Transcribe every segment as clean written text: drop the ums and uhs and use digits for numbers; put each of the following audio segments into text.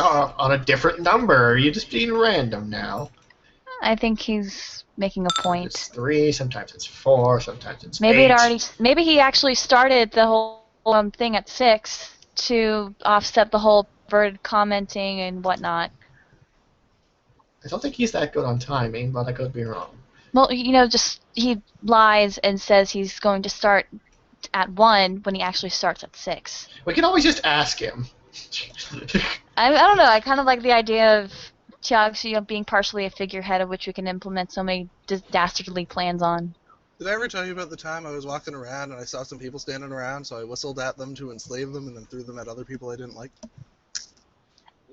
on a different number. You're just being random now. I think he's making a Sometimes it's point. 3, sometimes it's 4, sometimes it's Maybe 8. maybe he actually started the whole thing at 6 to offset the whole bird commenting and whatnot. I don't think he's that good on timing, but I could be wrong. Well, you know, just he lies and says he's going to start at 1 when he actually starts at 6. We can always just ask him. I don't know. I kind of like the idea of Tiaxi being partially a figurehead of which we can implement so many dastardly plans on. Did I ever tell you about the time I was walking around and I saw some people standing around, so I whistled at them to enslave them and then threw them at other people I didn't like?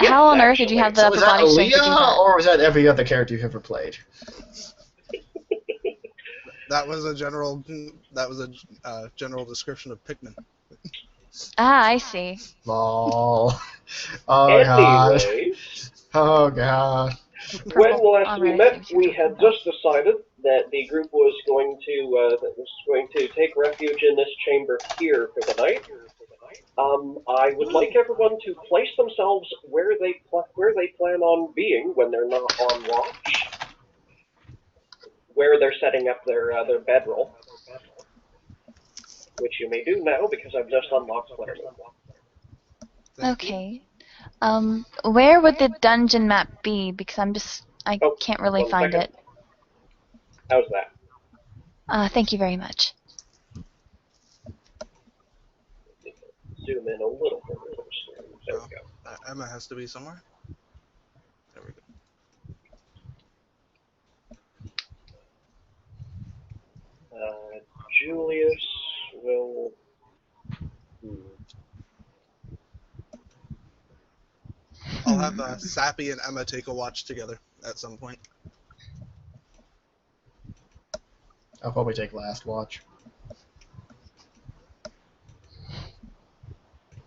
Yes, How on earth did you have the So upper was that body strength to do Aaliyah, that? or was that every other character you've ever played? That was a general description of Pikmin. Ah, I see. Lol. Oh god. Anyways, Oh god. when last Alright, we met, I see what we you're had talking just decided that the group was going to take refuge in this chamber here for the night. I would like everyone to place themselves where they plan on being when they're not on watch, where they're setting up their bedroll, which you may do now because I've just unlocked Flare Move. Okay. Where would the dungeon map be? Because I Oh, can't really 1 find second. it. How's that? Thank you very much. Zoom in a little bit. There we go. Emma has to be somewhere. There we go. Julius will. I'll have Sappy and Emma take a watch together at some point. I'll probably take last watch.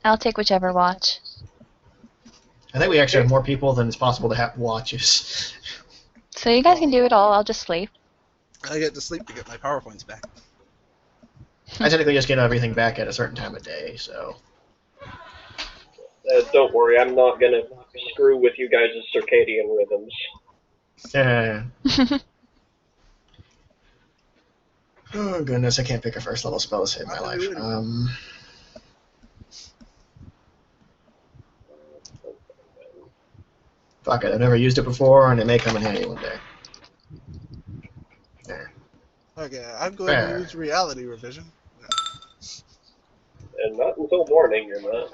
I'll take whichever watch. I think we actually have more people than it's possible to have watches. So you guys can do it all. I'll just sleep. I get to sleep to get my PowerPoints back. I typically just get everything back at a certain time of day, so. Don't worry, I'm not gonna screw with you guys' circadian rhythms. Yeah. Oh goodness, I can't pick a first level spell to save my life. Fuck it, I've never used it before, and it may come in handy one day. There. Okay, I'm going to use reality revision. And not until morning, you're not.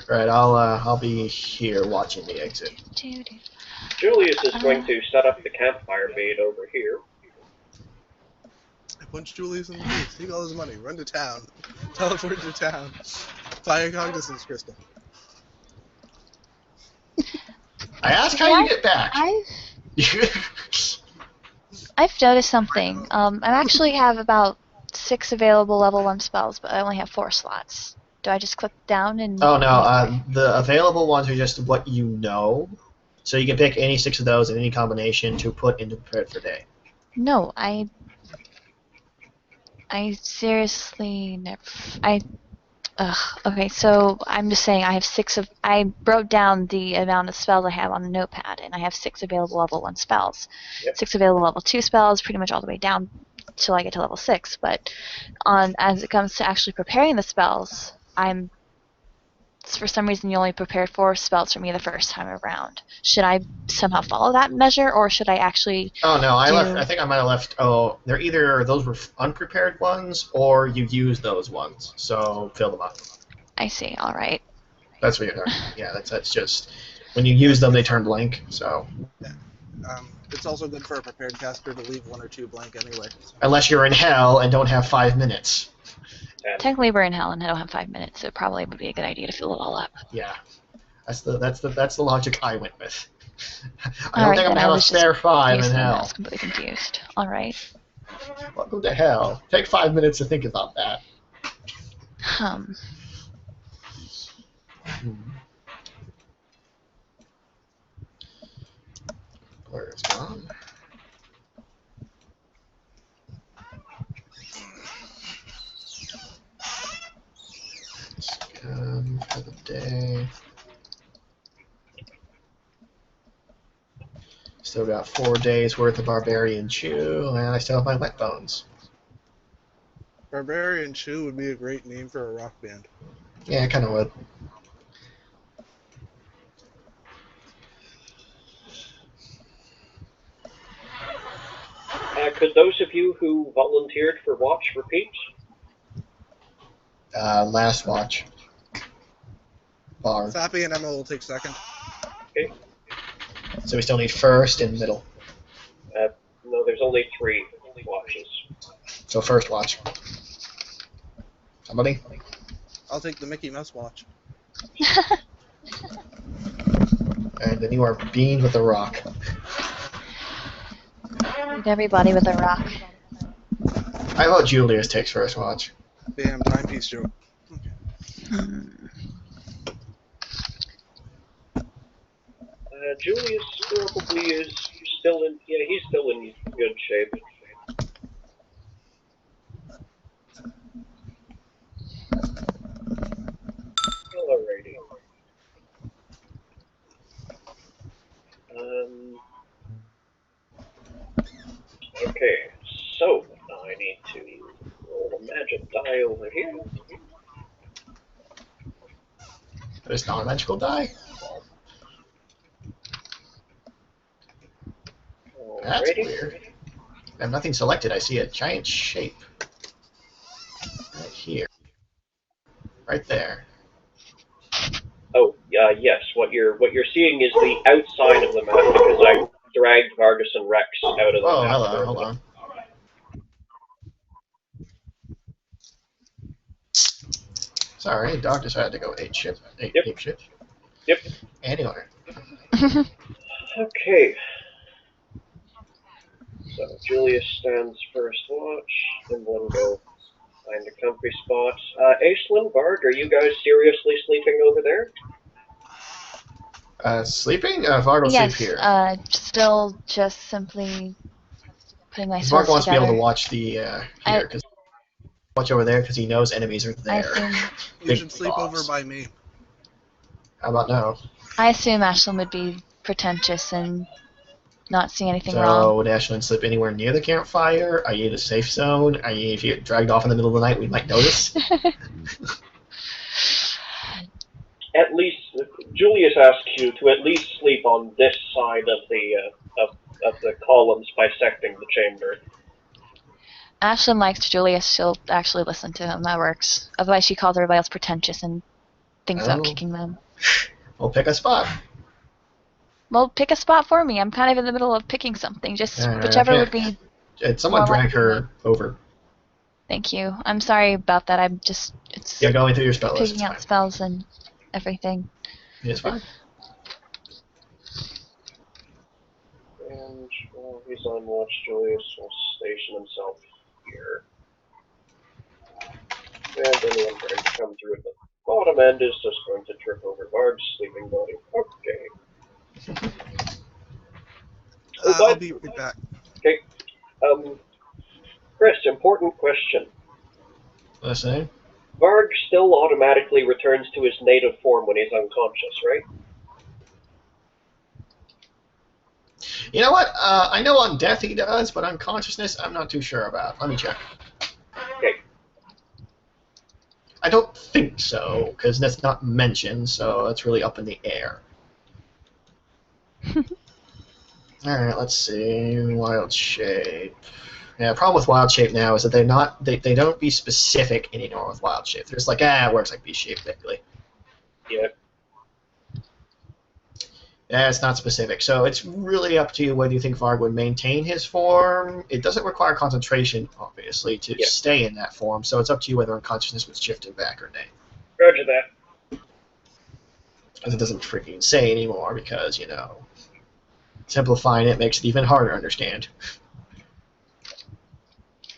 Right, I'll be here watching the exit. Julius is going to set up the campfire bait over here. I punch Julius in the face, take all his money, run to town, teleport to town, buy a cognizance crystal. I ask how you get back. I've noticed something. I actually have about 6 available level 1 spells, but I only have 4 slots. Do I just click down and... Oh no, the available ones are just what you know. So you can pick any 6 of those in any combination to put into Prepared for Day. No, I seriously never... okay, so I'm just saying I have 6 of... I wrote down the amount of spells I have on the notepad, and I have 6 available level 1 spells. Yep. 6 available level 2 spells, pretty much all the way down till I get to level 6. But as it comes to actually preparing the spells, for some reason you only prepared 4 spells for me the first time around. Should I somehow follow that measure, or should I actually... Oh no, I think I might have left... Oh, they're either... Those were unprepared ones, or you used those ones. So, fill them up. I see, alright. That's what you're talking about. Yeah, that's just... When you use them, they turn blank, so... Yeah. It's also good for a prepared caster to leave 1 or 2 blank anyway. So. Unless you're in hell and don't have 5 minutes. Technically we're in hell and I don't have 5 minutes, so it probably would be a good idea to fill it all up. Yeah. That's the logic I went with. I don't think I'm gonna have a spare 5 in hell. I was completely confused. Alright. Welcome to hell. Take 5 minutes to think about that. Where is gone? For the day. Okay. Still got 4 days worth of Barbarian Chew, and I still have my wet bones. Barbarian Chew would be a great name for a rock band. Yeah, I kind of would. Could those of you who volunteered for watch repeat? Last watch. Bar. Sappy and Emma will take second. Okay. So we still need first and middle. No, there's only 3 watches. So first watch. Somebody? I'll take the Mickey Mouse watch. And then you are beamed with a rock. Need everybody with a rock. I vote Julius takes first watch. Bam, timepiece joke. Julius probably is still in. Yeah, he's still in good shape. Alrighty. Okay, so I need to roll a magic die over here. There's not a magical die? That's Alrighty. weird. I have nothing selected. I see a giant shape. Right here. Right there. Oh, yes. What you're seeing is the outside of the map because I dragged Vargas and Rex out of the Oh, map. hello, hold on. Sorry, dog decided to go ape shit. Ape shit. Yep. Anyway. Okay. So Julius stands first watch, and then go find a comfy spot. Aislinn, Varg, are you guys seriously sleeping over there? Sleeping? Varg will Yes, sleep here. still just simply putting my Varg spells wants to be together. able to watch the, here, because watch over there because he knows enemies are there. I assume, You should sleep over boss. by me. How about now? I assume Ashlyn would be pretentious and not see anything So wrong. would Ashlyn slip anywhere near the campfire? Are you in a safe zone? Are you, if you get dragged off in the middle of the night, we might notice? At least Julius asks you to at least sleep on this side of the of the columns bisecting the chamber. Ashlyn likes Julius. She'll actually listen to him. That works. Otherwise, she calls everybody else pretentious and thinks about Oh. kicking them. We'll pick a spot. Well, pick a spot for me. I'm kind of in the middle of picking something. Just whichever would be. Someone more drag likely her over. Thank you. I'm sorry about that. I'm just Yeah, going through your spell list. picking out spells and everything. It's fine. And while he's on watch, Julius will station himself here. And anyone trying to come through at the bottom end is just going to trip over Varg's sleeping body. Okay. I'll be right back. Okay. Chris, important question. Listening. Varg still automatically returns to his native form when he's unconscious, right? You know what? I know on death he does, but on consciousness, I'm not too sure about. Let me check. Okay. I don't think so, because that's not mentioned, so it's really up in the air. Alright, let's see. Wild shape. Yeah, the problem with wild shape now is that they're not they don't be specific anymore with wild shape. They're just like, it works like beast shape basically. Yeah. Yeah, it's not specific. So it's really up to you whether you think Varg would maintain his form. It doesn't require concentration, obviously, to stay in that form, so it's up to you whether unconsciousness would shift him back or nay. Roger that. Because it doesn't freaking say anymore because, you know, simplifying it makes it even harder to understand.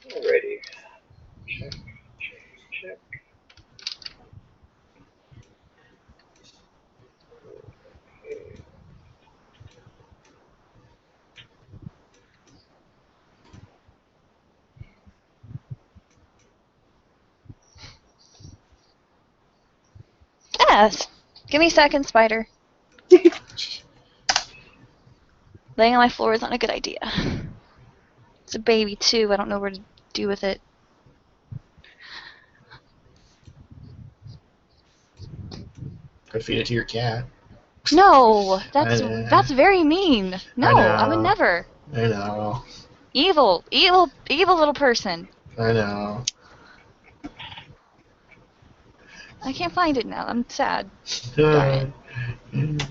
Alrighty. Check. Okay. Yes. Give me a second, spider. Laying on my floor is not a good idea. It's a baby, too. I don't know what to do with it. Could feed it to your cat. No! I know. That's very mean. No, I would know. never. I know. Evil. Evil little person. I know. I can't find it now. I'm sad. Darn it.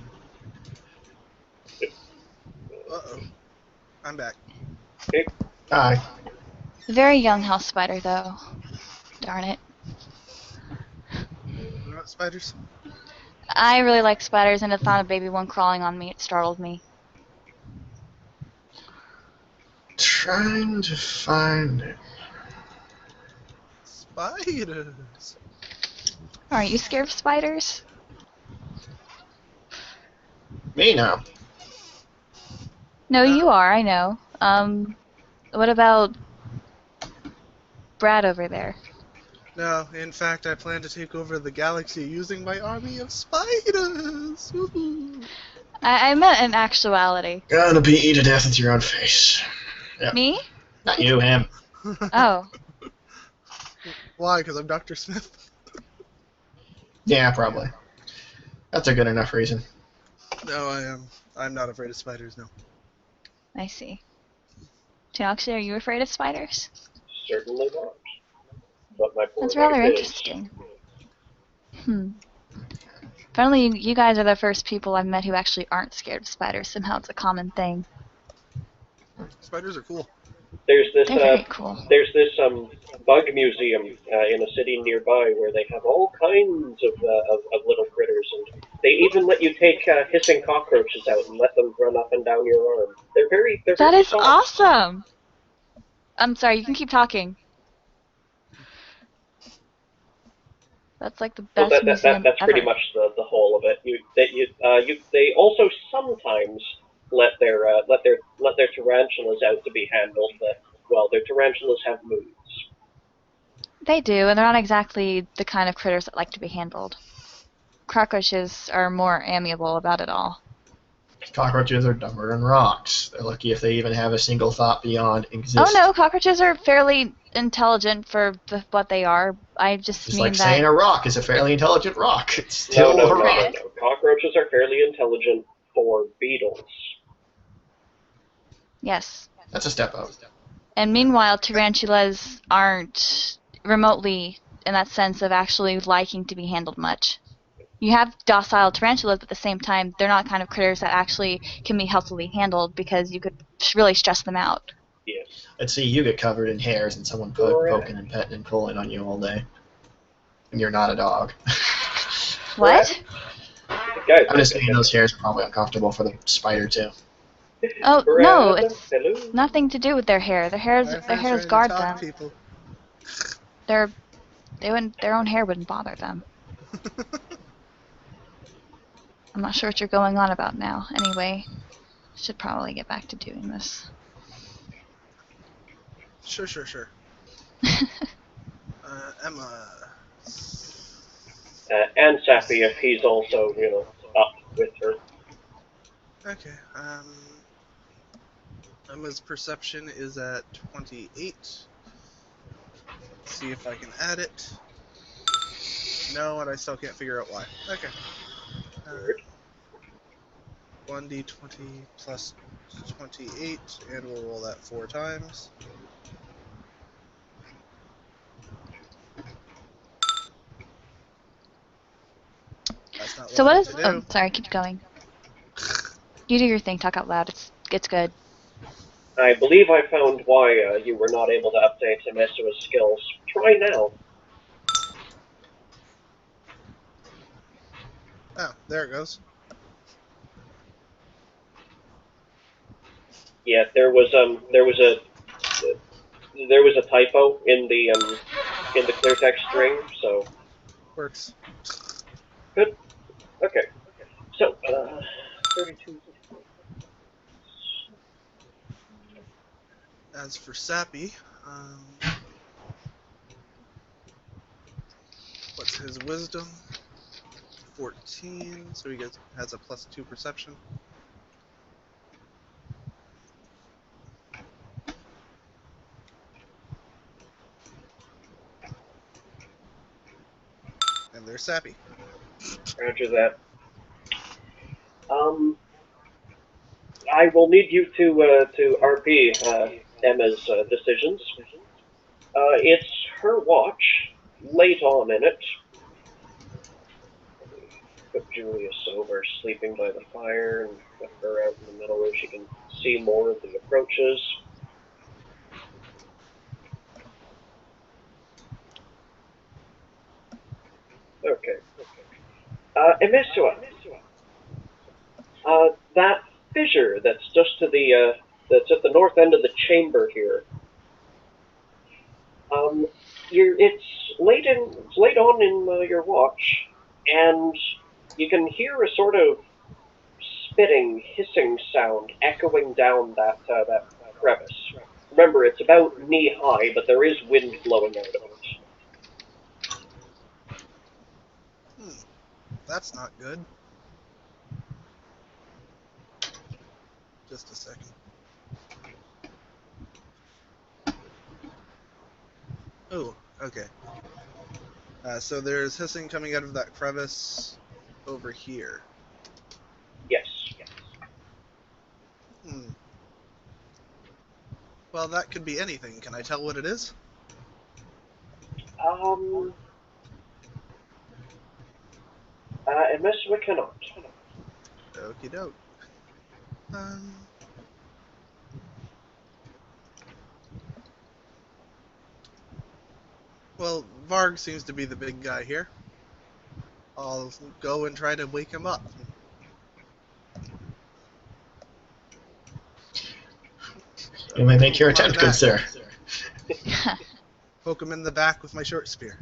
Uh-oh. I'm back. Hi. Very young house spider, though. Darn it. What about spiders? I really like spiders, and I found a baby one crawling on me. It startled me. Trying to find it. Spiders. Aren't you scared of spiders? Me now. No, you are, I know. What about Brad over there? No, in fact, I plan to take over the galaxy using my army of spiders. Woohoo. I meant in actuality. Gonna be eat to death with your own face. Yep. Me? Not you, him. Oh. Why? Because I'm Dr. Smith? Yeah, probably. That's a good enough reason. No, I am. I'm not afraid of spiders, no. I see. Tinoxie, are you afraid of spiders? Certainly not. But my poor That's rather wife is. interesting. Apparently, you guys are the first people I've met who actually aren't scared of spiders. Somehow it's a common thing. Spiders are cool. There's this They're very cool. bug museum in a city nearby where they have all kinds of little critters, and they even let you take hissing cockroaches out and let them run up and down your arm. They're very That is soft. awesome! I'm sorry, you can keep talking. That's like the Well, best museum that's ever. pretty much the whole of it. They also sometimes let their tarantulas out to be handled, but well, their tarantulas have moods. They do, and they're not exactly the kind of critters that like to be handled. Cockroaches are more amiable about it all. Cockroaches are dumber than rocks. They're lucky if they even have a single thought beyond exist. Oh no, cockroaches are fairly intelligent for what they are. I just It's mean like that. saying a rock is a fairly intelligent rock. It's still a rock. No. Cockroaches are fairly intelligent for beetles. Yes. That's a step up. And meanwhile, tarantulas aren't remotely in that sense of actually liking to be handled much. You have docile tarantulas, but at the same time, they're not kind of critters that actually can be healthily handled because you could really stress them out. Yes. Let's see you get covered in hairs and someone poking and petting and pulling on you all day. And you're not a dog. What? Guys, I'm just saying those hairs are probably uncomfortable for the spider too. Oh no, Brad, it's hello. nothing to do with their hair. Their hairs guard them. People. Their own hair wouldn't bother them. I'm not sure what you're going on about now. Anyway, should probably get back to doing this. Sure. Emma. And Sappy, if he's also, up with her. Okay, Emma's perception is at 28. Let's see if I can add it. No, and I still can't figure out why. Okay. 1d20 plus 28, and we'll roll that 4 times. That's not So what I what meant is? to do. Oh, sorry. Keep going. You do your thing. Talk out loud. It's good. I believe I found why you were not able to update Temesua's skills. Try now. Oh, there it goes. Yeah, there was a typo in the clear text string, so Works. good. Okay, so 32. As for Sappy, what's his wisdom? 14, so he has a +2 perception. And they're sappy. Roger that. I will need you to RP Emma's decisions. It's her watch, late on in it. Put Julius over, sleeping by the fire, and put her out in the middle where she can see more of the approaches. Okay. Emesua. That fissure that's just to the that's at the north end of the chamber here. It's late on in your watch, and you can hear a sort of spitting, hissing sound echoing down that crevice. Remember, it's about knee high, but there is wind blowing out of it. That's not good. Just a second. Oh, okay. So there's hissing coming out of that crevice over here. Yes. Well, that could be anything. Can I tell what it is? Emesua cannot. Okie doke. Well, Varg seems to be the big guy here. I'll go and try to wake him up. You may make your attempt, good sir. Poke him in the back with my short spear.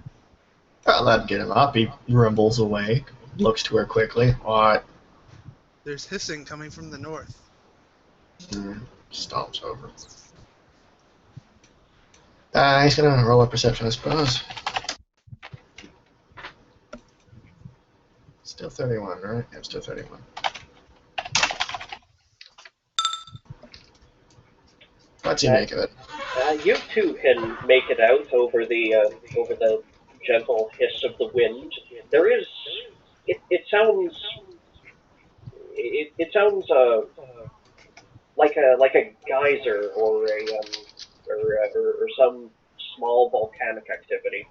I'll let him get him up. He rumbles away, looks to her quickly. What? There's hissing coming from the north. Stomps over. He's gonna roll a perception, I suppose. Still 31, right? Yeah, still 31. What's he make of it? You two can make it out over the gentle hiss of the wind. There is, it sounds like a geyser or or some small volcanic activity.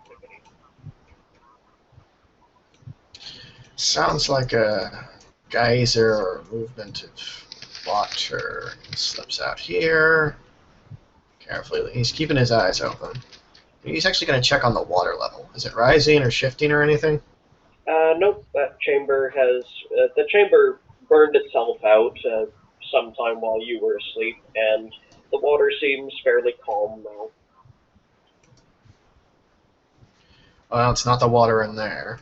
Sounds like a geyser or movement of water. He slips out here. Carefully. He's keeping his eyes open. He's actually going to check on the water level. Is it rising or shifting or anything? Nope. That chamber has the chamber burned itself out sometime while you were asleep, and the water seems fairly calm now. Well, it's not the water in there.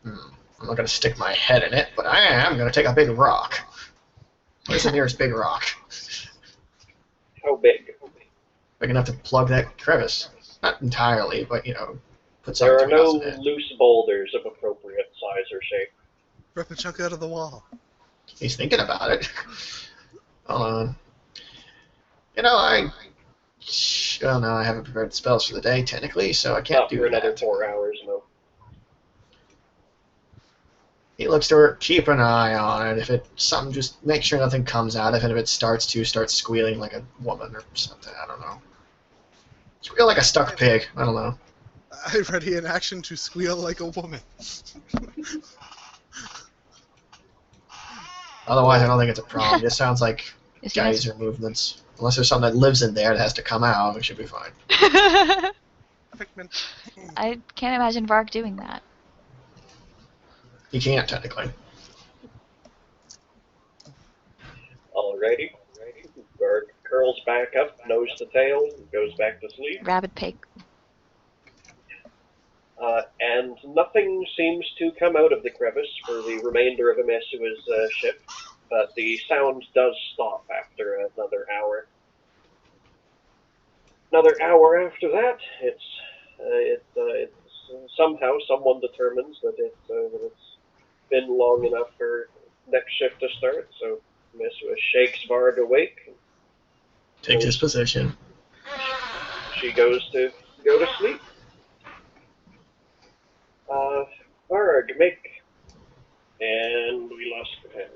I'm not going to stick my head in it, but I am going to take a big rock. Where's the nearest big rock? How big? Big enough to plug that crevice. Not entirely, but, you know, put something There are no in it. loose boulders of appropriate size or shape. Rip a chunk out of the wall. He's thinking about it. Hold on. You know, well, no, I haven't prepared spells for the day, technically, so I can't Not do for another that. 4 hours, no. He looks to her, keep an eye on it. If something, just make sure nothing comes out of it. If it starts squealing like a woman or something, I don't know. Squeal like a stuck pig, I don't know. I'm ready in action to squeal like a woman. Otherwise, I don't think it's a problem. It just sounds like Is he gonna geyser movements. Unless there's something that lives in there that has to come out, it should be fine. Pikmin. I can't imagine Varg doing that. You can't, technically. Alrighty. Varg curls back up, nose to tail, goes back to sleep. Rabid pig. And nothing seems to come out of the crevice for the remainder of Emesua's ship, but the sound does stop after another hour. Another hour after that, it's somehow someone determines that it's been long enough for next shift to start. So Miss shakes Varg awake. Takes his position. She goes to go to sleep. Varg, make. And we lost the pen.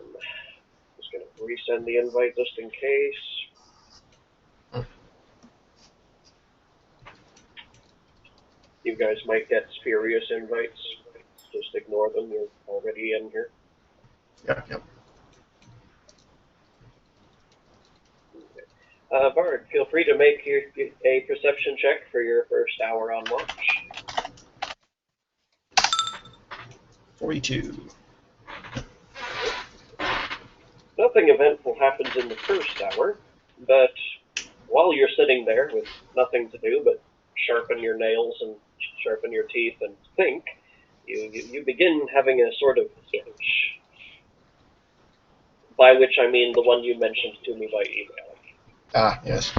Just gonna resend the invite just in case. You guys might get spurious invites. Just ignore them. You're already in here. Yep. Varg, feel free to make a perception check for your first hour on watch. 42. Nothing eventful happens in the first hour, but while you're sitting there with nothing to do but sharpen your nails and sharpen your teeth and think, you begin having a sort of itch. By which I mean the one you mentioned to me by email. Ah, yes.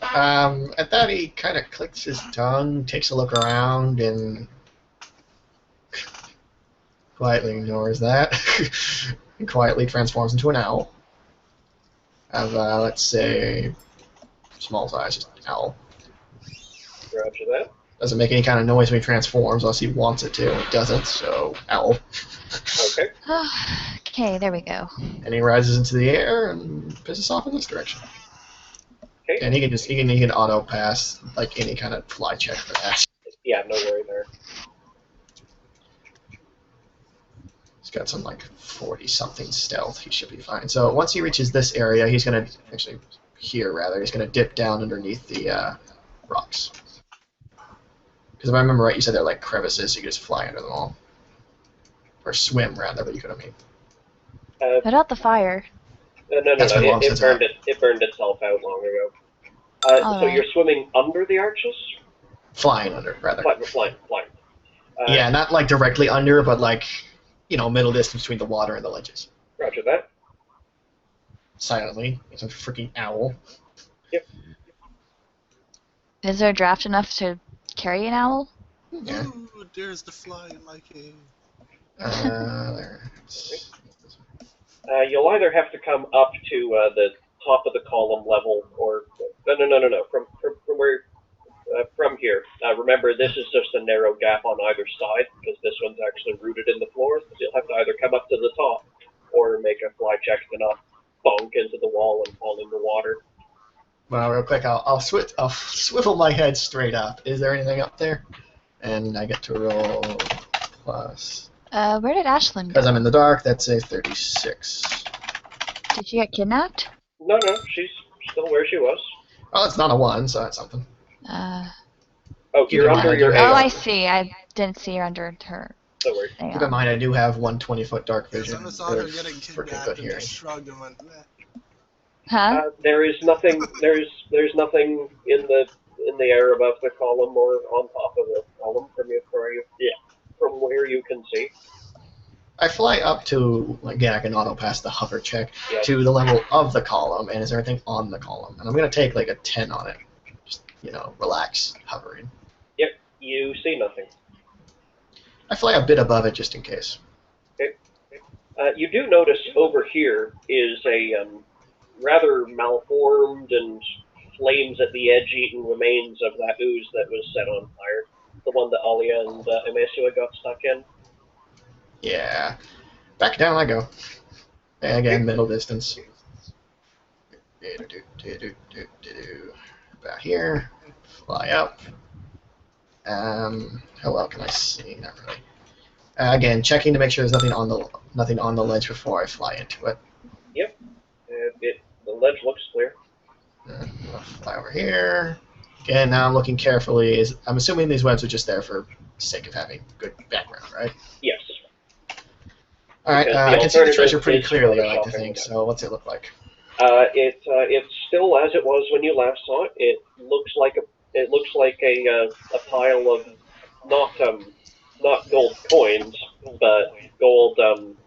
At that, he kind of clicks his tongue, takes a look around, and quietly ignores that. And quietly transforms into an owl. Of, let's say, small size, just owl. Roger that. Doesn't make any kind of noise when he transforms, unless he wants it to. It doesn't, so owl. Okay. Okay, there we go. And he rises into the air and pisses off in this direction. Okay. And he can auto pass like any kind of fly check for that. Yeah, no worry there. He's got some like 40-something stealth. He should be fine. So once he reaches this area, he's gonna actually he's gonna dip down underneath the rocks. Because if I remember right, you said they're like crevices, so you can just fly under them all, or swim rather. But you could have made. Put out the fire. No. That's been long It since burned it burned itself out long ago. So Alright. you're swimming under the arches? Flying under, rather. Flying. Yeah, not like directly under, but like, middle distance between the water and the ledges. Roger that. Silently, it's a freaking owl. Yep. Is there a draft enough to carry an owl? Yeah. Ooh, there's the fly in my cave. There. You'll either have to come up to the top of the column level, or no. From where from here. Remember, this is just a narrow gap on either side because this one's actually rooted in the floor. So you'll have to either come up to the top or make a fly check to not bonk into the wall and fall in the water. Well, real quick, I'll swivel my head straight up. Is there anything up there? And I get to roll plus. Where did Ashlyn Because go? I'm in the dark, that's a 36. Did she get kidnapped? No, she's still where she was. Well, it's not a 1, so that's something. Oh, Keep you're in under mind, your I do Oh, have- I see. I didn't see her under her Don't worry. thing Keep in on. mind, I do have 120-foot dark Because vision. I saw her Good getting freaking kidnapped good and hearing. just shrugged and went, meh. Huh? There is nothing. There's nothing in the air above the column or on top of the column from where you can see. I fly up to, again, I can auto pass the hover check, Yes. to the level of the column, and is there anything on the column? And I'm going to take like a 10 on it. Just, relax, hovering. Yep, you see nothing. I fly a bit above it just in case. You do notice over here is a rather malformed and flames at the edge eaten remains of that ooze that was set on fire. The one that Alia and Emesua got stuck in. Yeah. Back down I go. And again, middle distance. About here. Fly up. How well can I see? Not really. Again, checking to make sure there's nothing on the ledge before I fly into it. Yep. The ledge looks clear. I'll fly over here. Again, now I'm looking carefully. I'm assuming these webs are just there for the sake of having good background, right? Yes. Alright, Because the I can see the alternative treasure pretty is clearly, I like to photoshopping think. it. So what's it look like? It's still as it was when you last saw it. It looks like a pile of not gold coins, but gold Doubloons?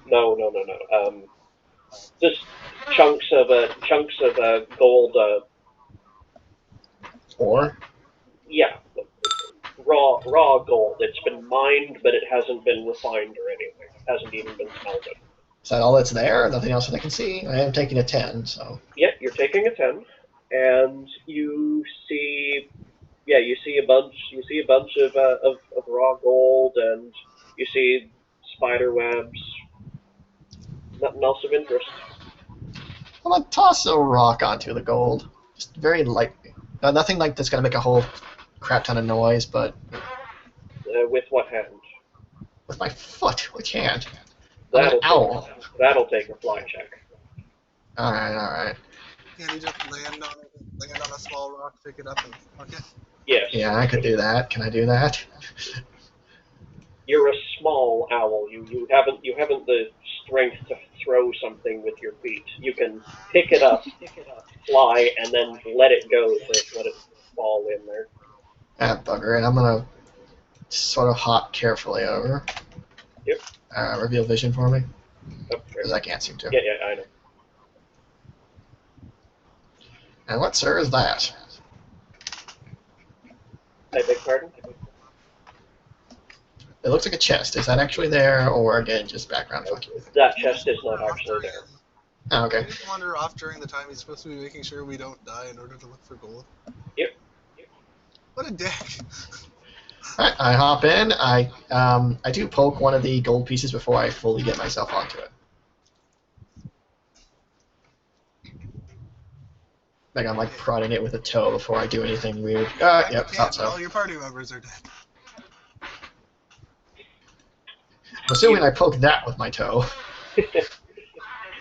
no. Just chunks of gold Ore? Yeah, raw gold. It's been mined, but it hasn't been refined or anything. It hasn't even been smelted. Is that all that's there? Nothing else that I can see? I am taking a 10, so... Yep, you're taking a 10, and you see, you see a bunch of raw gold, and you see spider webs. Nothing else of interest. I'm gonna toss a rock onto the gold. Just very lightly. Nothing like that's gonna make a whole crap ton of noise, but With what hand? with my foot, which hand? I'm an That'll owl. that'll take a fly check. Alright. Can you just land on a small rock, pick it up, and fuck it? Yes. Yeah, I could do that. Can I do that? You're a small owl. You haven't the strength to throw something with your feet. You can pick it up, fly, and then let it go to let it fall in there. Ah, bugger it. I'm gonna sort of hop carefully over. Yep. Reveal vision for me, Okay. because I can't seem to. Yeah, I know. And what, sir, is that? I beg pardon? It looks like a chest. Is that actually there, or again, just background fucking? That chest is not actually there. Oh, okay. Can you just wander off during the time he's supposed to be making sure we don't die in order to look for gold? Yep. What a dick. Alright, I hop in. I do poke one of the gold pieces before I fully get myself onto it. Like I'm like prodding it with a toe before I do anything weird. Yep, You thought can't, so. all your party members are dead. I'm assuming I poke that with my toe.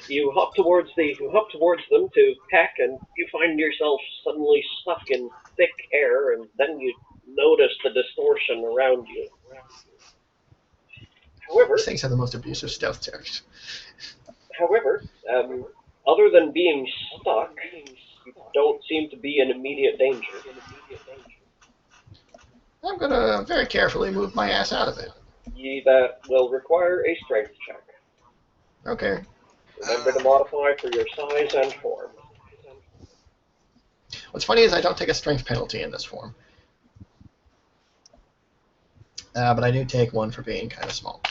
You hop towards them to peck, and you find yourself suddenly stuck in thick air, and then you notice the distortion around you. However, These things have the most abusive stealth checks. Other than being stuck, you don't seem to be in immediate danger. I'm gonna very carefully move my ass out of it. That will require a strength check. Okay. Remember to modify for your size and form. What's funny is I don't take a strength penalty in this form. But I do take one for being kind of small.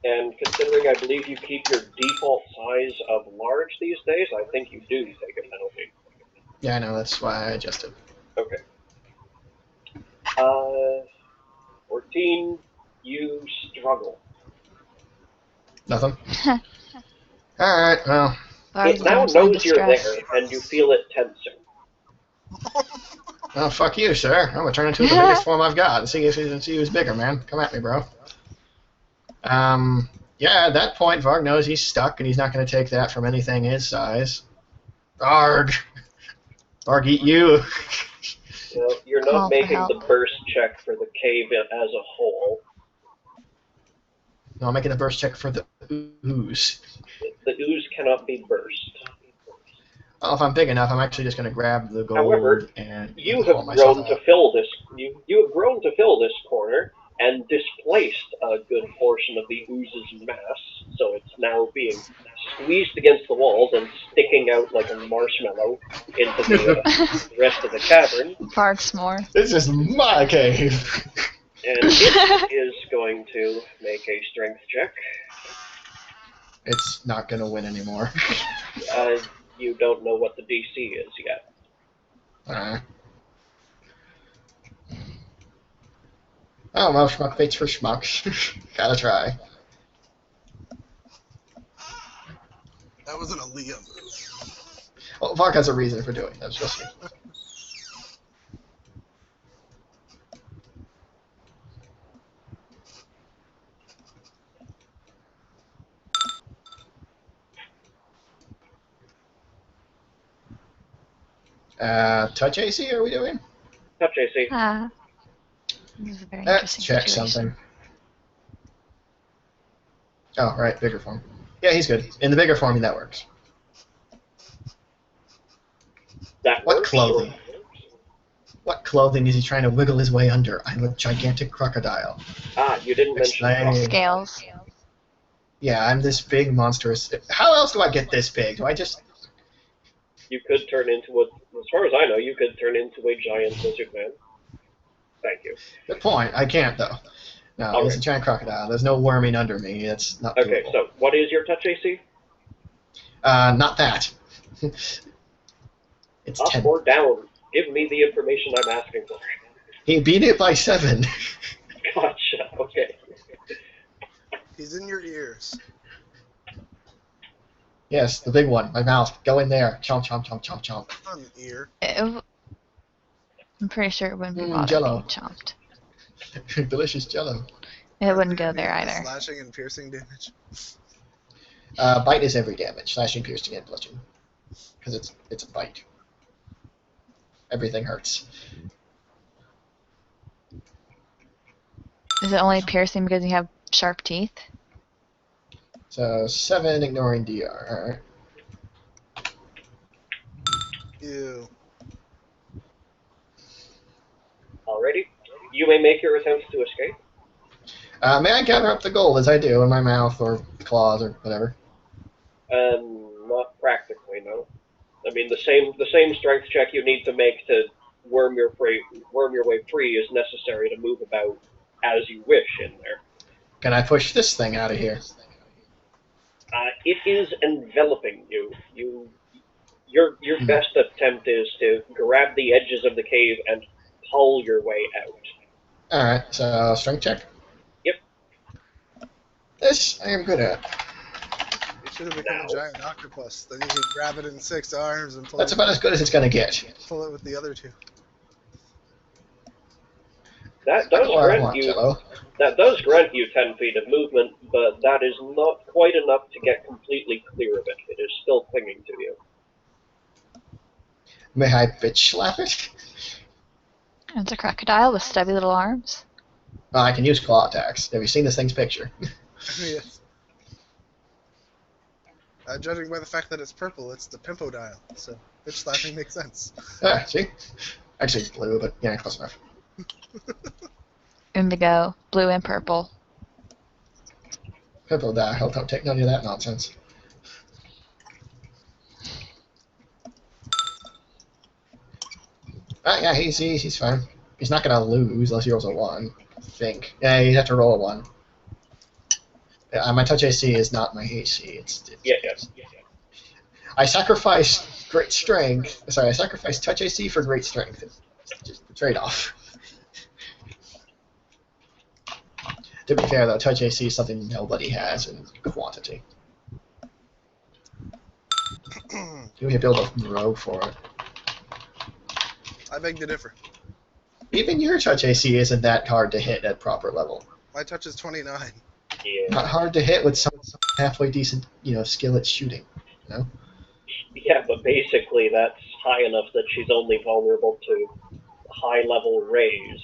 And considering I believe you keep your default size of large these days, I think you do take a penalty. Yeah, I know, that's why I adjusted. Okay. 14, you struggle. Nothing? Alright, well. Varg's It now damsel in knows you're there, distress. and you feel it tensing. Oh, fuck you, sir. I'm gonna turn into the biggest form I've got and see who's bigger, man. Come at me, bro. Yeah, at that point, Varg knows he's stuck, and he's not gonna take that from anything his size. Varg! Varg, eat you! You're Call not for making help. the burst check for the cave as a whole. No, I'm making a burst check for the ooze. The ooze cannot be burst. Well, if I'm big enough, I'm actually just gonna grab the gold However, and you haul have myself grown to out. fill this. You have grown to fill this corner and displaced a good portion of the ooze's mass, so it's now being squeezed against the walls and sticking out like a marshmallow into the rest of the cavern. Varg's more. This is my cave! And it is going to make a strength check. It's not gonna win anymore. You don't know what the DC is yet. Oh, well, schmuck baits for schmucks. Gotta try. That was an Aaliyah move. Well, Varg has a reason for doing this, you'll see. Touch AC, are we doing? Touch AC. This is a very Let's interesting check situation. something. Oh, right, bigger form. Yeah, he's good. In the bigger form, that works. That What works. clothing? What clothing is he trying to wiggle his way under? I'm a gigantic crocodile. You didn't mention Explain. Scales. Yeah, I'm this big, monstrous... How else do I get this big? Do I just... You could turn into As far as I know, you could turn into a giant lizard man. Thank you. Good point. I can't, though. No, All he's a right. giant crocodile. There's no worming under me. That's not Okay, doable. so what is your touch AC? Not that. It's Up 10. or down? Give me the information I'm asking for. He beat it by 7. Gotcha. Okay. He's in your ears. Yes, the big one. My mouth. Go in there. Chomp, chomp, chomp, chomp, chomp. On the ear. I'm pretty sure it wouldn't be Mm, bothered Jell-O. being chomped. Delicious jello. It wouldn't go Give me there the either. Slashing and piercing damage. Bite is every damage. Slashing, piercing, and bludgeoning. Because it's a bite. Everything hurts. Is it only piercing because you have sharp teeth? So 7 ignoring DR. Alright. Ew. Alrighty. You may make your attempts to escape. May I gather up the gold as I do in my mouth or claws or whatever? Not practically, no. I mean, the same strength check you need to make to worm your way free is necessary to move about as you wish in there. Can I push this thing out of here? It is enveloping you. Your best attempt is to grab the edges of the cave and pull your way out. Alright, so strength check? Yep. This I am good at. You should have become a giant octopus. Then you could grab it in 6 arms and pull That's it, about as good as it's going to get. pull it with the other 2. That That's does what I grant want, you Jello. that does grant you 10 feet of movement, but that is not quite enough to get completely clear of it. It is still clinging to you. May I bitch slap it? It's a crocodile with stubby little arms. Oh, I can use claw attacks. Have you seen this thing's picture? Yes. Judging by the fact that it's purple, it's the Pimpodile, so bitch slapping makes sense. Ah, see? Actually, it's blue, but yeah, close enough. Indigo, blue and purple. People die. Don't take none of that nonsense. Yeah, he's fine. He's not gonna lose unless he rolls a 1. I think. Yeah, you have to roll a 1. My touch AC is not my AC. It's Yeah. I sacrifice great strength. Sorry, I sacrifice touch AC for great strength. It's just the trade-off. To be fair, though, touch AC is something nobody has in quantity. You can build a rogue for it. I beg to differ. Even your touch AC isn't that hard to hit at proper level. My touch is 29. Yeah. Not hard to hit with some halfway decent, skill at shooting. Yeah, but basically that's high enough that she's only vulnerable to high-level rays.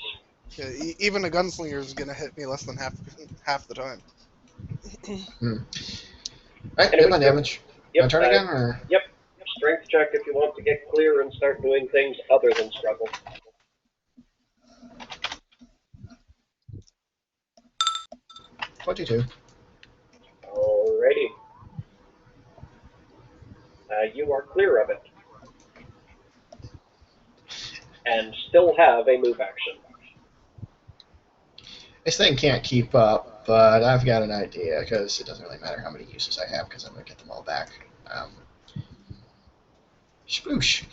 Yeah, even a gunslinger is gonna hit me less than half the time. Right, do my damage. Yep, My turn again, or? Yep. Strength check if you want to get clear and start doing things other than struggle. $22. Alrighty. You are clear of it. And still have a move action. This thing can't keep up, but I've got an idea, because it doesn't really matter how many uses I have, because I'm going to get them all back. Sploosh.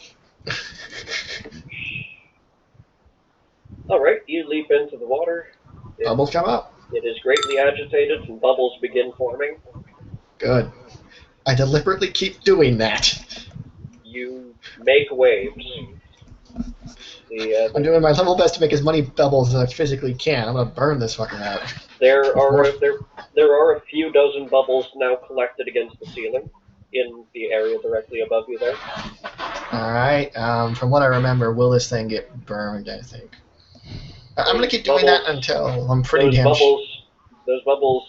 Alright, you leap into the water. Bubbles come up. It is greatly agitated and bubbles begin forming. Good. I deliberately keep doing that. You make waves. I'm doing my level best to make as many bubbles as I physically can. I'm going to burn this fucker out. There are a few dozen bubbles now collected against the ceiling in the area directly above you there. Alright, from what I remember, will this thing get burned, I think. I'm going to keep doing that until I'm pretty damn sure. Those bubbles,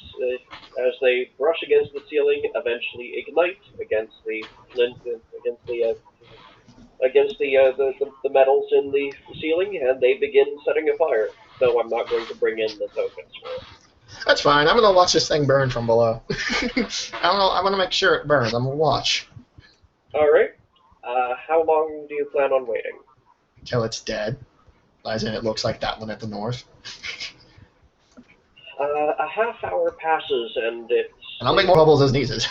as they brush against the ceiling, eventually ignite against the flint, against the metals in the ceiling, and they begin setting a fire. Though I'm not going to bring in the tokens for it. That's fine. I'm going to watch this thing burn from below. I'm going to make sure it burns. I'm going to watch. Alright. How long do you plan on waiting? Till it's dead. As in, it looks like that one at the north. A half hour passes, and it's And I'll make more bubbles as needed.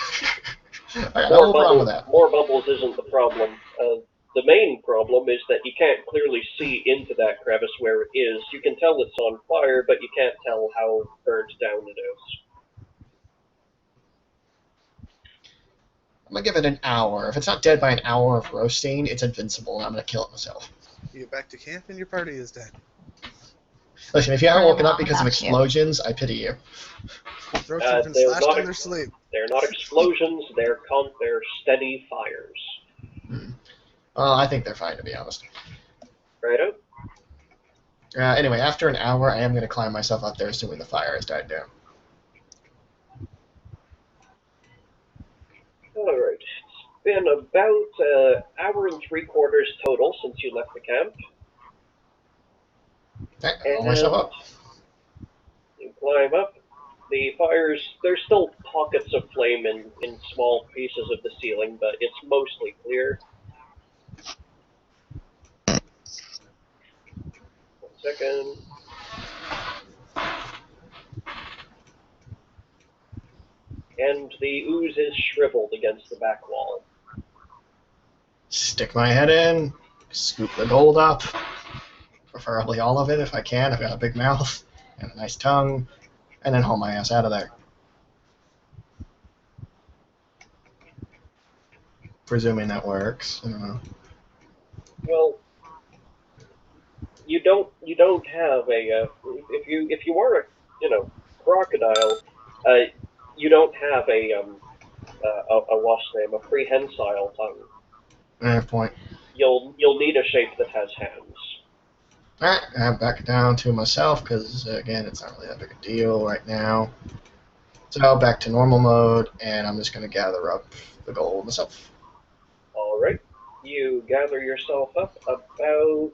I got no problem with that. More bubbles isn't the problem. The main problem is that you can't clearly see into that crevice where it is. You can tell it's on fire, but you can't tell how burnt down it is. I'm gonna give it an hour. If it's not dead by an hour of roasting, it's invincible, and I'm gonna kill it myself. You get back to camp and your party is dead. Listen, if you haven't I'm woken up not because of without you. explosions, I pity you. Throats have been They're slashed not in their sleep. They're not explosions. They're steady fires. Well, I think they're fine, to be honest. Righto. Anyway, after an hour, I am gonna climb myself up there, assuming the fire has died down. Alright. It's been about an hour and 3/4 total since you left the camp. Okay, I roll myself up. You climb up. The fires, there's still pockets of flame in small pieces of the ceiling, but it's mostly clear. 1 second. And the ooze is shriveled against the back wall. Stick my head in, scoop the gold up, preferably all of it if I can. I've got a big mouth and a nice tongue, and then haul my ass out of there. Presuming that works. I don't know. Well, you don't have a if you are a crocodile, you don't have what's name, a prehensile tongue. Point. You'll need a shape that has hands. Alright, I'm back down to myself, because, again, it's not really that big a deal right now. So, back to normal mode, and I'm just going to gather up the gold myself. Alright. You gather yourself up about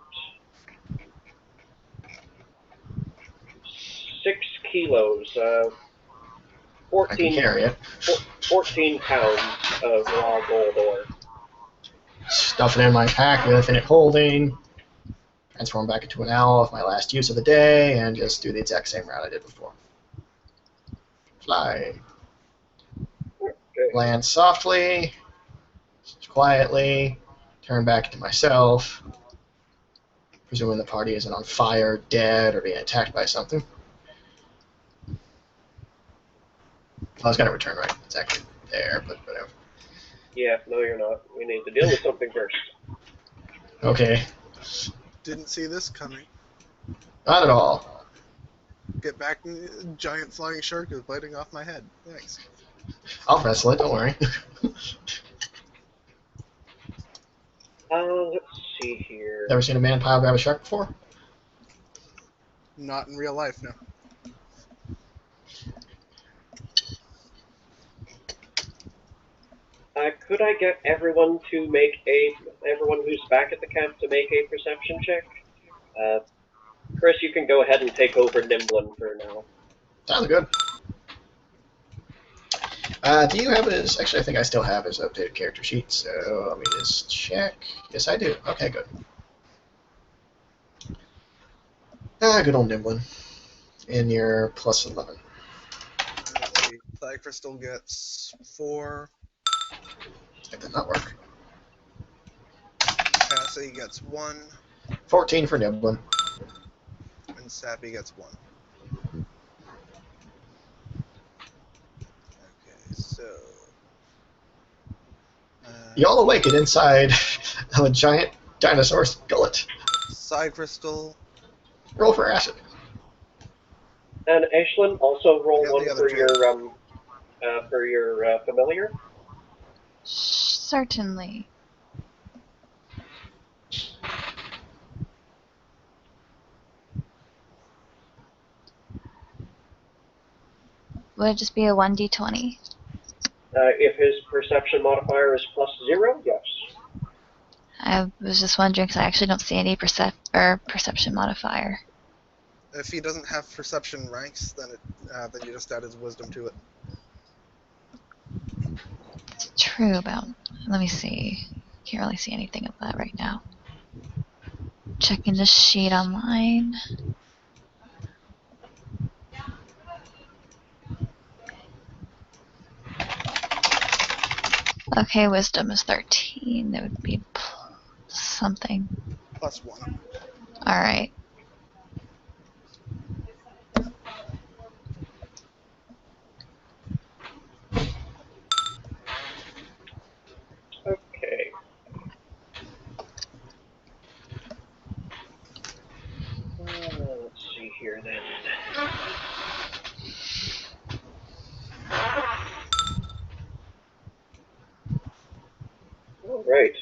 6 kilos, I can 14, carry it. 14 pounds of raw gold ore. Stuff it in my pack with infinite holding. Transform back into an owl with my last use of the day, and just do the exact same route I did before. Fly. Okay. Land softly, quietly, turn back into myself, presuming the party isn't on fire, dead, or being attacked by something. I was going to return right. It's actually there, but whatever. Yeah, no you're not. We need to deal with something first. Okay. Didn't see this coming. Not at all. Get back, giant flying shark is biting off my head. Thanks. I'll wrestle it, don't worry. Let's see here. Never seen a man pile grab a shark before? Not in real life, no. Could I get everyone who's back at the camp to make a perception check? Chris, you can go ahead and take over Nimblin for now. Sounds good. Do you have his... Actually, I think I still have his updated character sheet, so let me just check. Yes, I do. Okay, good. Good old Nimblin. And you're plus 11. Fly crystal gets 4. That did not work. Cassie gets 1. 14 for Nimblin. And Sappy gets 1. Okay, so... Y'all awaken inside of a giant dinosaur skeleton. Side crystal. Roll for acid. And Ashlyn, also roll Yeah, one the other for your familiar. Certainly. Would it just be a 1d20? If his perception modifier is +0, yes. I was just wondering because I actually don't see any perception modifier. If he doesn't have perception ranks, then you just add his wisdom to it. It's true about. Let me see. Can't really see anything of that right now. Checking the sheet online. Okay, wisdom is 13. That would be something. +1. Alright. Okay. Let's see here then. All right.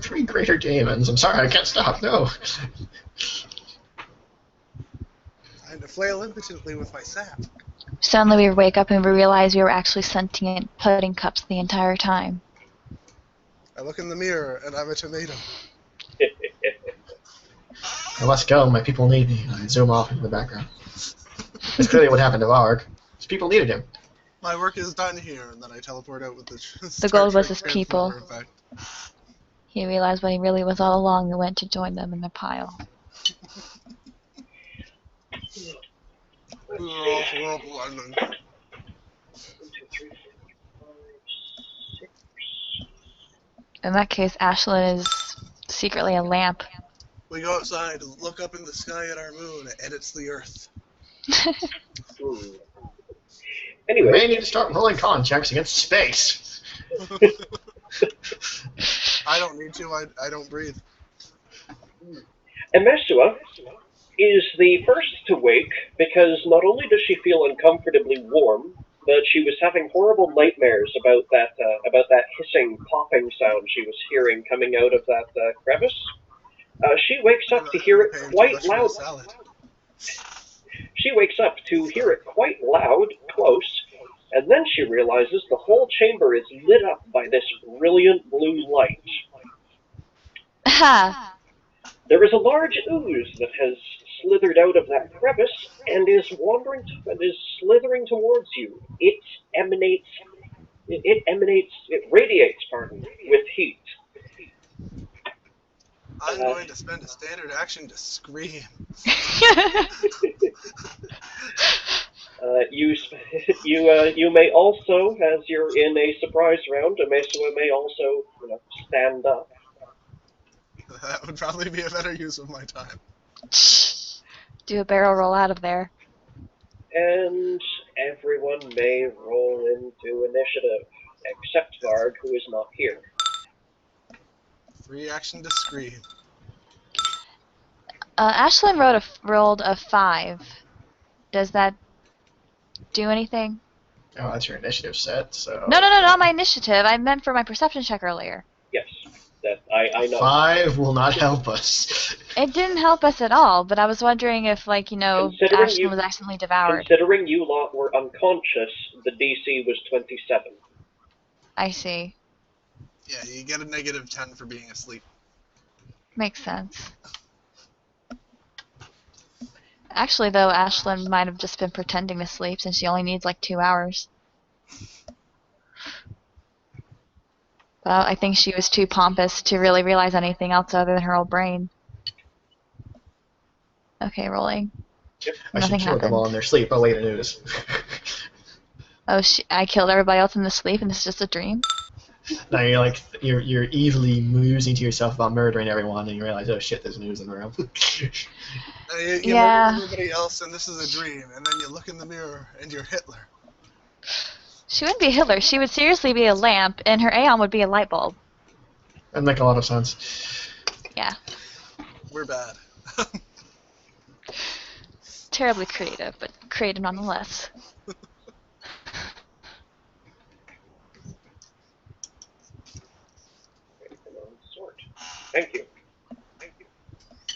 Three greater demons. I'm sorry, I can't stop. No. I had to flail impotently with my sap. Suddenly we wake up and we realize we were actually sentient pudding cups the entire time. I look in the mirror and I'm a tomato. I must go. My people need me. I zoom off into the background. That's clearly what happened to Varg. His people needed him. My work is done here, and then I teleport out with the The goal was his Trek people. transporter effect. He realized what he really was all along and went to join them in the pile. We were all horrible London. 1, 2, 3, 4, 5, 6. In that case, Ashlyn is secretly a lamp. We go outside, look up in the sky at our moon, and it's the Earth. Hmm. We Anyway, may need to start rolling con checks against space. I don't need to. I don't breathe. Emesua is the first to wake because not only does she feel uncomfortably warm, but she was having horrible nightmares about that hissing, popping sound she was hearing coming out of that crevice. She wakes up to hear it Paying too quite much for the loud. salad. She wakes up to hear it quite loud, close, and then she realizes the whole chamber is lit up by this brilliant blue light. Ha! There is a large ooze that has slithered out of that crevice and is slithering towards you. It radiates, with heat. I'm going to spend a standard action to scream. You may also, as you're in a surprise round, Mesua may also, stand up. That would probably be a better use of my time. Do a barrel roll out of there. And everyone may roll into initiative, except Varg, who is not here. 3 action to scream. Ashlyn rolled a 5. Does that do anything? Oh, that's your initiative set, so... No, not my initiative. I meant for my perception check earlier. Yes, that I know. 5 will not help us. It didn't help us at all, but I was wondering if, Ashlyn was accidentally devoured. Considering you lot were unconscious, the DC was 27. I see. Yeah, you get a -10 for being asleep. Makes sense. Actually, though, Ashlyn might have just been pretending to sleep since she only needs like 2 hours. But I think she was too pompous to really realize anything else other than her old brain. Okay, rolling. I Nothing should kill them all happened. in their sleep. Oh, wait, it is. Oh, I killed everybody else in the sleep and this is just a dream? Now you're evilly musing to yourself about murdering everyone, and you realize, oh shit, there's news in the room. You Yeah. murder everybody else, and this is a dream, and then you look in the mirror, and you're Hitler. She wouldn't be Hitler. She would seriously be a lamp, and her Aeon would be a light bulb. That'd make a lot of sense. Yeah. We're bad. Terribly creative, but creative nonetheless. Thank you.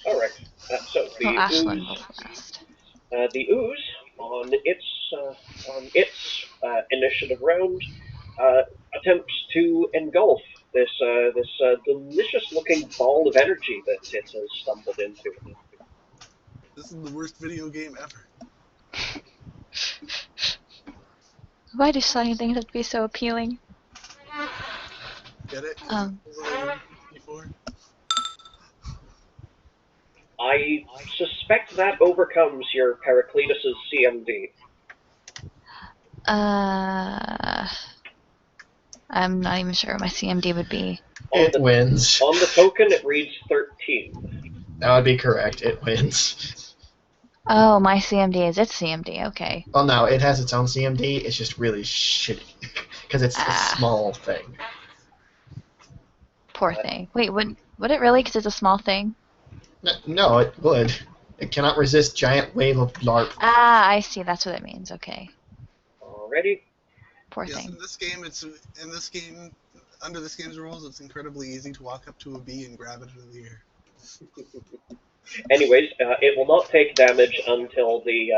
All right. So the Well, Ashlyn ooze, will last. the ooze on its initiative round attempts to engulf this delicious-looking ball of energy that it has stumbled into. This is the worst video game ever. Why do sunny things have to be so appealing? Get it? 'Cause Um. it pulls away before. I suspect that overcomes your Heraclitus's CMD. I'm not even sure what my CMD would be. It wins. On the token, it reads 13. That would be correct. It wins. Oh, my CMD is its CMD. Okay. Well, no, it has its own CMD. It's just really shitty because it's a Ah. small thing. Poor thing. Wait, would it really? Because it's a small thing. No, it would. It cannot resist giant wave of LARP. Ah, I see. That's what it means. Okay. Alrighty. Poor Yes, thing. in this game, under this game's rules, it's incredibly easy to walk up to a bee and grab it out of the air. Anyways, it will not take damage until the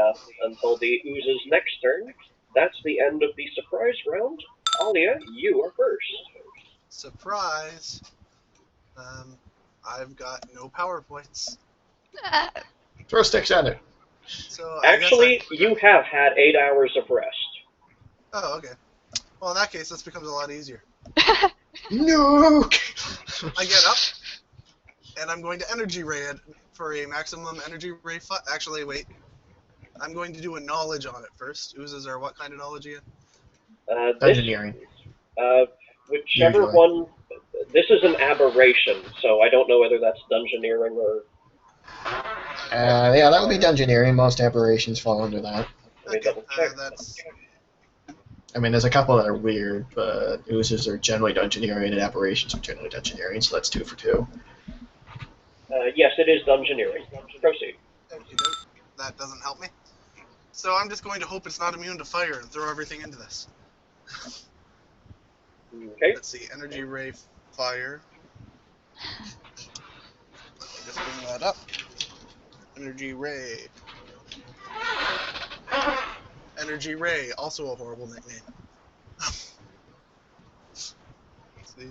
ooze's next turn. That's the end of the surprise round. Alia, you are first. Surprise! I've got no power points, Ah, Throw sticks at it. so Actually, you have had 8 hours of rest. Oh, okay. Well, in that case, this becomes a lot easier. No. I get up, and I'm going to energy ray it for a maximum energy ray. Actually, wait. I'm going to do a knowledge on it first. Oozes are what kind of knowledge again? Engineering. Whichever Usually. one. This is an aberration, so I don't know whether that's dungeoneering or. Yeah, that would be dungeoneering. Most aberrations fall under that. Let me double check. That's I mean, there's a couple that are weird, but oozes are generally dungeoneering and aberrations are generally dungeoneering, so that's 2 for 2. Yes, it is dungeoneering. Proceed. okey-doke. That doesn't help me. So I'm just going to hope it's not immune to fire and throw everything into this. Okay. Let's see, energy ray, fire. Let me just bring that up. Energy ray. Energy ray, also a horrible nickname. Let's see.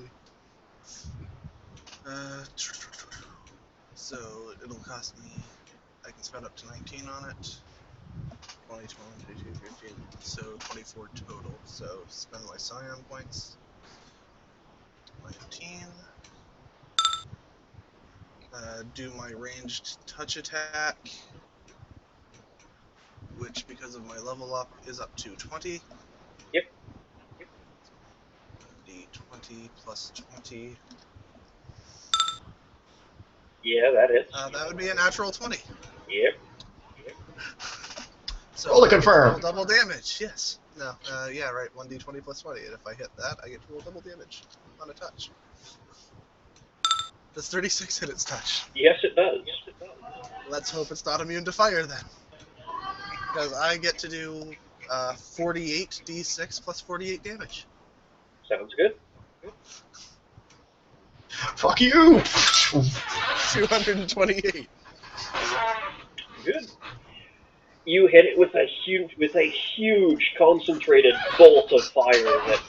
So it'll cost me. I can spend up to 19 on it. 20, 22, 15, so 24 total. So spend my Scion points. 19. Do my ranged touch attack, which because of my level up is up to 20. Yep. D20 plus 20. Yeah, that is. That would be a natural 20. Yep. So Roll to I get confirm. roll double damage. Yes. No. Yeah. Right. 1d20 plus 20, and if I hit that, I get to roll double damage on a touch. Does 36 hit its touch? Yes, it does. Let's hope it's not immune to fire then, because I get to do 48 d6 plus 48 damage. Sounds good. Fuck you! 228. Good. You hit it with a huge concentrated bolt of fire that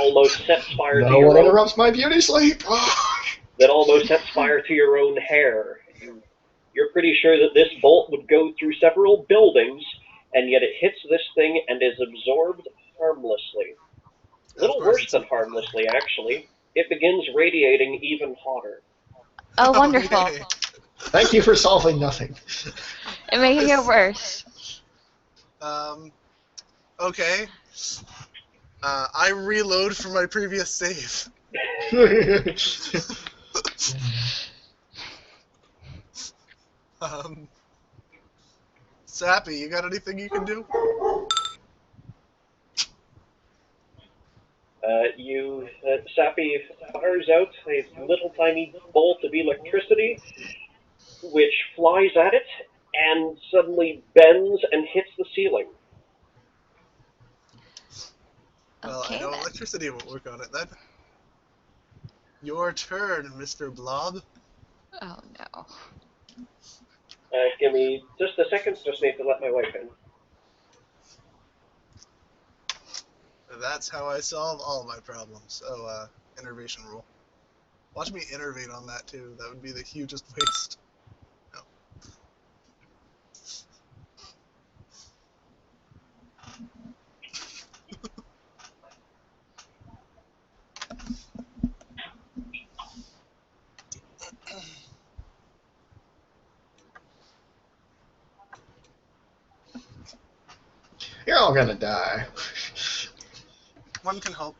almost sets fire to No your one own. interrupts my beauty sleep! That almost sets fire to your own hair. You're pretty sure that this bolt would go through several buildings, and yet it hits this thing and is absorbed harmlessly. A little worse than harmlessly, actually. It begins radiating even hotter. Oh, wonderful. Okay. Thank you for solving nothing. And making it worse. Okay. I reload from my previous save. Sappy, you got anything you can do? Sappy fires out a little tiny bolt of electricity, which flies at it and suddenly bends and hits the ceiling. Well, Okay, I know then. electricity won't work on it then. Your turn, Mr. Blob. Oh no. Give me just a second, just need to let my wife in. That's how I solve all my problems. Oh, innervation rule. Watch me innervate on that too. That would be the hugest waste. No. You're all gonna die. One can hope.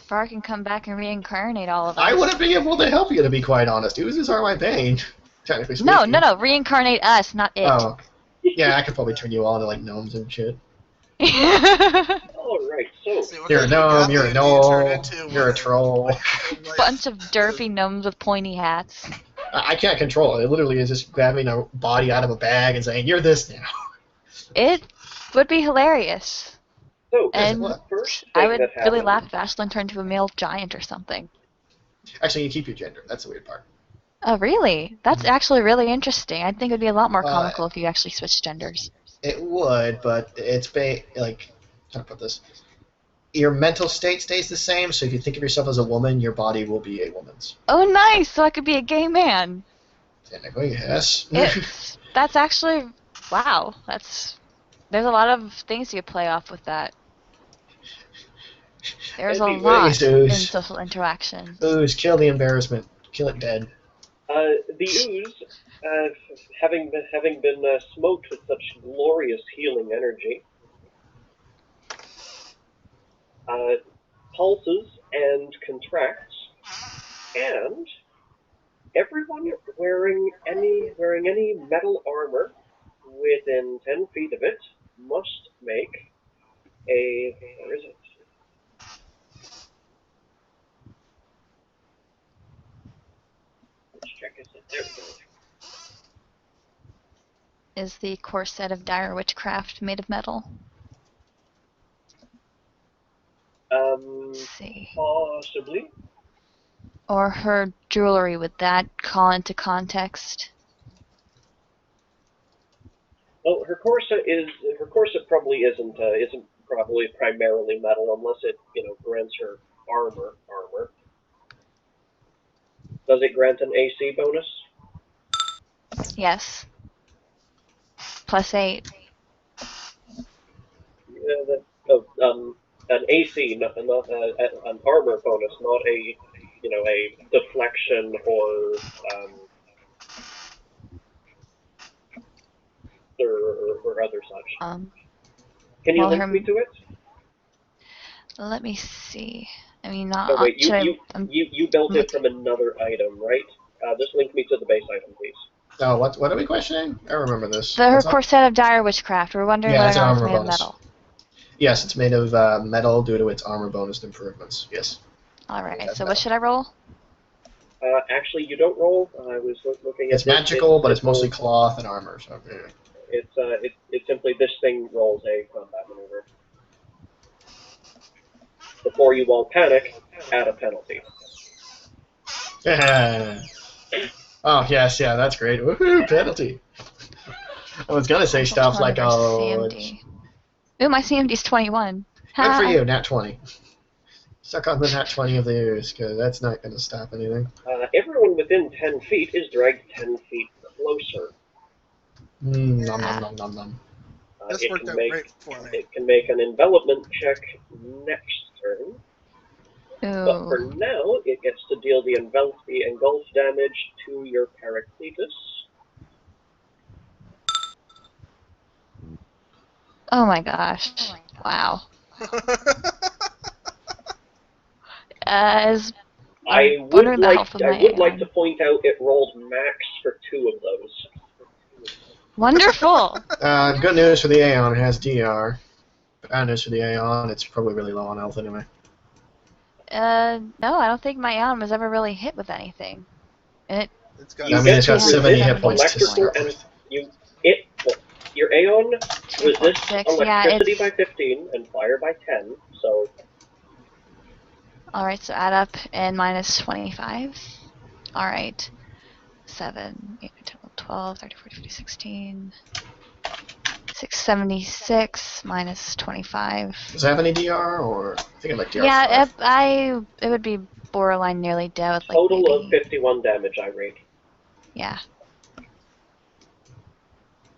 Varg can come back and reincarnate all of us. I wouldn't be able to help you, to be quite honest. Oozes are my bane, technically speaking. No. Reincarnate us, not it. Oh. Yeah, I could probably turn you all into, like, gnomes and shit. Alright, so See, what You're a kind of gnome, you're a goblin do you turn gnoll, into you're a when troll. like, Bunch of derpy gnomes with pointy hats. I can't control it. It literally is just grabbing a body out of a bag and saying, "You're this now." It would be hilarious. so And the first I thing would that really happened, laugh if Ashlyn turned into a male giant or something. Actually, you keep your gender. That's the weird part. Oh, really? That's actually really interesting. I think it would be a lot more Uh, comical if you actually switched genders. It would, but it's like, how to put this? Your mental state stays the same. So if you think of yourself as a woman, your body will be a woman's. Oh, nice! So I could be a gay man. Technically, yes. That's actually, wow. There's a lot of things you could play off with that. There's a Anyways, lot in Ooze. social interaction. Ooze, kill the embarrassment. Kill it dead. the ooze, having been smoked with such glorious healing energy, pulses and contracts, and everyone wearing any metal armor within 10 feet of it must make a, where is it? Let's check is it. There we go. Is the corset of dire witchcraft made of metal? Let's see. Possibly. Or her jewelry, would that call into context? Well, her corset probably isn't probably primarily metal unless it grants her armor. Does it grant an AC bonus? Yes. +8. An AC, not an armor bonus, not a a deflection or other such. Can you well, link me to it? Let me see. I mean, No, wait. You built it from another item, right? Just link me to the base item, please. Oh, what are we questioning? I remember this. Her What's up? corset of dire witchcraft. We're wondering Yeah, whether it's or an not it's armor made of bonus. metal. Yes, it's made of metal due to its armor bonus improvements. Yes. Alright, so what should I roll? Actually, you don't roll. I was looking at It's this. magical, but it's mostly cloth and armor. So yeah. It's simply this thing rolls a combat maneuver. Before you all panic, add a penalty. Oh yes, yeah, that's great. Woohoo! Penalty. I was gonna say stuff like, oh, CMD. Ooh, my CMD's 21. good for you, nat 20. Suck on the nat 20 of the ooze, because that's not gonna stop anything. Everyone within 10 feet is dragged 10 feet closer. Nom nom nom nom nom. This worked out great for me. It can make an envelopment check next turn. Ooh. But for now, it gets to deal the engulf damage to your Paracletus. Oh my gosh. Wow. I would like to point out it rolled max for 2 of those. Wonderful. Good news for the Aeon, it has DR. Bad news for the Aeon, it's probably really low on health anyway. No, I don't think my Aeon was ever really hit with anything. It's got 70 hit points to start with. Your Aeon resists 6, electricity by 15 and fire by 10, so... Alright, so add up and minus 25. Alright. 7, 8, 12, 13, 14, 15, 16... 676 minus 25. Does it have any DR, or I think it like DR? Yeah, it would be borderline nearly dead with like total maybe, of 51 damage, I rate. Yeah.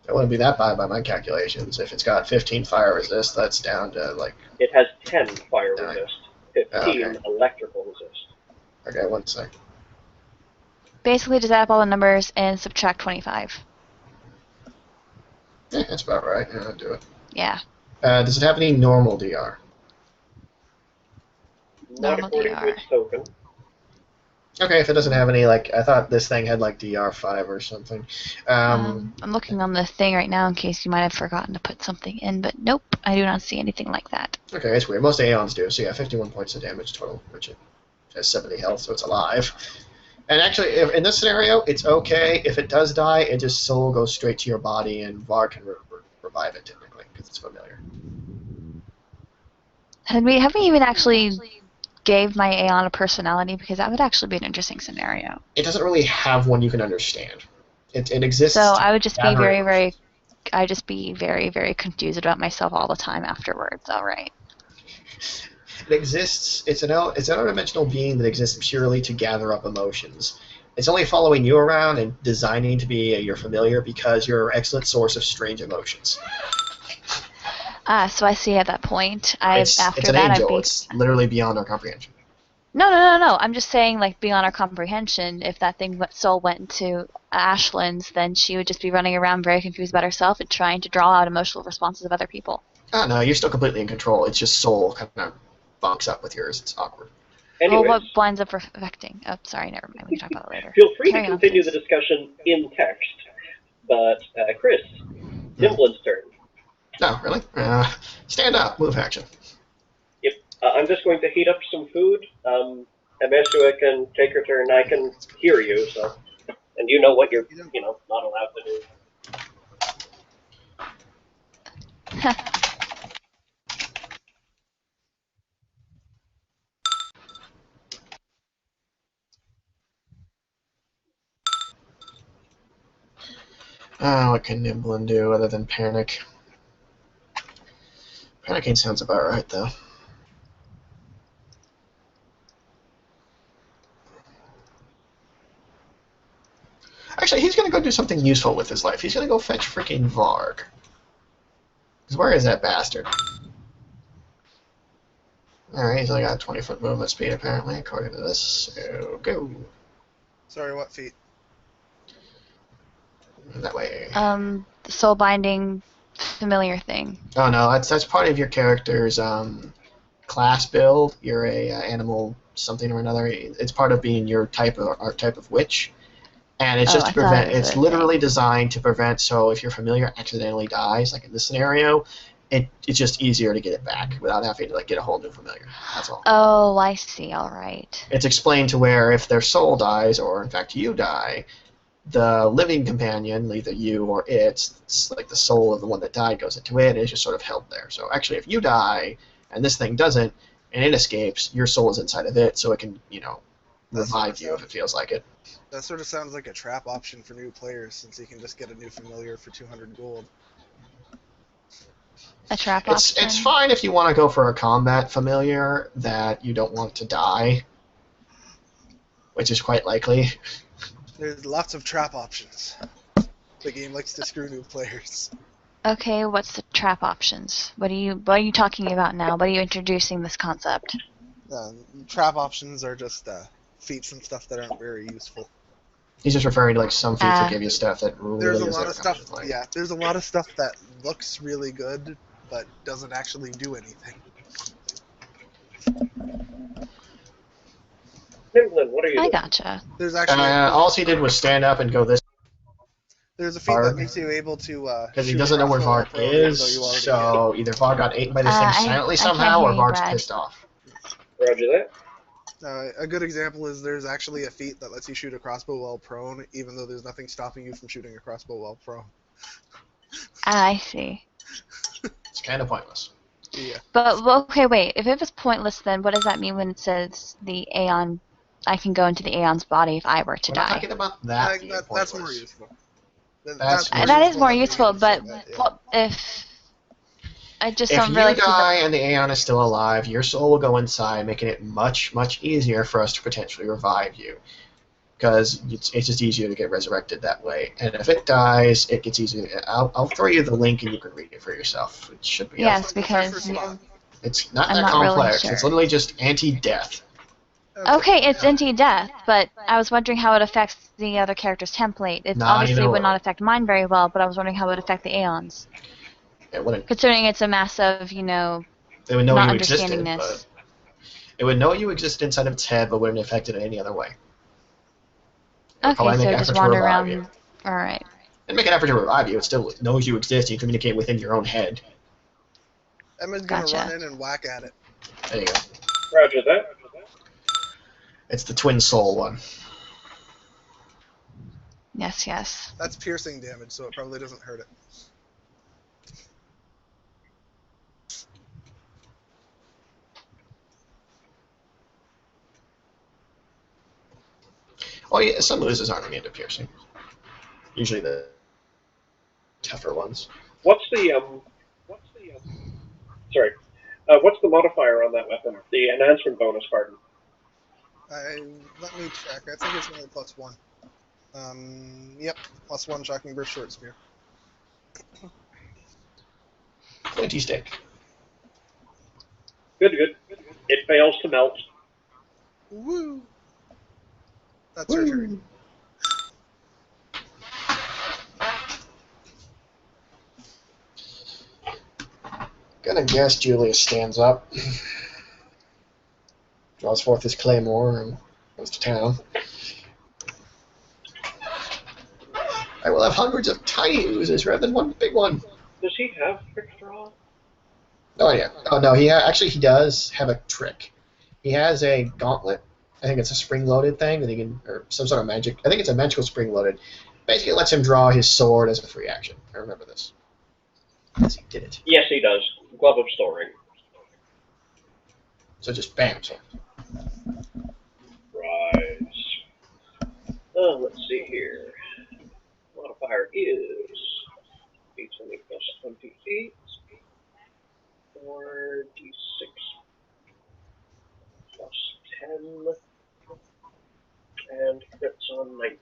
It wouldn't be that bad by my calculations. If it's got 15 fire resist, that's down to like... It has 10 fire 9. resist, 15 electrical resist. Okay, 1 sec. Basically just add up all the numbers and subtract 25. Yeah, that's about right. Yeah, I'll do it. Yeah. Does it have any normal DR? Not Normal according to DR. its token. Okay, if it doesn't have any, like, I thought this thing had, like, DR5 or something. I'm looking on the thing right now in case you might have forgotten to put something in, but nope, I do not see anything like that. Okay, it's weird. Most Aeons do. So yeah, 51 points of damage total, which it has 70 health, so it's alive. And actually, if, in this scenario, it's okay. If it does die, it just soul goes straight to your body, and Varg can revive it, typically, because it's familiar. Have we even actually gave my Aeon a personality? Because that would actually be an interesting scenario. It doesn't really have one you can understand. It exists. So I would just be gather very, emotions. I'd just be very, very confused about myself all the time afterwards. All right. It exists. It's an interdimensional being that exists purely to gather up emotions. It's only following you around and designing to be your familiar because you're an excellent source of strange emotions. So I see at that point. It's After an that, I'd angel. be. It's literally beyond our comprehension. No. I'm just saying, like, beyond our comprehension, if that soul went into Ashland's, then she would just be running around very confused about herself and trying to draw out emotional responses of other people. Oh, no, you're still completely in control. It's just soul kind of bunks up with yours. It's awkward. Well, Anyways, what winds up affecting? Oh, sorry, never mind. We can talk about it later. feel free Carry to on, continue please. the discussion in text. But, Chris, Dimblin's turn. No, really? Stand up. Move action. Yep. I'm just going to heat up some food. Ameshua can take her turn. I can hear you, so. And you know what you're, not allowed to do. What can Nimblin do other than panic? Panicking sounds about right, though. Actually, he's going to go do something useful with his life. He's going to go fetch freaking Varg. Because where is that bastard? Alright, he's only got 20-foot movement speed, apparently, according to this. So, go. Sorry, what feat? That way. The soul binding familiar thing. Oh, no, that's part of your character's class build. You're a animal something or another. It's part of being your archetype of witch. And it's just to prevent. It's literally designed to prevent. So if your familiar accidentally dies, like in this scenario, it's just easier to get it back without having to like get a whole new familiar. That's all. Oh, I see. All right. It's explained to where if their soul dies, or in fact you die, the living companion, either you or it's like the soul of the one that died goes into it, and it's just sort of held there. So actually, if you die and this thing doesn't, and it escapes, your soul is inside of it, so it can revive you if it feels like it. That sort of sounds like a trap option for new players, since you can just get a new familiar for 200 gold. A trap option? It's fine if you want to go for a combat familiar that you don't want to die, which is quite likely. There's lots of trap options. The game likes to screw new players. Okay, what's the trap options? What are you talking about now? What are you introducing this concept? Trap options are just feats and stuff that aren't very useful. He's just referring to like some feats that give you stuff that really There's a is lot of stuff. play. Yeah, there's a lot of stuff that looks really good, but doesn't actually do anything. Dimblin, what are you doing? I gotcha. There's actually All he did was stand up and go this. there's a feat Varg. that makes you able to Because he doesn't know where Varg is, so either Varg got eaten by this thing silently I somehow, or can't hear you, Varg's Brad. pissed off. Roger that. A good example is there's actually a feat that lets you shoot a crossbow while prone, even though there's nothing stopping you from shooting a crossbow while prone. I see. It's kind of pointless. Yeah. But okay, wait. If it was pointless, then what does that mean when it says the Aeon? I can go into the Aeon's body if I were to We're not die. talking about that. That's more useful. That's more That is more than useful, being but yeah. what if I just If don't you really see die and the Aeon is still alive, your soul will go inside, making it much, much easier for us to potentially revive you. Because it's just easier to get resurrected that way. And if it dies, it gets easier. I'll throw you the link and you can read it for yourself. It should be Yes, up. because It's not I'm that not really complex. sure. It's literally just anti-death. okay, it's anti-death, but I was wondering how it affects the other character's template. It Not obviously even a would not little. affect mine very well, but I was wondering how it would affect the Aeons. It wouldn't. Considering it's a massive, you know, It would know not you existed, understandingness. but it would know you existed inside of its head, but wouldn't affect it in any other way. It would Okay, probably so make an just effort to wander revive around. you. Alright. And make an effort to revive you. It still knows you exist. You communicate within your own head. Emma's gonna Gotcha. run in and whack at it. There you go. Roger that. It's the twin soul one. Yes, yes. That's piercing damage, so it probably doesn't hurt it. Oh yeah, some oozes aren't immune to piercing. Usually the tougher ones. What's the sorry? What's the modifier on that weapon? The enhancement bonus, pardon. Let me check. I think it's only +1. Yep, +1 shocking burst short spear. Pointy stick. Good, good. It fails to melt. Woo! That's her turn. Gonna guess Julius stands up, draws forth his claymore, and goes to town. I will have hundreds of tiny oozes rather than one big one. Does he have quick draw? Oh yeah. Oh no, actually he does have a trick. He has a gauntlet. I think it's a spring-loaded thing that he can, or some sort of magic. I think it's a magical spring-loaded. Basically, it lets him draw his sword as a free action. I remember this. Yes, he did it. Yes, he does. Glove of Storing. So just bam. So. Right. Let's see here. Modifier is d20 plus 28 or d6 plus 10 and crits on 19.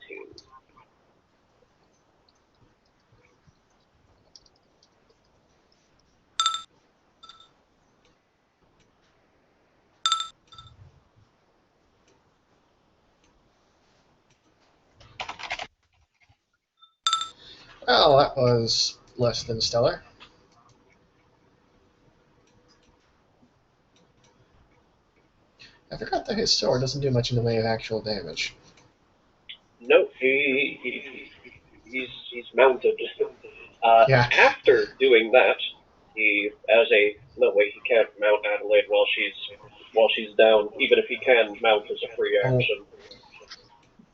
Well, that was less than stellar. I forgot that his sword doesn't do much in the way of actual damage. No, he's mounted. Yeah. After doing that, he can't mount Adelaide while she's down, even if he can mount as a free action.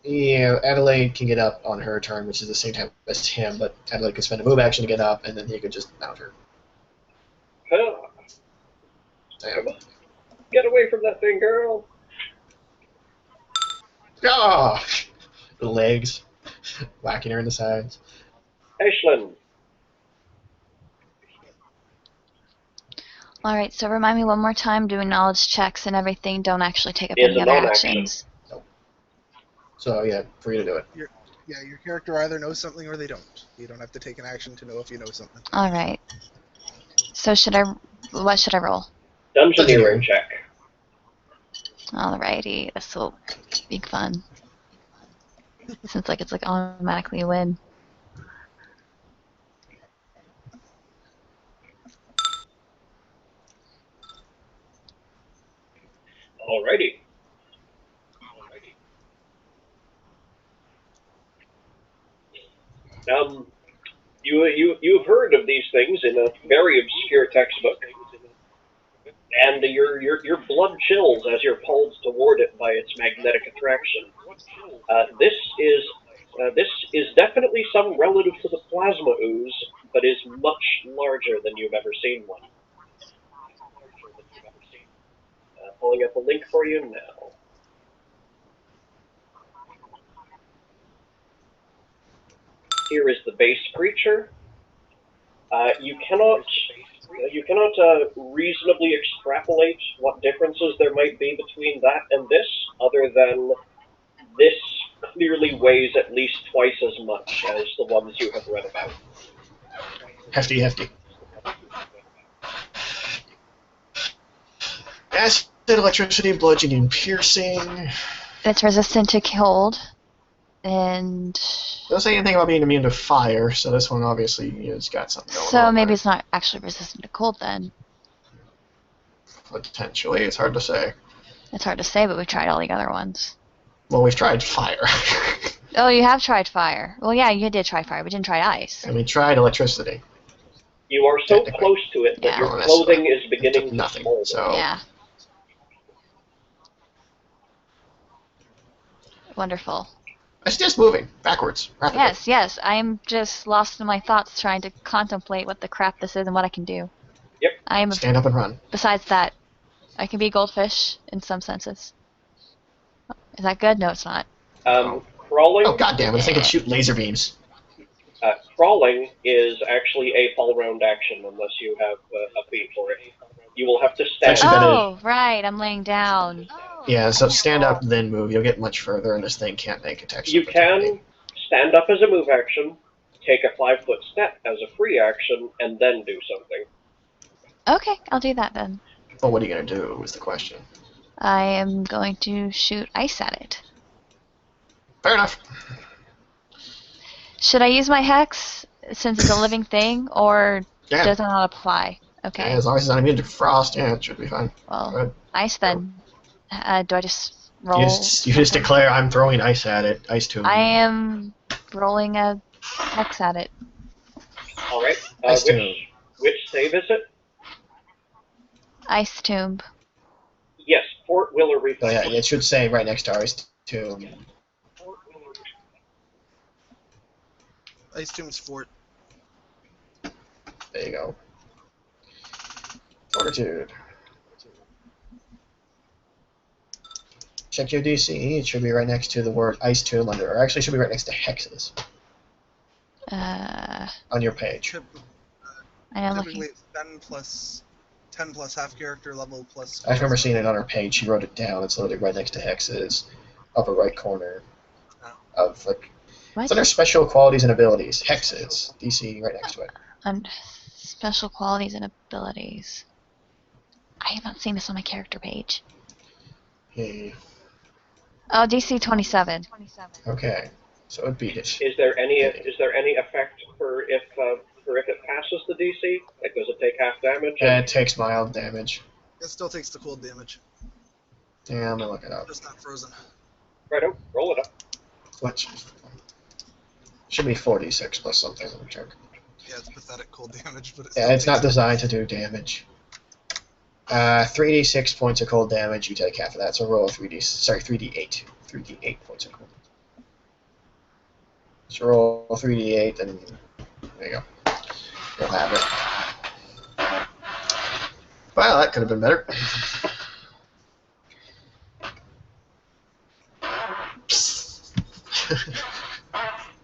Yeah, Adelaide can get up on her turn, which is the same time as him, but Adelaide can spend a move action to get up, and then he could just mount her. Huh. Damn. Come on. Get away from that thing, girl! Ah! The legs, whacking her in the sides. Ashlyn, Alright, so remind me one more time, doing knowledge checks and everything don't actually take up Is any a other non-action. actions. So yeah, for you to do it. Yeah, your character either knows something or they don't. You don't have to take an action to know if you know something. Alright. So what should I roll? Dungeoneering check. Alrighty, this will be fun. Seems like it's like automatically a win. Alrighty. You've heard of these things in a very obscure textbook, and your blood chills as you're pulled toward it by its magnetic attraction. This is definitely some relative to the plasma ooze, but is much larger than you've ever seen one. Pulling up a link for you now. Here is the base creature. You cannot reasonably extrapolate what differences there might be between that and this, other than this clearly weighs at least twice as much as the ones you have read about. Hefty. Acid, electricity, bludgeoning, piercing. It's resistant to cold, and Doesn't say anything about being immune to fire, so this one obviously has got something going on. So maybe there. it's not actually resistant to cold then. Potentially, it's hard to say. It's hard to say, but we've tried all the other ones. Well, we've tried fire. Oh, you have tried fire. Well, yeah, you did try fire, but didn't try ice. And we tried electricity. You are so Technically. close to it that Yeah. your Well, that's clothing fine. is beginning to Nothing. smolder. So Yeah. Wonderful. it's just moving backwards rapidly. Yes, yes. I'm just lost in my thoughts trying to contemplate what the crap this is and what I can do. Yep. I am. Stand up and run. Besides that, I can be a goldfish in some senses. Is that good? No, it's not. Crawling. Oh god damn it! I think it shoot laser beams. Crawling is actually a fall-round action unless you have a feat for it. You will have to stand. Actually, better- Oh, right. I'm laying down. Yeah, so stand up then move. You'll get much further, and this thing can't make it. You can stand up as a move action, take a 5-foot step as a free action, and then do something. Okay, I'll do that then. Well, what are you gonna do? Was the question. I am going to shoot ice at it. Fair enough. Should I use my hex since it's a living thing, or Yeah. does it not apply? Okay. Yeah, as long as it's not immune to frost, yeah, it should be fine. Well, Good. ice then. Do I just roll? You just declare I'm throwing ice at it. Ice tomb. I am rolling a hex at it. All right. Ice tomb. Which save is it? Ice tomb. Yes, Fort Willer Oh reflex. yeah, it should say right next to ice tomb. Ice Tomb's fort. There you go. Fortitude. Check your DC. It should be right next to the word ice tomb under, or actually it should be right next to hexes on your page. I am Typically looking. it's 10 plus half character level plus. I remember seeing it on her page. She wrote it down. It's literally right next to hexes, upper right corner of like. What? It's under special qualities and abilities. Hexes. DC right next to it. And special qualities and abilities. I have not seen this on my character page. Hey. Oh, DC 27. Okay. So it beat it. Is there any effect for if it passes the DC? Like, does it take half damage? Yeah, it takes mild damage. It still takes the cold damage. Yeah, I'm gonna look it up. Just not frozen. Righto, roll it up. What? Should be 46 plus something. Let me check. Yeah, it's pathetic cold damage, but Yeah, it's not designed to do damage. 3d6 points of cold damage. You take half of that, so roll a 3d8. 3d8 points of cold. So roll 3d8, and there you go. You'll have it. Well, that could have been better.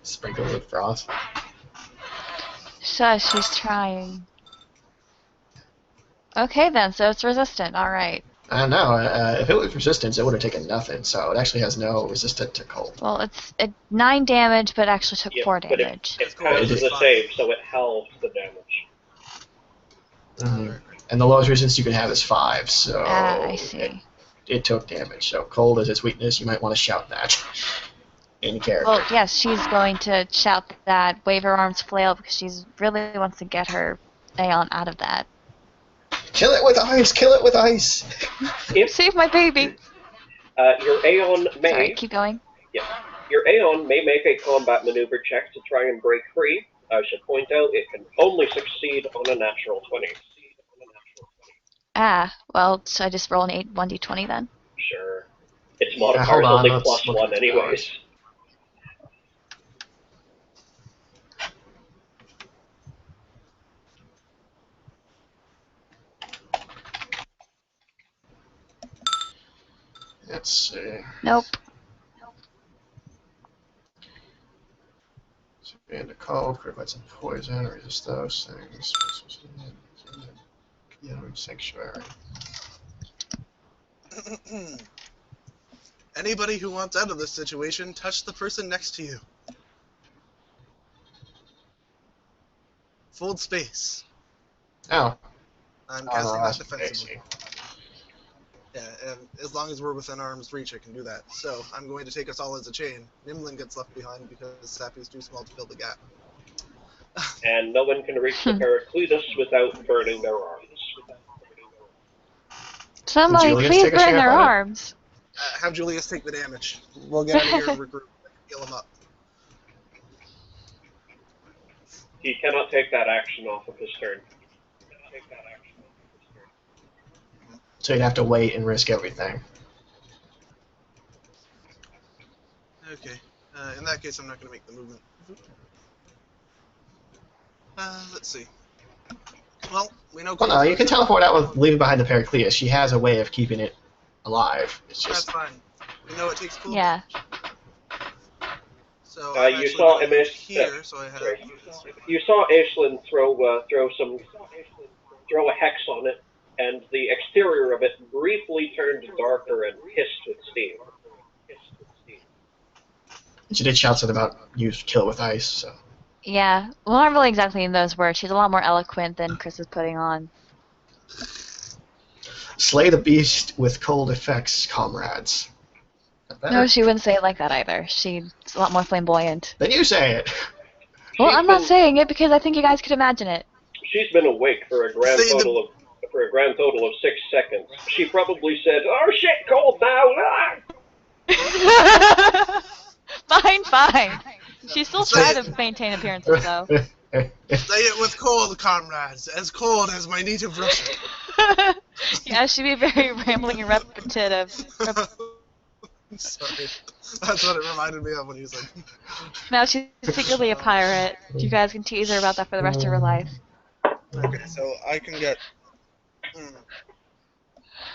Sprinkled with frost. Shush, she's trying. Okay then, so it's resistant. Alright. I don't know. If it was resistance, it would have taken nothing. So it actually has no resistance to cold. Well, it's 9 damage, but actually took 4 but damage. it passes the save, so it halves the damage. Mhm. And the lowest resistance you can have is 5. So I see. it took damage. So cold is its weakness. You might want to shout that in character. Well, yes, she's going to shout that, wave her arms, flail, because she's really wants to get her Aeon out of that. Kill it with ice! Kill it with ice! Save my baby! Your Aeon may. Sorry, keep going. Yeah. Your Aeon may make a combat maneuver check to try and break free. I should point out it can only succeed on a natural 20. Well, should I just roll an 1d20 then? Sure. Its hold modifier is on, only let's plus look 1 at anyways. Let's see. Nope. So and the cold, provide some poison, resist those things. Sanctuary. Anybody who wants out of this situation, touch the person next to you. Fold space. Oh. I'm Oh, casting no, that that's defensively. basic. Yeah, and as long as we're within arm's reach, I can do that. So I'm going to take us all as a chain. Nimlin gets left behind because Sappy's too small to fill the gap. And no one can reach the Paracletus without burning their arms. Somebody Julius please take a burn share their on it? arms. Have Julius take the damage. We'll get out of here and regroup. Heal him up. He cannot take that action off of his turn. So you'd have to wait and risk everything. Okay. In that case, I'm not going to make the movement. Let's see. Well, we know. Well, no, you can teleport out with leaving behind the Pericleus. She has a way of keeping it alive. It's That's just fine. We know it takes cool. Yeah. So You saw Amish here, so I have. You saw Aislinn throw a hex on it, and the exterior of it briefly turned darker and hissed with steam. she did shout something about you kill with ice. So Yeah. Well, not really exactly in those words. She's a lot more eloquent than Chris is putting on. slay the beast with cold effects, comrades. No, she wouldn't say it like that either. She's a lot more flamboyant. Then you say it. Well, I'm not saying it because I think you guys could imagine it. She's been awake for a grand total of 6 seconds. She probably said, "Oh shit, cold now!" Ah! Fine. She's still trying to maintain appearances, though. Say it with cold, comrades. As cold as my native Russian. Yeah, she'd be very rambling and repetitive. Sorry. That's what it reminded me of when he was like... Now she's secretly a pirate. You guys can tease her about that for the rest of her life. Okay, so I can get...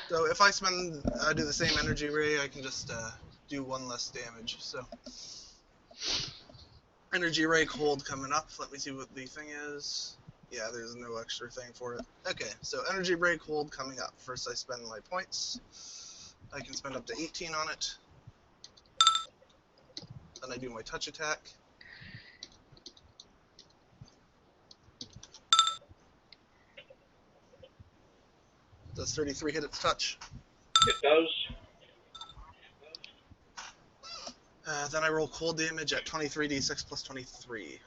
So if I do the same energy ray, I can just do 1 less damage, so... Energy ray cold coming up. Let me see what the thing is. Yeah, there's no extra thing for it. Okay, so energy ray cold coming up. First I spend my points. I can spend up to 18 on it. Then I do my touch attack. Does 33 hit its touch? It does. Then I roll cold damage at 23d6 plus 23.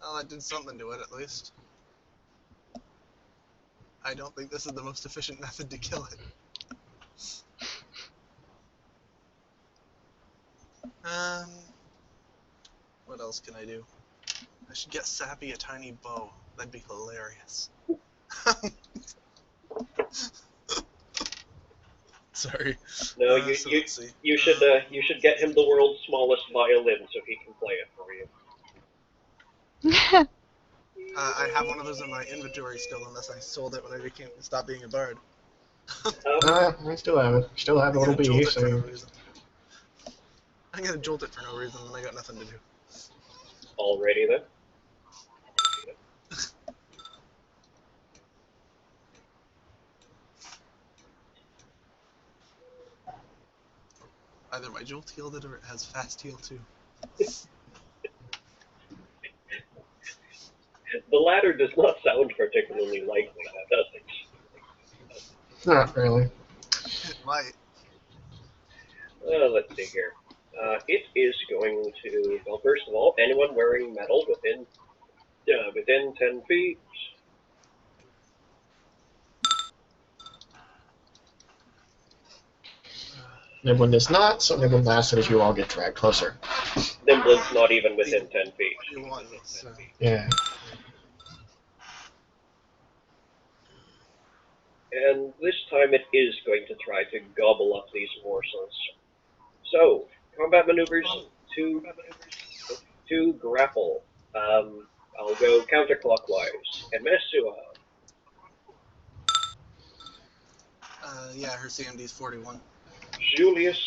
Well, I did something to it at least. I don't think this is the most efficient method to kill it. What else can I do? I should get Sappy a tiny bow. That'd be hilarious. Sorry. No, let's see. you should get him the world's smallest violin so he can play it for you. I have one of those in my inventory still, unless I sold it when I stopped being a bard. I still have it. Still have a little bee. So I'm gonna jolt it for no reason, and I got nothing to do. Alrighty then. Either my jolt healed it, or it has fast heal too. The latter does not sound particularly likely, does it? not really. It might. Let's see here. It is going to, well, first of all, anyone wearing metal within 10 feet. Niblin is not, so Niblin lasts as you all get dragged closer. Nimblin's not even within 10 feet. Yeah. And this time it is going to try to gobble up these morsels. So, combat maneuvers to grapple. I'll go counterclockwise. And Mesua. Yeah, her CMD is 41. Julius.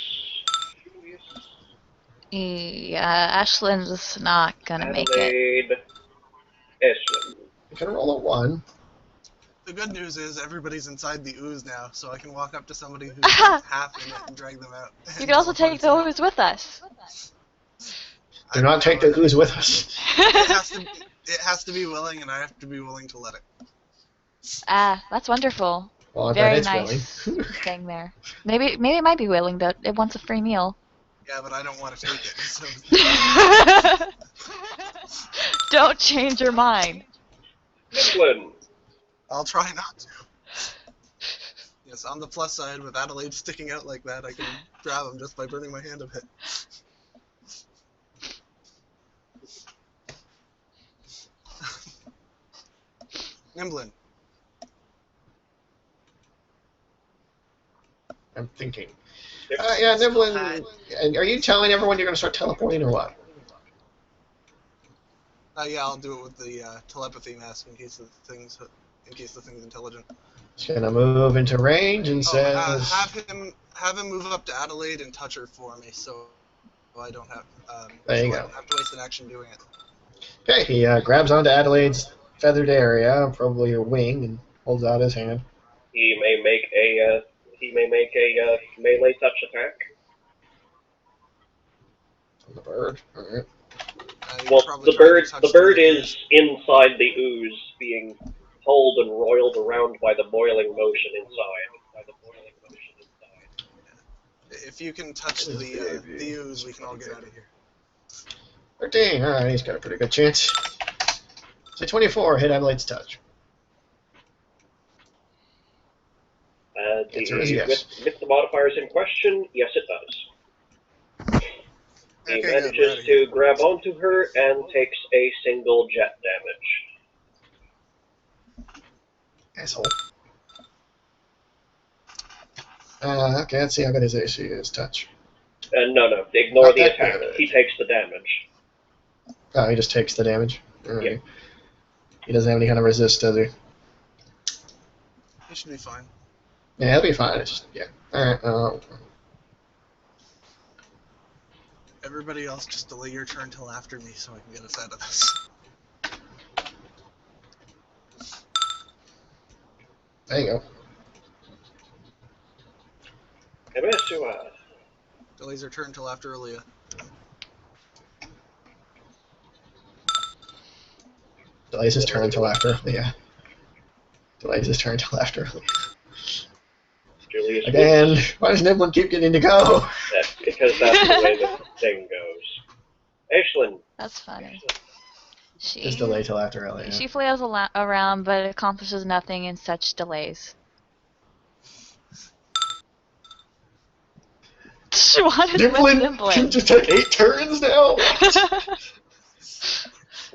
Yeah, Ashlynn's not gonna make it. Adelaide. Aislinn. You can roll a 1. The good news is everybody's inside the ooze now, so I can walk up to somebody who's half in it and drag them out. You can also take the ooze with us. Do not take the ooze with us. It has to be willing, and I have to be willing to let it. Ah, that's wonderful. Well, I bet Very it's nice willing. thing there. Maybe it might be willing, but it wants a free meal. Yeah, but I don't want to take it. So Don't change your mind. Nimblin, I'll try not to. Yes, on the plus side, with Adelaide sticking out like that, I can grab him just by burning my hand a bit. Nimblin. I'm thinking. Yep. Yeah, Niblin. And are you telling everyone you're going to start teleporting or what? Yeah, I'll do it with the telepathy mask in case the thing's intelligent. He's going to move into range and says... have him move up to Adelaide and touch her for me, so I don't have There you I go. don't have to waste an action doing it. Okay, he grabs onto Adelaide's feathered area, probably her wing, and holds out his hand. he may make a melee touch attack. On the bird. Alright. You Well, probably the try to bird touch the bird is inside the ooze, being pulled and roiled around by the boiling motion inside. If you can touch the ooze, we can all get out of here. 13, alright, he's got a pretty good chance. So 24, hit Adelaide's touch. Answer is yes. With the modifiers in question, yes it does. He Okay, manages to grab onto her and takes a single jet damage. Asshole. Okay, let's see how good his AC is. Touch. No, ignore Not the that attack. good. He takes the damage. Oh, he just takes the damage? Alright. Yep. He doesn't have any kind of resist, does he? He should be fine. Yeah, he'll be fine. It's just, yeah. Alright, Everybody else, just delay your turn till after me so I can get us out of this. there you go. Delays your turn till after Aaliyah. Delays his turn until after. Yeah. Delays his turn until after. Julius Again, why does Niblin keep getting to go? Because that's the way the thing goes. Ashlyn. That's funny. Just delay till after Elliot. She flails around, but accomplishes nothing in such delays. What is with Niblin can just take 8 turns now?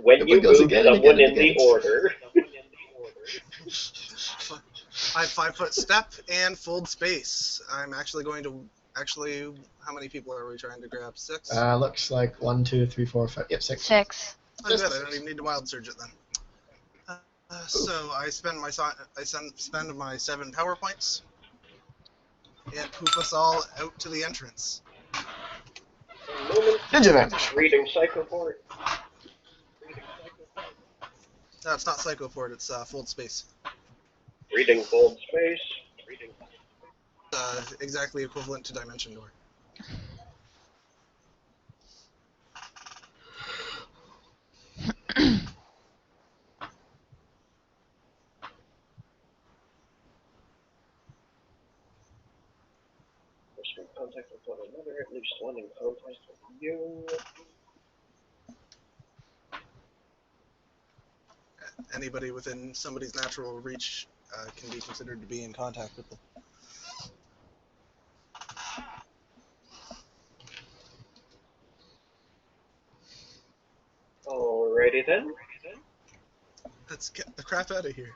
When you move someone in the order. I have 5-foot step and fold space. I'm actually going to how many people are we trying to grab? 6? Looks like 1, 2, 3, 4, 5. Yep, 6. 6. Oh, good. I don't even need to wild surge it then. So I spend my 7 power points and poof us all out to the entrance. Ninja Vanish. Reading Psychoport. No, it's not Psychoport. It's fold space. Reading Fold Space. Exactly equivalent to Dimension Door. In contact with one another, at least one in contact with you. Anybody within somebody's natural reach can be considered to be in contact with them. Alrighty then. Let's get the crap out of here.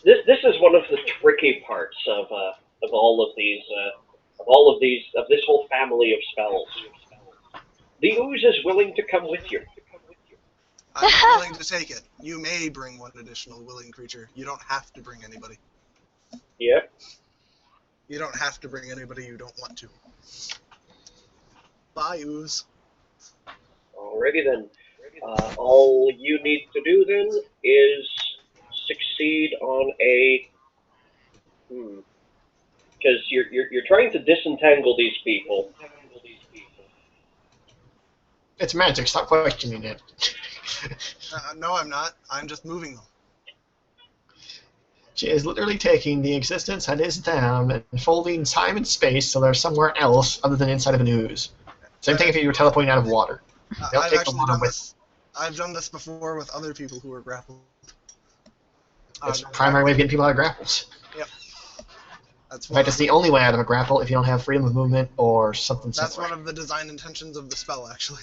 This is one of the tricky parts of this whole family of spells. The ooze is willing to come with you. I'm willing to take it. You may bring one additional willing creature. You don't have to bring anybody. Yep. You don't have to bring anybody you don't want to. Bye, ooze. Alrighty then. All you need to do then is succeed on a because you're trying to disentangle these people. It's magic. Stop questioning it. No, I'm not. I'm just moving them. She is literally taking the existence that is them and folding time and space so they're somewhere else other than inside of an ooze. Same thing if you were teleporting out of water. They'll I've take the actually water done with. this. I've done this before with other people who were grappled. It's the primary way of getting people out of grapples. Yep. That's In fact, it's the only way out of a grapple if you don't have freedom of movement or something That's similar. one of the design intentions of the spell, actually.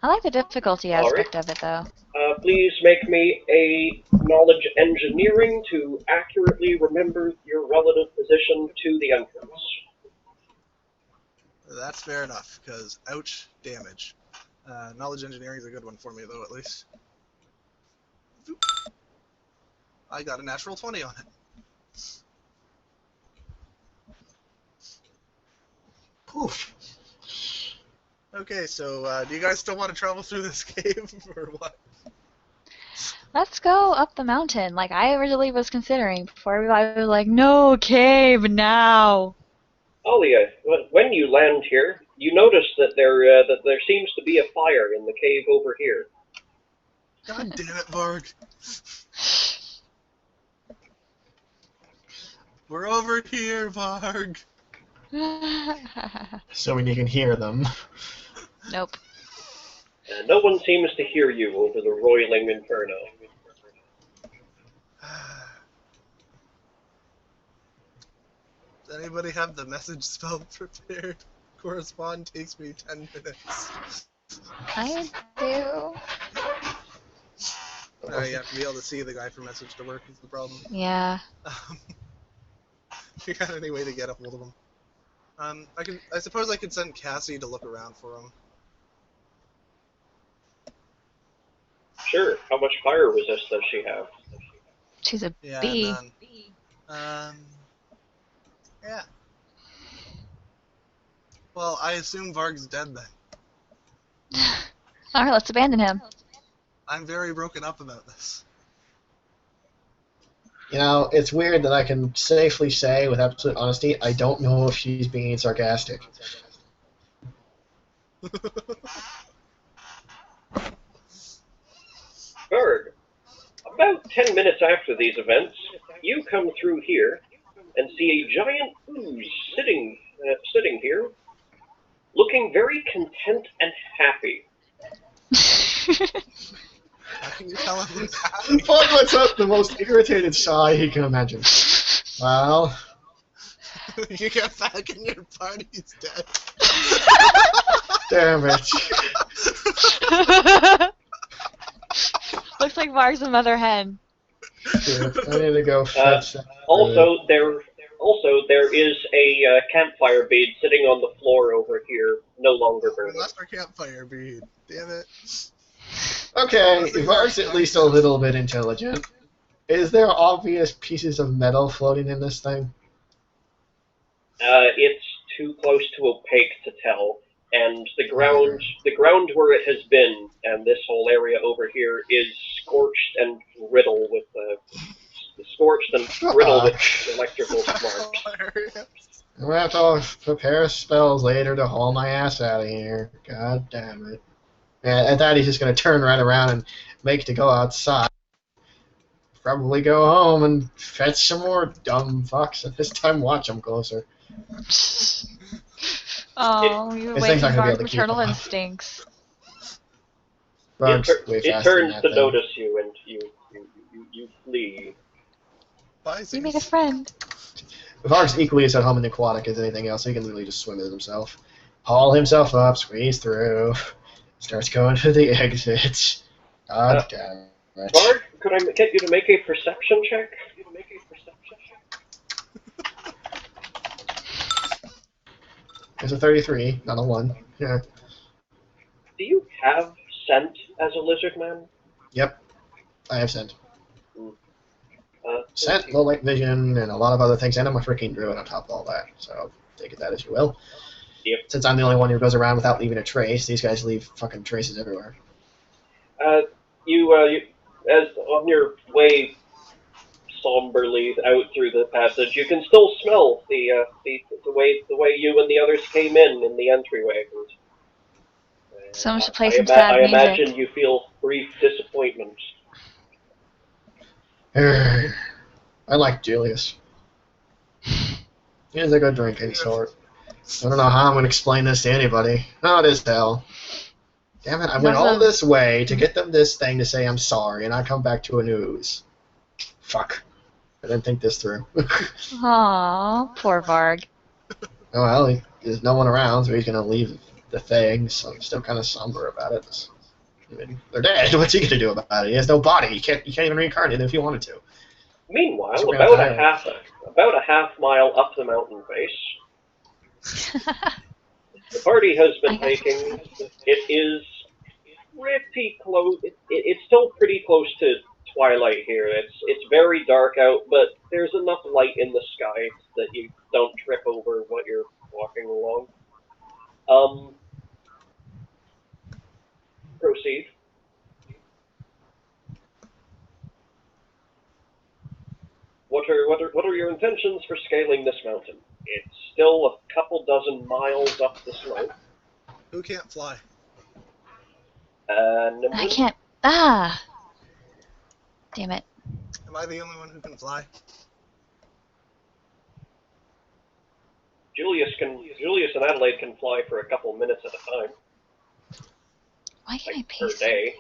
I like the difficulty aspect of it, though. Please make me a knowledge engineering to accurately remember your relative position to the entrance. That's fair enough, because ouch, damage. Knowledge engineering is a good one for me, though, at least. I got a natural 20 on it. Poof. Okay, so do you guys still want to travel through this cave, or what? Let's go up the mountain, like I originally was considering. Before everybody was like, no, cave, now! Alia, when you land here, you notice that there seems to be a fire in the cave over here. God damn it, Varg. We're over here, Varg. So when you can hear them. Nope. No one seems to hear you over the roiling inferno. Does anybody have the message spell prepared? Correspond takes me 10 minutes. I do. No, you have to be able to see the guy for message to work is the problem. Yeah. If you got any way to get a hold of him. I suppose I could send Cassie to look around for him. Sure, how much fire resist does she have? She's a Yeah, bee. none. Yeah. Well, I assume Varg's dead then. Alright, let's abandon him. I'm very broken up about this. You know, it's weird that I can safely say with absolute honesty, I don't know if she's being sarcastic. Varg, about 10 minutes after these events, you come through here and see a giant ooze sitting here, looking very content and happy. How can you tell if he's happy? Fuck, what's up? The most irritated sigh he can imagine. Well, You get back and your party's dead. damn it. Looks like Varg's a mother hen. Yeah, I need to go fetch that. Also, there is a campfire bead sitting on the floor over here, no longer We burning. lost our campfire bead. Damn it. Okay, Varg's at least a little bit intelligent. Is there obvious pieces of metal floating in this thing? It's too close to opaque to tell, and the ground where it has been, and this whole area over here is scorched and riddled with electrical sparks. I'm gonna have to prepare spells later to haul my ass out of here. God damn it. And at that, he's just gonna turn right around and make to go outside. Probably go home and fetch some more dumb fucks, and this time watch them closer. Oh, you This thing's not awakened gonna be able Varg's to keep maternal up. instincts. Varg's way It faster than turns that to thing. notice you, and you flee. Bye, You made a friend. Varg's equally as at home in the aquatic as anything else. He can literally just swim with it himself. Haul himself up, squeeze through, starts going to the exits. God damn it. Varg, could I get you to make a perception check? It's a 33, not a 1. Yeah. Do you have scent as a lizard man? Yep. I have scent. Let's Scent, see. low light vision, and a lot of other things, and I'm a freaking druid on top of all that. So take it that as you will. Yep. Since I'm the only one who goes around without leaving a trace, these guys leave fucking traces everywhere. You, as on your way somberly out through the passage, you can still smell the way you and the others came in the entryway. Someone should play some sad I music. imagine you feel brief disappointment. I like Julius. He has a good drinking sort. I don't know how I'm going to explain this to anybody. Not as hell. Damn it, I went all this way to get them this thing to say I'm sorry, and I come back to an ooze. Fuck. I didn't think this through. Aww, poor Varg. Oh well, there's no one around, so he's going to leave the thing, so I'm still kind of somber about it. I mean, they're dead. What's he going to do about it? He has no body. He can't even reincarnate if he wanted to. Meanwhile, So about a half mile up the mountain face, the party has been hiking. It is pretty close. It's still pretty close to twilight here. It's very dark out, but there's enough light in the sky that you don't trip over what you're walking along. Proceed. What are your intentions for scaling this mountain? It's still a couple dozen miles up the slope. Who can't fly? I can't. Ah! Damn it. Am I the only one who can fly? Julius and Adelaide can fly for a couple minutes at a time. Why can't I Per paste day.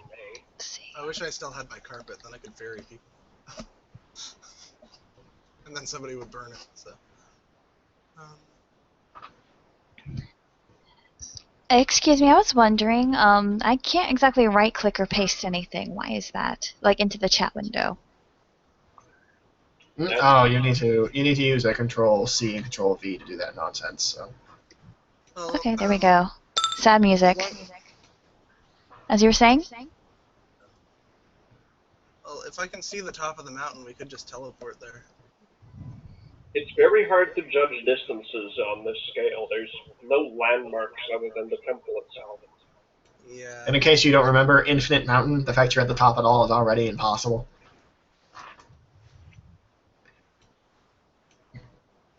Let's see. I wish I still had my carpet, then I could ferry people. And then somebody would burn it, so. Excuse me, I was wondering, I can't exactly right-click or paste anything. Why is that? Like, into the chat window. Oh, you need to use a Control C and Control V to do that nonsense. So. Well, Okay, there we go. Sad music. As you were saying? Well, if I can see the top of the mountain, we could just teleport there. It's very hard to judge distances on this scale. There's no landmarks other than the temple itself. Yeah. And in case you don't remember, Infinite Mountain, the fact you're at the top at all is already impossible.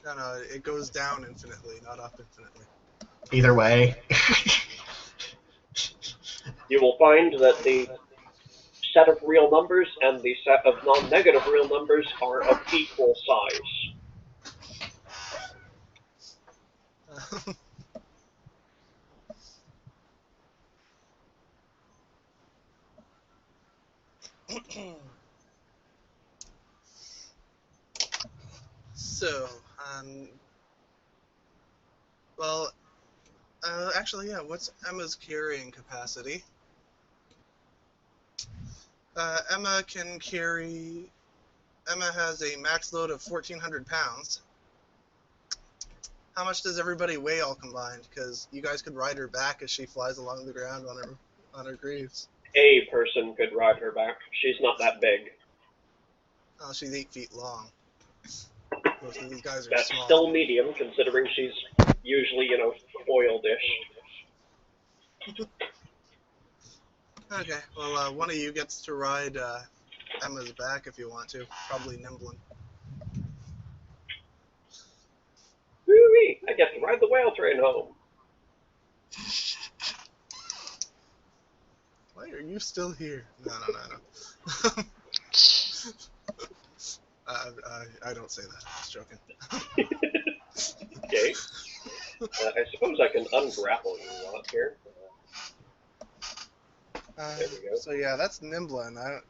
No, it goes down infinitely, not up infinitely. Either way. You will find that the set of real numbers and the set of non-negative real numbers are of equal size. So, well, actually, yeah, what's Emma's carrying capacity? Emma has a max load of 1,400 pounds. How much does everybody weigh all combined? Because you guys could ride her back as she flies along the ground on her greaves. A person could ride her back. She's not that big. Oh, she's 8 feet long. Most of these guys are That's small. still medium, considering she's usually, foil-dish. Okay, well, one of you gets to ride Emma's back if you want to. Probably Nimblin. Woo-wee! I get to ride the whale train home. Why are you still here? No. I don't say that. I'm just joking. Okay. I suppose I can ungrapple you a lot here. There we go. So yeah, that's Nimblin.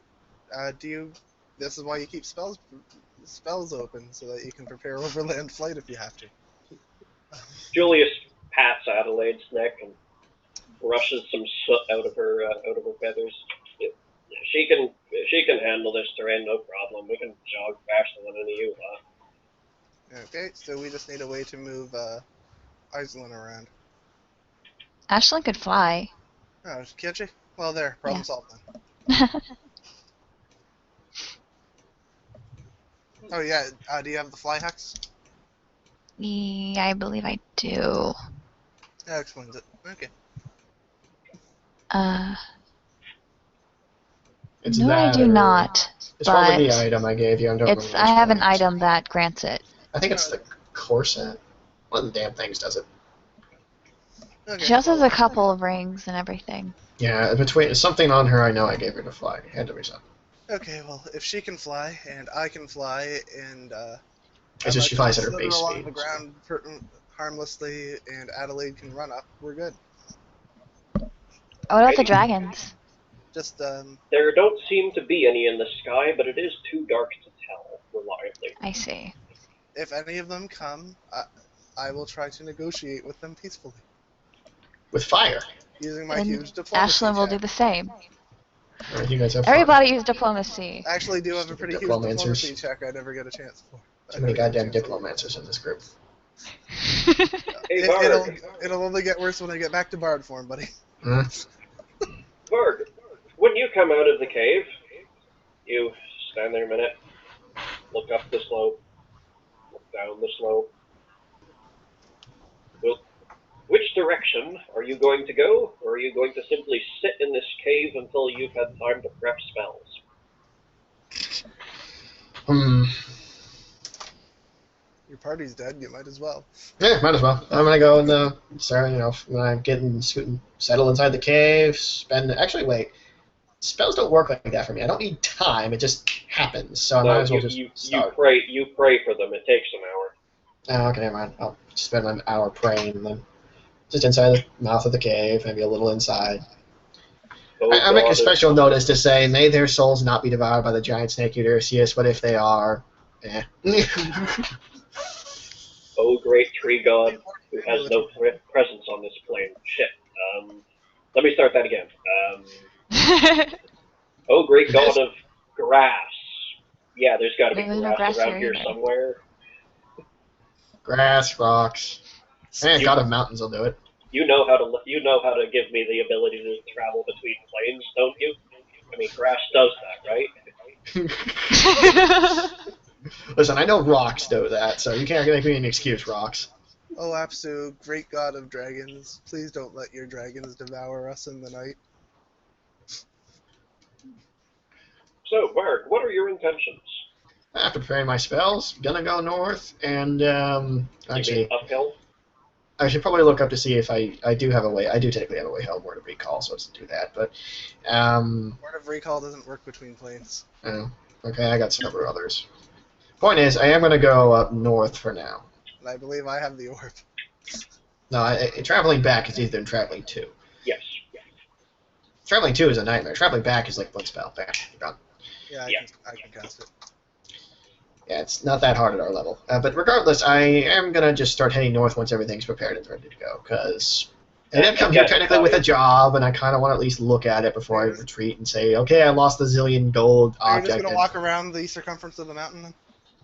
This is why you keep spells open, so that you can prepare overland flight if you have to. Julius pats Adelaide's neck and brushes some soot out of her feathers. She can handle this terrain, no problem. We can jog faster than any of you lot. Okay, so we just need a way to move Iselin around. Ashlyn could fly. Oh, can't she? Well, there, problem solved then. Oh yeah, do you have the fly hacks? Yeah, I believe I do. That explains it. Okay. It's No, I that do or- not. It's probably the But item I gave you. I don't remember it's which I have one an it is. item that grants it. I think it's the corset. One of the damn things does it. Okay. She also has well, a couple of rings and everything. Yeah, between something on her, I know I gave her to fly. It had to be something. okay, well, if she can fly, and I can fly, and It's just she flies at her base along speed. the ground harmlessly, and Adelaide can run up, we're good. Oh, what about the dragons? Just, There don't seem to be any in the sky, but it is too dark to tell reliably. I see. if any of them come, I will try to negotiate with them peacefully, With fire. using my And huge diplomacy Ashlyn will do check. the same. Alright, you guys have fun. Everybody use diplomacy. I actually do have a Stupid pretty huge diplomancers. diplomacy check I never get a chance for. Too many goddamn diplomancers in this group. Hey, Varg. It'll only get worse when I get back to Bard form, buddy. Hmm? Varg, when you come out of the cave, you stand there a minute, look up the slope, look down the slope. Well, which direction are you going to go, or are you going to simply sit in this cave until you've had time to prep spells? Hmm. Your party's dead, you might as well. Yeah, might as well. I'm gonna go in the start, when I get settle inside the cave, Actually, wait. Spells don't work like that for me. I don't need time. It just happens. So I might as well just start. You pray for them. It takes an hour. Oh, okay, never mind. I'll spend an hour praying and then just inside the mouth of the cave, maybe a little inside. Oh, I make a God, special notice to say, may their souls not be devoured by the giant snake eater Odysseus, but if they are, eh. Oh, great tree god who has no presence on this plane. Shit. Let me start that again. Oh, great god of grass. Yeah, there's got to be There's no grass grass around here here either. somewhere. Grass, rocks. God of mountains will do it. You know how to give me the ability to travel between planes, don't you? I mean, grass does that, right? Listen, I know rocks do that, so you can't make me an excuse, rocks. Oh, Apsu, great god of dragons, please don't let your dragons devour us in the night. So, Varg, what are your intentions? After preparing my spells, gonna go north, and actually, Uphill? I should probably look up to see if I do have a way. I do technically have a way home word of recall, so let's do that. But Word of recall doesn't work between planes. oh, okay, I got several others. Point is, I am gonna go up north for now. And I believe I have the orb. No, traveling back is easier than traveling to. Yes. Traveling to is a nightmare. Traveling back is like one spell. Bam, you're done. Yeah, Yeah. I can cast it. Yeah, it's not that hard at our level. But regardless, I am going to just start heading north once everything's prepared and ready to go, because I did come here technically with a job, and I kind of want to at least look at it before I retreat and say, okay, I lost the zillion gold Are you object. just going to walk around the circumference of the mountain then?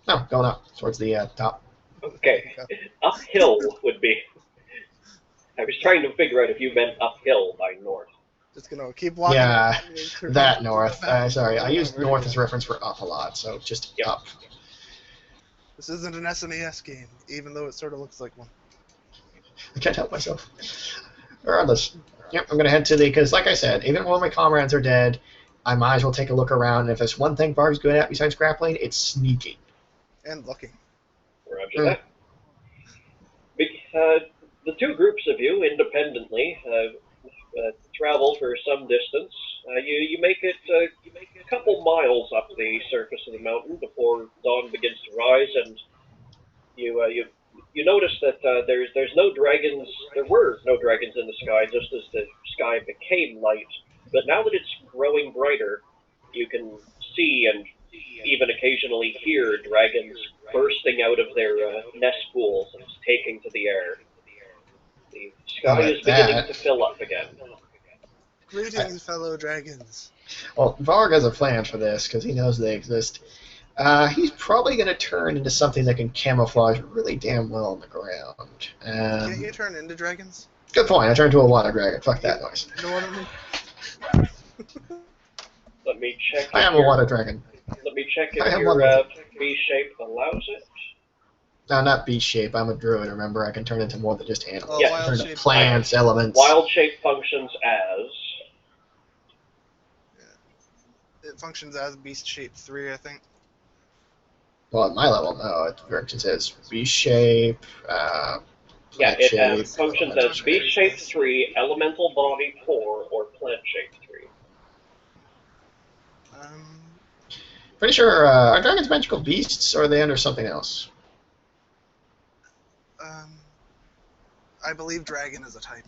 No, going up towards the top. Okay. Uphill would be... I was trying to figure out if you meant uphill by north. Just going to keep walking. Yeah, around the circumference that of north. the mountain. Sorry, I used north as reference for up a lot, so just up. This isn't an SNES game, even though it sort of looks like one. I can't help myself. Regardless, yep, I'm going to head to because like I said, even when my comrades are dead, I might as well take a look around, and if there's one thing Varg's good at besides grappling, it's sneaking. And looking. Roger that. The two groups of you independently travel for some distance. You make it a couple miles up the surface of the mountain before dawn begins to rise, and you notice that there's no dragons. There were no dragons in the sky just as the sky became light. But now that it's growing brighter, you can see and even occasionally hear dragons bursting out of their nest pools and taking to the air. The sky is beginning to fill up again. Greetings, fellow dragons. Well, Varg has a plan for this because he knows they exist. He's probably going to turn into something that can camouflage really damn well on the ground. Can't you turn into dragons? Good point. I turned into a water dragon. Fuck that noise. You know what I mean? Let me check. I am a water dragon. Let me check I if have your one. V shape allows it. No, not beast shape. I'm a druid. Remember, I can turn into more than just animals. Oh, I can turn into wild shape. plants, elements. Wild shape functions as. It functions as beast shape 3, I think. Well, at my level, no. It functions as beast shape. Yeah, Plant it shape, functions elemental as shape. beast shape 3, elemental body 4, or plant shape 3. Pretty sure, are dragons magical beasts, or are they under something else? I believe dragon is a type.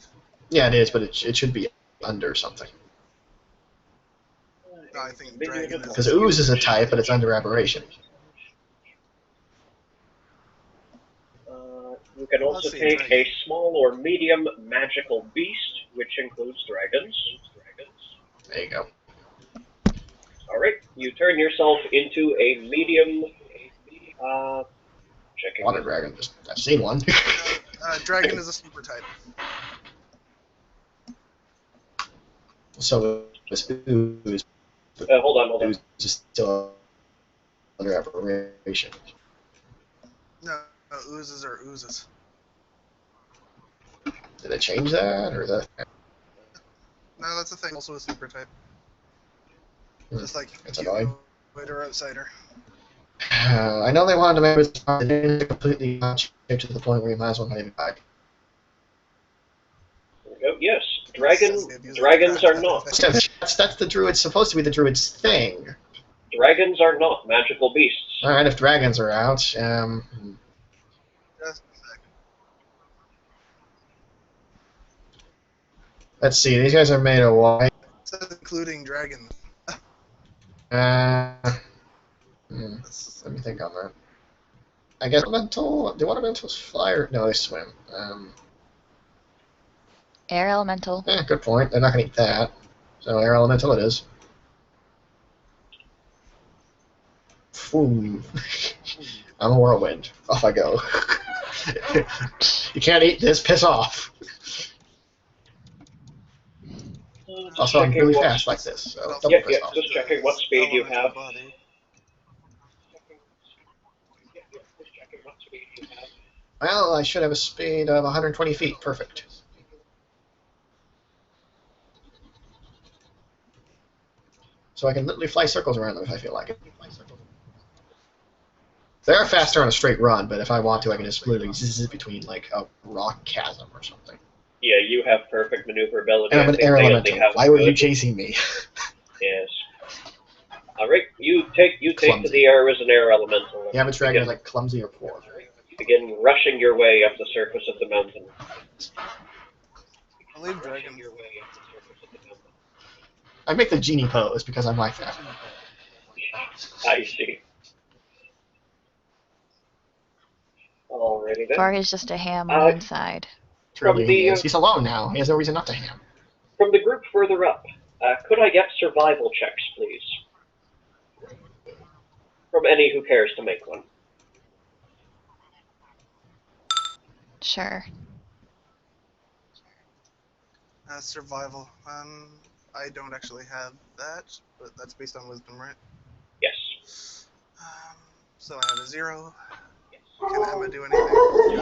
Yeah, it is, but it should be under something. No, I think dragon is. Because ooze is a type, but it's under aberration. You can also Let's see, take dragon. a small or medium magical beast, which includes dragons. There you go. Alright, you turn yourself into a medium. Checking. Water dragon. I've seen one. Dragon is a super type. So it's ooze. Hold on. Ooze is still under aberration. No, oozes are oozes. Did they change that, or is that? No, that's a thing. Also a super type. Just like That's annoying. humanoid or outsider. I know they wanted to make it completely shape to the point where you might as well not even die. Yes, dragons are not. That's the druid's supposed to be the druid's thing. Dragons are not magical beasts. All right, if dragons are out, Just a second. let's see. These guys are made of white. It says including dragon. Let me think on that. I guess elemental. Do elementals fly or no? They swim. Air elemental. Good point. They're not gonna eat that. So air elemental it is. Boom. I'm a whirlwind. Off I go. You can't eat this. Piss off. Also, I'm really fast like this. So double Yeah, piss off. just checking what speed you have. Well, I should have a speed of 120 feet. Perfect. So I can literally fly circles around them if I feel like it. They're faster on a straight run, but if I want to, I can just literally zzz between like a rock chasm or something. Yeah, you have perfect maneuverability. And I'm an air elemental. Why were you chasing me? Yes. Alright, you take to the air as an air elemental. Yeah, but dragon is like clumsy or poor. Begin rushing your way up the surface of the mountain. I believe dragon. I make the genie pose because I'm like that. I see. Alrighty then. Varg is just a ham on one side. Truly he is. He's alone now. He has no reason not to ham. From the group further up, could I get survival checks, please? From any who cares to make one. Sure. Survival. I don't actually have that, but that's based on wisdom, right? Yes. So I have a 0. Can Emma do anything? Yeah.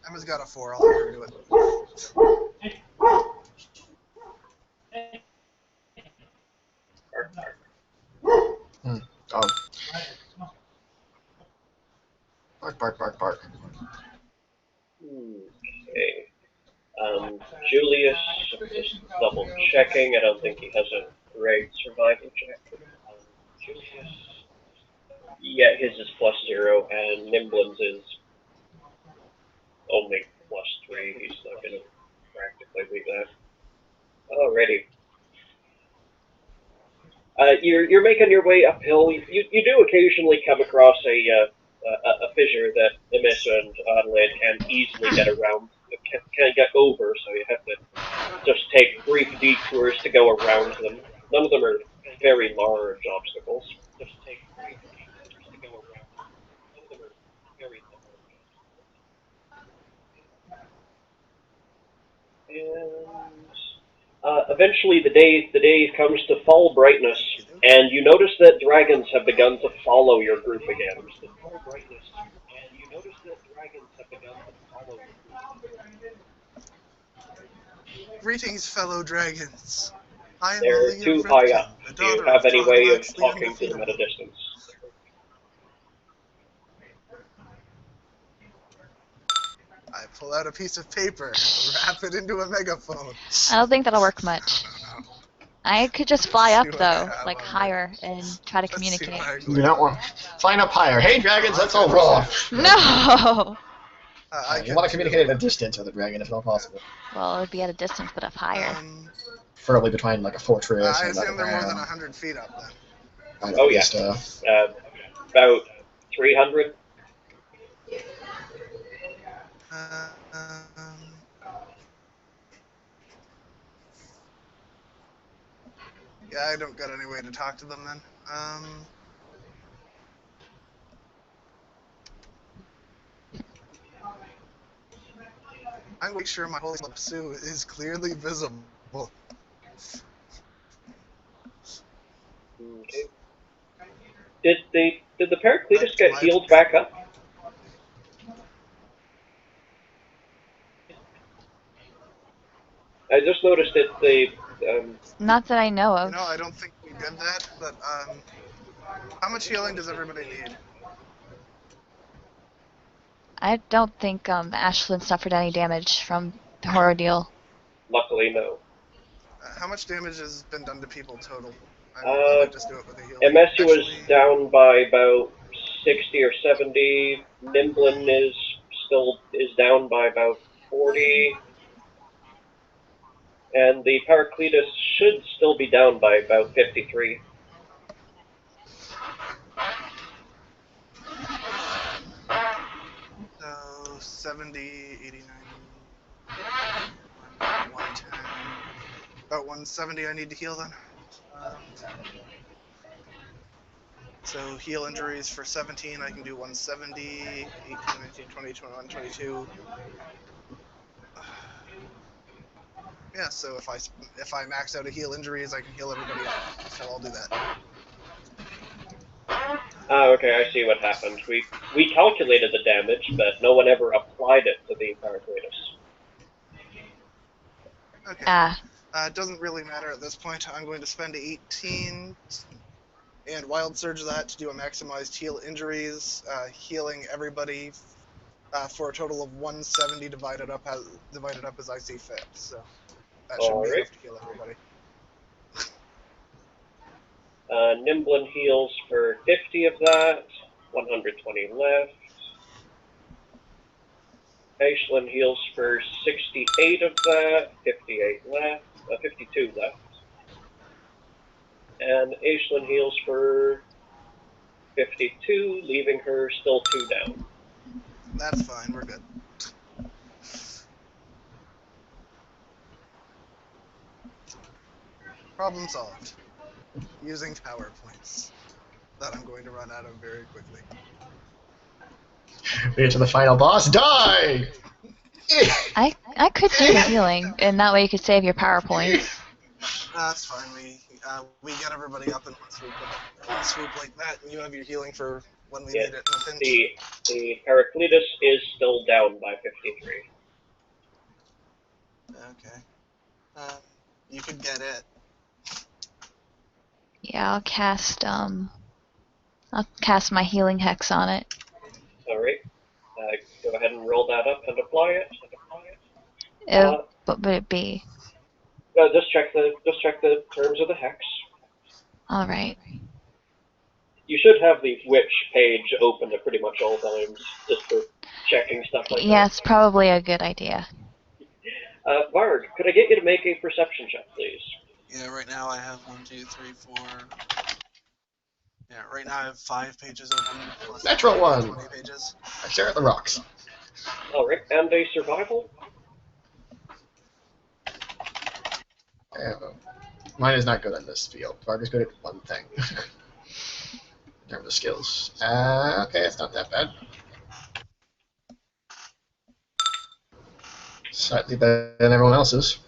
Emma's got a 4. I'll let her do it. Oh. Bark, bark, bark, bark. Okay. Julius, just double checking. I don't think he has a great survival check. Julius. Yeah, his is +0, and Nimblin's is only +3. He's not going to practically beat that. Alrighty. You're making your way uphill. You do occasionally come across a fissure that Emissa and Adelaide can easily get around, can get over, so you have to just take brief detours to go around them. None of them are very large obstacles. Just take brief detours to go around them. None of them are very large. And eventually the day comes to fall brightness, And you notice that dragons have begun to follow your group again. Greetings, fellow dragons. I am They're Malia too high Ripken, up. the Do you daughter have of any way of Troglax the talking to them at a Undefeatable. distance? I pull out a piece of paper, wrap it into a megaphone. I don't think that'll work much. No. I could just fly Let's up see what I though, have like on higher, and try to Let's see communicate. what I You don't want flying up higher. Hey, dragons, let's all roll. No! You want to communicate at a distance with a dragon, if not possible. Well, it would be at a distance, but up higher. Preferably between like a fortress I and like assume a they're more than ground. 100 feet up then. Kind of Oh, good yeah. stuff. About 300. Yeah, I don't got any way to talk to them then. I'm going to make sure my holy Lapsu is clearly visible. Okay. Did the Paracletus That's get my healed plan. back up? I just noticed that Not that I know You of. know, I don't think we did that, but how much healing does everybody need? I don't think Ashlyn suffered any damage from the horror deal. luckily no. How much damage has been done to people total? I might just do it with a healing. Emesu was Actually, down by about 60 or 70. Nimblin is down by about 40. And the Paracletus should still be down by about 53. so 70, 80, 90, 110. About 170 I need to heal then. So heal injuries for 17, I can do 170, 18, 19, 20, 21, 22. Yeah, so if I max out a heal injuries, I can heal everybody up. So I'll do that. Ah, okay, I see what happened. We calculated the damage, but no one ever applied it to the Paracletus. Okay. Ah, It doesn't really matter at this point. I'm going to spend 18 and Wild Surge that to do a maximized heal injuries, healing everybody for a total of 170 divided up as I see fit. So that should be Alright. enough to heal everybody. Nimblin heals for 50 of that, 120 left. Aishlin heals for 68 of that, 58 left, 52 left. And Aishlin heals for 52, leaving her still 2 down. That's fine. We're good. Problem solved. Using power points that I'm going to run out of very quickly. We get to the final boss. Die! I could do the healing, and that way you could save your power points. That's fine. We get everybody up in one swoop like that, and you have your healing for when we need it in a pinch. The Heraclitus is still down by 53. Okay. You could get it. Yeah, I'll cast my healing hex on it. Alright. Go ahead and roll that up and apply it. What would it be? Just check the terms of the hex. Alright. You should have the witch page open at pretty much all times, just for checking stuff like Yeah, that. it's probably a good idea. Varg, could I get you to make a perception check, please? Yeah, right now I have 1, 2, 3, 4. Yeah, right now I have 5 pages open. Plus Natural 1. 20 pages. I stare at the rocks. Alright, and a survival? Mine is not good in this field. Varg is good at one thing. In terms of skills. Okay, it's not that bad. Slightly better than everyone else's.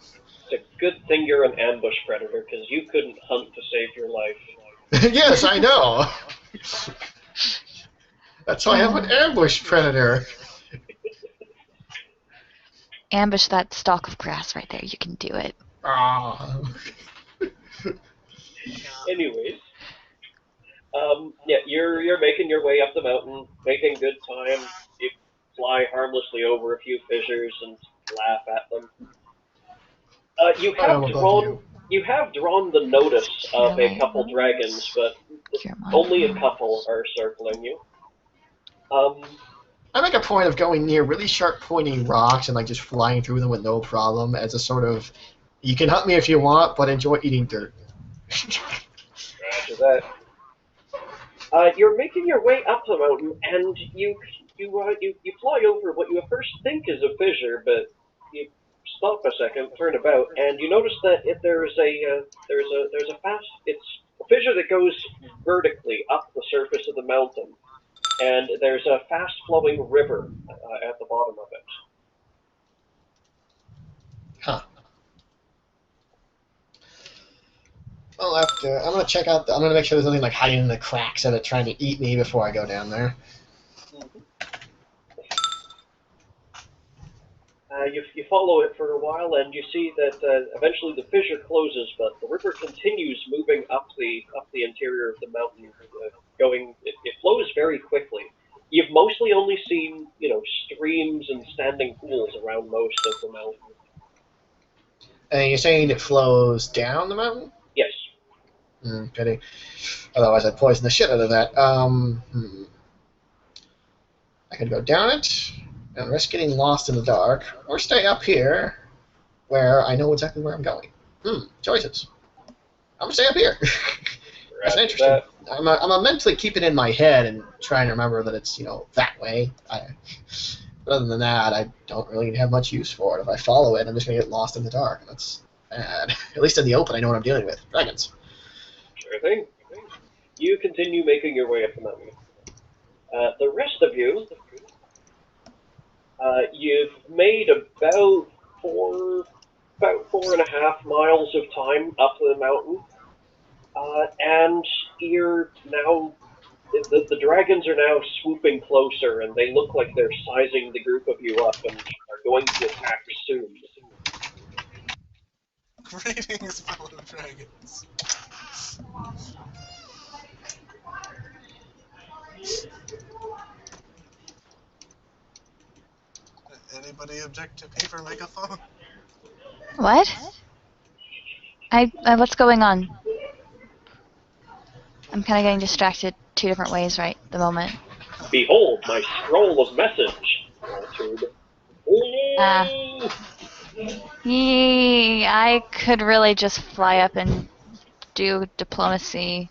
It's a good thing you're an ambush predator, because you couldn't hunt to save your life. Yes, I know. That's why I have an ambush predator. Ambush that stalk of grass right there. You can do it. Ah. Anyways, yeah, you're making your way up the mountain, making good time. You fly harmlessly over a few fissures and laugh at them. You I am have above drawn you. you have drawn the notice of a Cure couple light dragons, wounds. but Cure only a mod couple are circling you. Um, I make a point of going near really sharp pointing rocks and like just flying through them with no problem as a sort of, you can hunt me if you want, but enjoy eating dirt. Roger that. You're making your way up the mountain, and you fly over what you at first think is a fissure, but you stop a second, turn about, and you notice that if there's a fast it's a fissure that goes vertically up the surface of the mountain, and there's a fast flowing river at the bottom of it. Huh. I'm gonna check out. I'm gonna make sure there's nothing like hiding in the cracks of it, trying to eat me before I go down there. You follow it for a while, and you see that eventually the fissure closes, but the river continues moving up the interior of the mountain. It flows very quickly. You've mostly only seen streams and standing pools around most of the mountain. And you're saying it flows down the mountain? Yes. Pity. Otherwise, I'd poison the shit out of that. I could go down it and risk getting lost in the dark, or stay up here where I know exactly where I'm going. Choices. I'm gonna stay up here. That's After interesting. that, I'm a mentally keep it in my head and try and remember that it's that way. But other than that, I don't really have much use for it. If I follow it, I'm just gonna get lost in the dark. That's bad. At least in the open, I know what I'm dealing with. Dragons. sure thing. You continue making your way up the mountain. The rest of you, you've made about 4.5 miles of time up the mountain, and you're now the dragons are now swooping closer, and they look like they're sizing the group of you up and are going to attack soon. Greetings, fellow dragons. Anybody object to paper megaphone? What? What's going on? I'm kind of getting distracted 2 different ways right at the moment. Behold, my scroll of message, Gertrude. I could really just fly up and do diplomacy.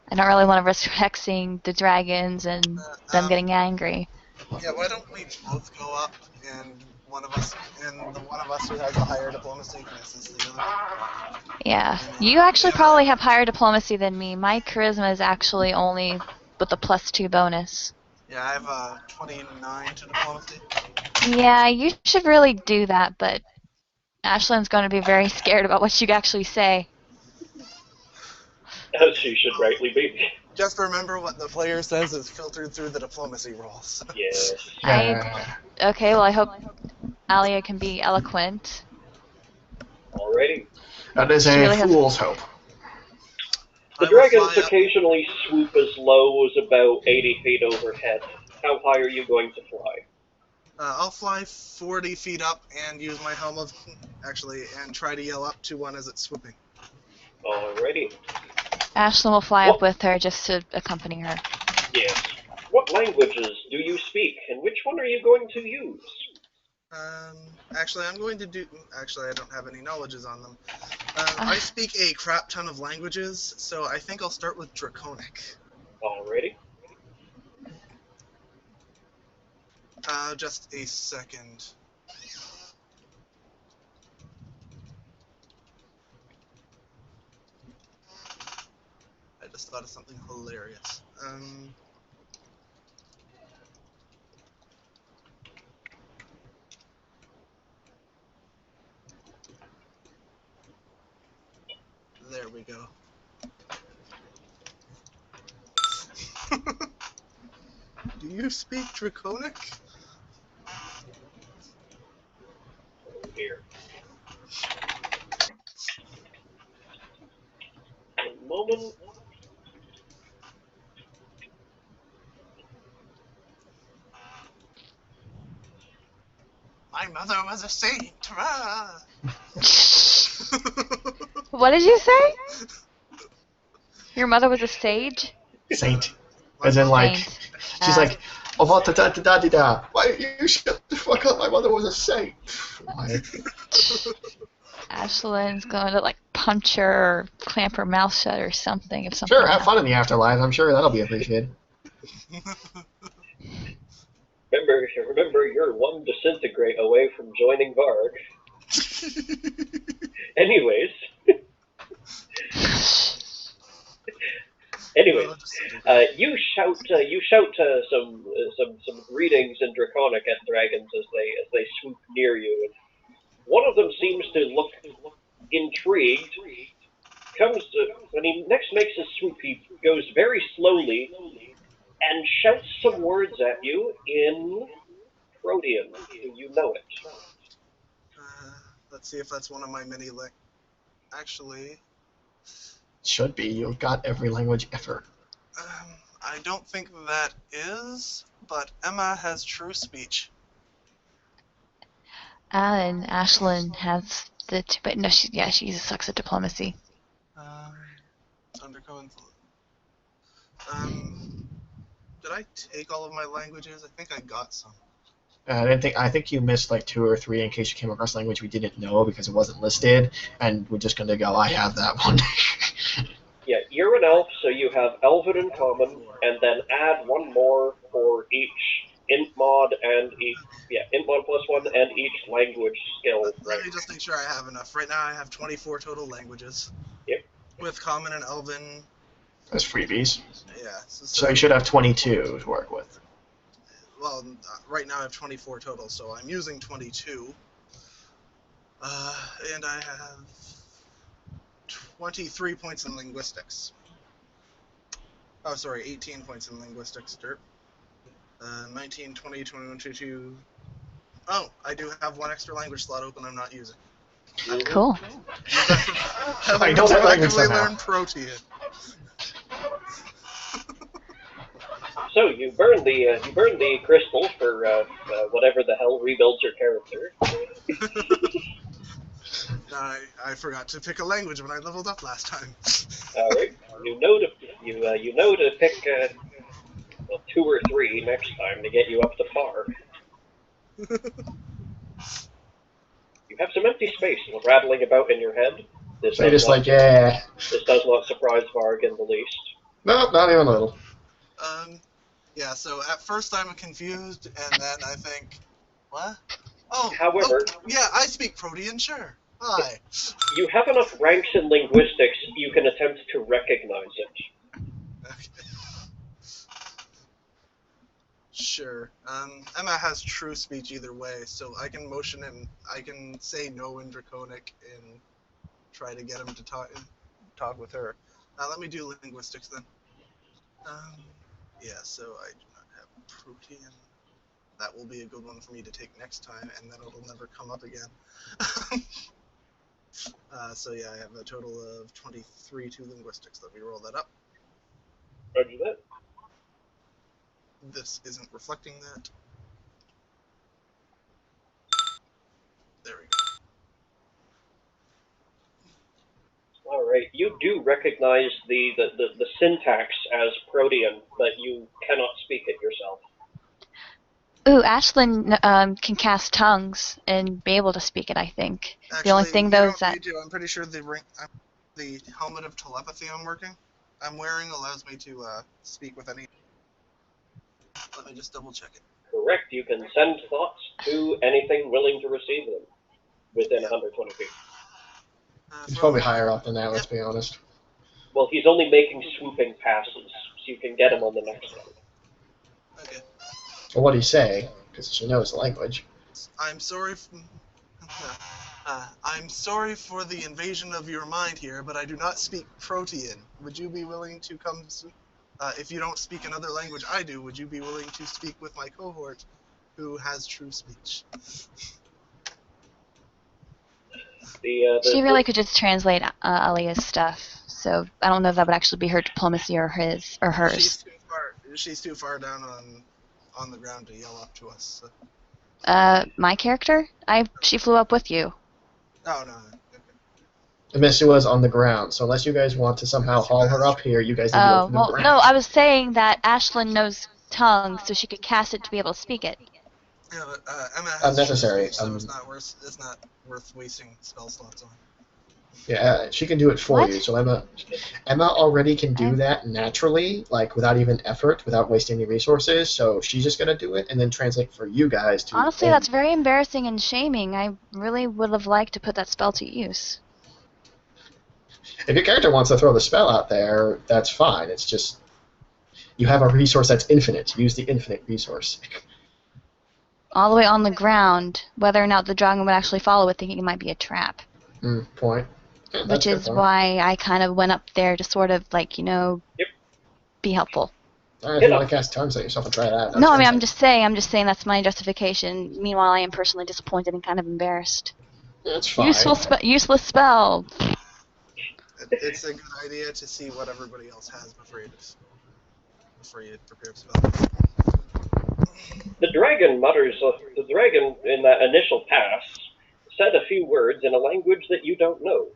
I don't really want to risk hexing the dragons and them getting angry. Yeah, why don't we both go up, and the one of us who has the higher diplomacy can assist the other. Yeah. You actually probably have higher diplomacy than me. My charisma is actually only with the +2 bonus. Yeah, I have a 29 to diplomacy. Yeah, you should really do that, but Ashlyn's going to be very scared about what you actually say. As she should rightly be. Just remember what the player says is filtered through the diplomacy rolls. Yes. Okay, well, I hope Alia can be eloquent. Alrighty. That is a really fool's hope. The dragons occasionally swoop as low as about 80 feet overhead. How high are you going to fly? I'll fly 40 feet up and use my helm of... and try to yell up to one as it's swooping. Alrighty. Ashlyn will fly up with her just to accompany her. Yes. What languages do you speak, and which one are you going to use? I'm going to do... Actually, I don't have any knowledges on them. I speak a crap ton of languages, so I think I'll start with Draconic. Alrighty. Just a second. I just thought of something hilarious. There we go. you speak Draconic? Oh dear. One moment. My mother was a saint. Rah! What did you say? Your mother was a sage? Saint. My As in, mother- like, Saint. she's like, oh, da da da da da. Why you shut the fuck up? My mother was a saint. Why? Ashlyn's going to like punch her or clamp her mouth shut or something if something Sure, have fun in the happens. afterlife. I'm sure that'll be appreciated. Remember, you're one disintegrate away from joining Varg. Anyways. Anyways, you shout some greetings in Draconic at dragons as they swoop near you, and one of them seems to look intrigued. When he next makes his swoop, he goes very slowly and shouts some words at you in Protean. Do you know it? Let's see if that's one of my many Actually, Should be. You've got every language ever. I don't think that is, but Emma has true speech. And Ashlyn has the two, but no, she sucks at diplomacy. Undergo influence. Did I take all of my languages? I think I got some. I think you missed like 2 or 3 in case you came across language we didn't know because it wasn't listed, and we're just gonna go. I have that one. Yeah, you're an elf, so you have Elven in common, and then add one more for each int mod and int mod +1 and each language skill. Let me just make sure I have enough. Right now I have 24 total languages. Yep. With Common and Elven. As freebies. Yeah. So you should have 22 to work with. Well, right now I have 24 total, so I'm using 22. And I have 23 points in linguistics. Oh, sorry, 18 points in linguistics, Derp. 19, 20, 21, 22. Oh, I do have one extra language slot open I'm not using. Cool. I know that language somehow. Learn Protean. So you burn the crystal for whatever the hell rebuilds your character. I forgot to pick a language when I leveled up last time. All right, you know to pick 2 or 3 next time to get you up to par. You have some empty space rattling about in your head. This They're just not, like, yeah. This does not surprise Varg in the least. Nope, not even a little. Yeah, so at first I'm confused, and then I think, what? Oh, However, yeah, I speak Protean, sure. Hi. You have enough ranks in linguistics, you can attempt to recognize it. Okay. Sure. Emma has true speech either way, so I can motion him. I can say no in Draconic and try to get him to talk with her. Let me do linguistics then. Yeah, so I do not have Protean. That will be a good one for me to take next time, and then it'll never come up again. So yeah, I have a total of 23 to linguistics. Let me roll that up. Roger that. This isn't reflecting that. There we go. Alright, you do recognize the syntax as Protean, but you cannot speak it yourself. Ooh, Ashlyn can cast tongues and be able to speak it, I think. Actually, the only thing, though, is that... I'm pretty sure the helmet of telepathy I'm wearing allows me to speak with any... Let me just double check it. Correct, you can send thoughts to anything willing to receive them within 120 feet. He's probably higher up than that, let's be honest. Well, he's only making swooping passes, so you can get him on the next one. Okay. Well, what do you say? Because she knows the language. I'm sorry. I'm sorry for the invasion of your mind here, but I do not speak Protean. Would you be willing to come soon? If you don't speak another language I do, would you be willing to speak with my cohort who has true speech? She really could just translate Alia's stuff, so I don't know if that would actually be her diplomacy or his or hers. She's too far down on the ground to yell up to us. So. My character? She flew up with you. Oh no. I mean, she was on the ground, so unless you guys want to somehow haul her up here, you guys need to Oh, open the well, ground. no, I was saying that Ashlyn knows tongue, so she could cast it to be able to speak it. Yeah, but Emma has Unnecessary. true speech, so it's not worth wasting spell slots on. Yeah, she can do it for What? you. So Emma already can do that naturally, like without even effort, without wasting any resources. So she's just gonna do it and then translate for you guys to. Honestly, that's very embarrassing and shaming. I really would have liked to put that spell to use. If your character wants to throw the spell out there, that's fine. It's just you have a resource that's infinite. Use the infinite resource. All the way on the ground, whether or not the dragon would actually follow it, thinking it might be a trap. Point. Yeah, Which is why I kind of went up there to sort of, like, be helpful. Alright, if you want to cast tongues at yourself and try that. No, I mean, I'm just saying that's my justification. Meanwhile, I am personally disappointed and kind of embarrassed. That's fine. Useless spell. It's a good idea to see what everybody else has before you prepare spells. The dragon mutters. The dragon, in that initial pass, said a few words in a language that you don't know.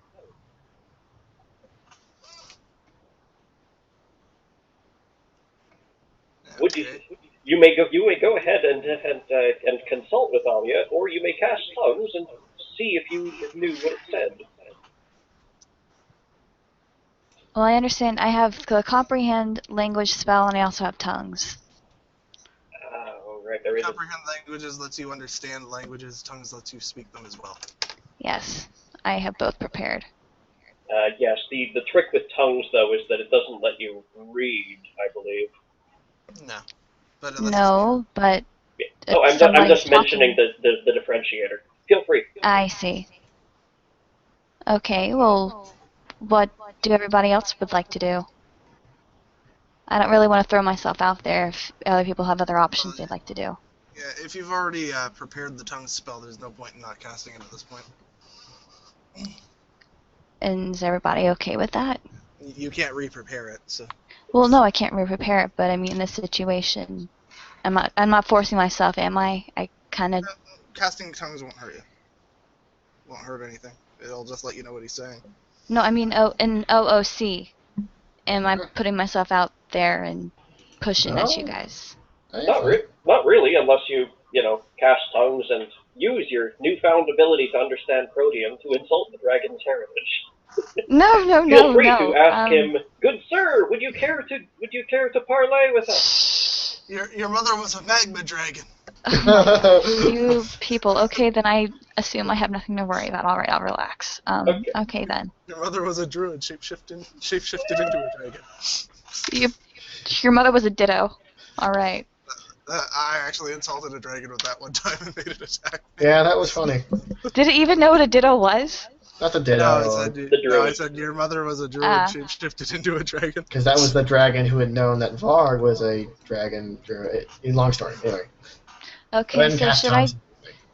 Okay. You may go ahead and consult with Alia, or you may cast tongues and see if you knew what it said. Well, I understand. I have the comprehend language spell, and I also have tongues. Oh, right, there is. Comprehend languages lets you understand languages. Tongues lets you speak them as well. Yes, I have both prepared. Yes, the trick with tongues, though, is that it doesn't let you read, I believe. No. But Oh, I'm just mentioning the differentiator. Feel free. I see. Okay, well, what do everybody else would like to do? I don't really want to throw myself out there if other people have other options they'd like to do. Yeah, if you've already prepared the tongue spell, there's no point in not casting it at this point. And is everybody okay with that? You can't re-prepare it, so. Well, no, I can't re-prepare it, but I mean, in this situation, I'm not forcing myself, am I? I kind of... Casting tongues won't hurt you. Won't hurt anything. It'll just let you know what he's saying. No, I mean, in OOC, am I putting myself out there and pushing at you guys? Not really, unless you cast tongues and use your newfound ability to understand Proteum to insult the dragon's heritage. No. Feel free to ask him, "Good sir, would you care to parlay with us?" Your mother was a magma dragon. You people. Okay, then I assume I have nothing to worry about. All right, I'll relax. Okay then. Your mother was a druid, shapeshifted into a dragon. Your mother was a ditto. All right. I actually insulted a dragon with that one time and made it attack me. Yeah, that was funny. Did it even know what a ditto was? Not the ditto. I said your mother was a druid, shapeshifted into a dragon. Because that was the dragon who had known that Varg was a dragon druid. Long story, anyway. Okay, so should I...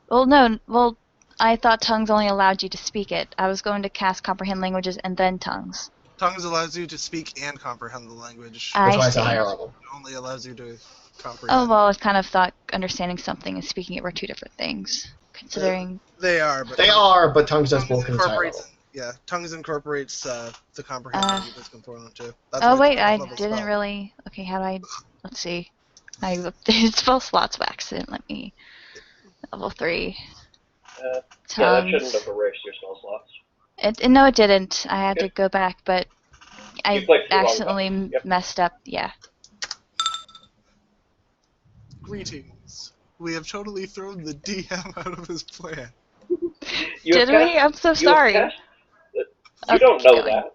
Well, no. Well, I thought tongues only allowed you to speak it. I was going to cast comprehend languages and then tongues. Tongues allows you to speak and comprehend the language. That's why it's a higher level. It only allows you to comprehend. Oh, well, I kind of thought understanding something and speaking it were two different things. Considering... They are, but tongues does both in higher level. Yeah, tongues incorporates the comprehend languages component too. That's wait, I didn't really... Okay, how do I... Let's see. I updated spell slots by accident. Let me... Level 3. Yeah, that shouldn't have erased your spell slots. No, it didn't. I had to go back, but I accidentally messed up. Yeah. Greetings. We have totally thrown the DM out of his plan. Did we? I'm so sorry. You don't know that.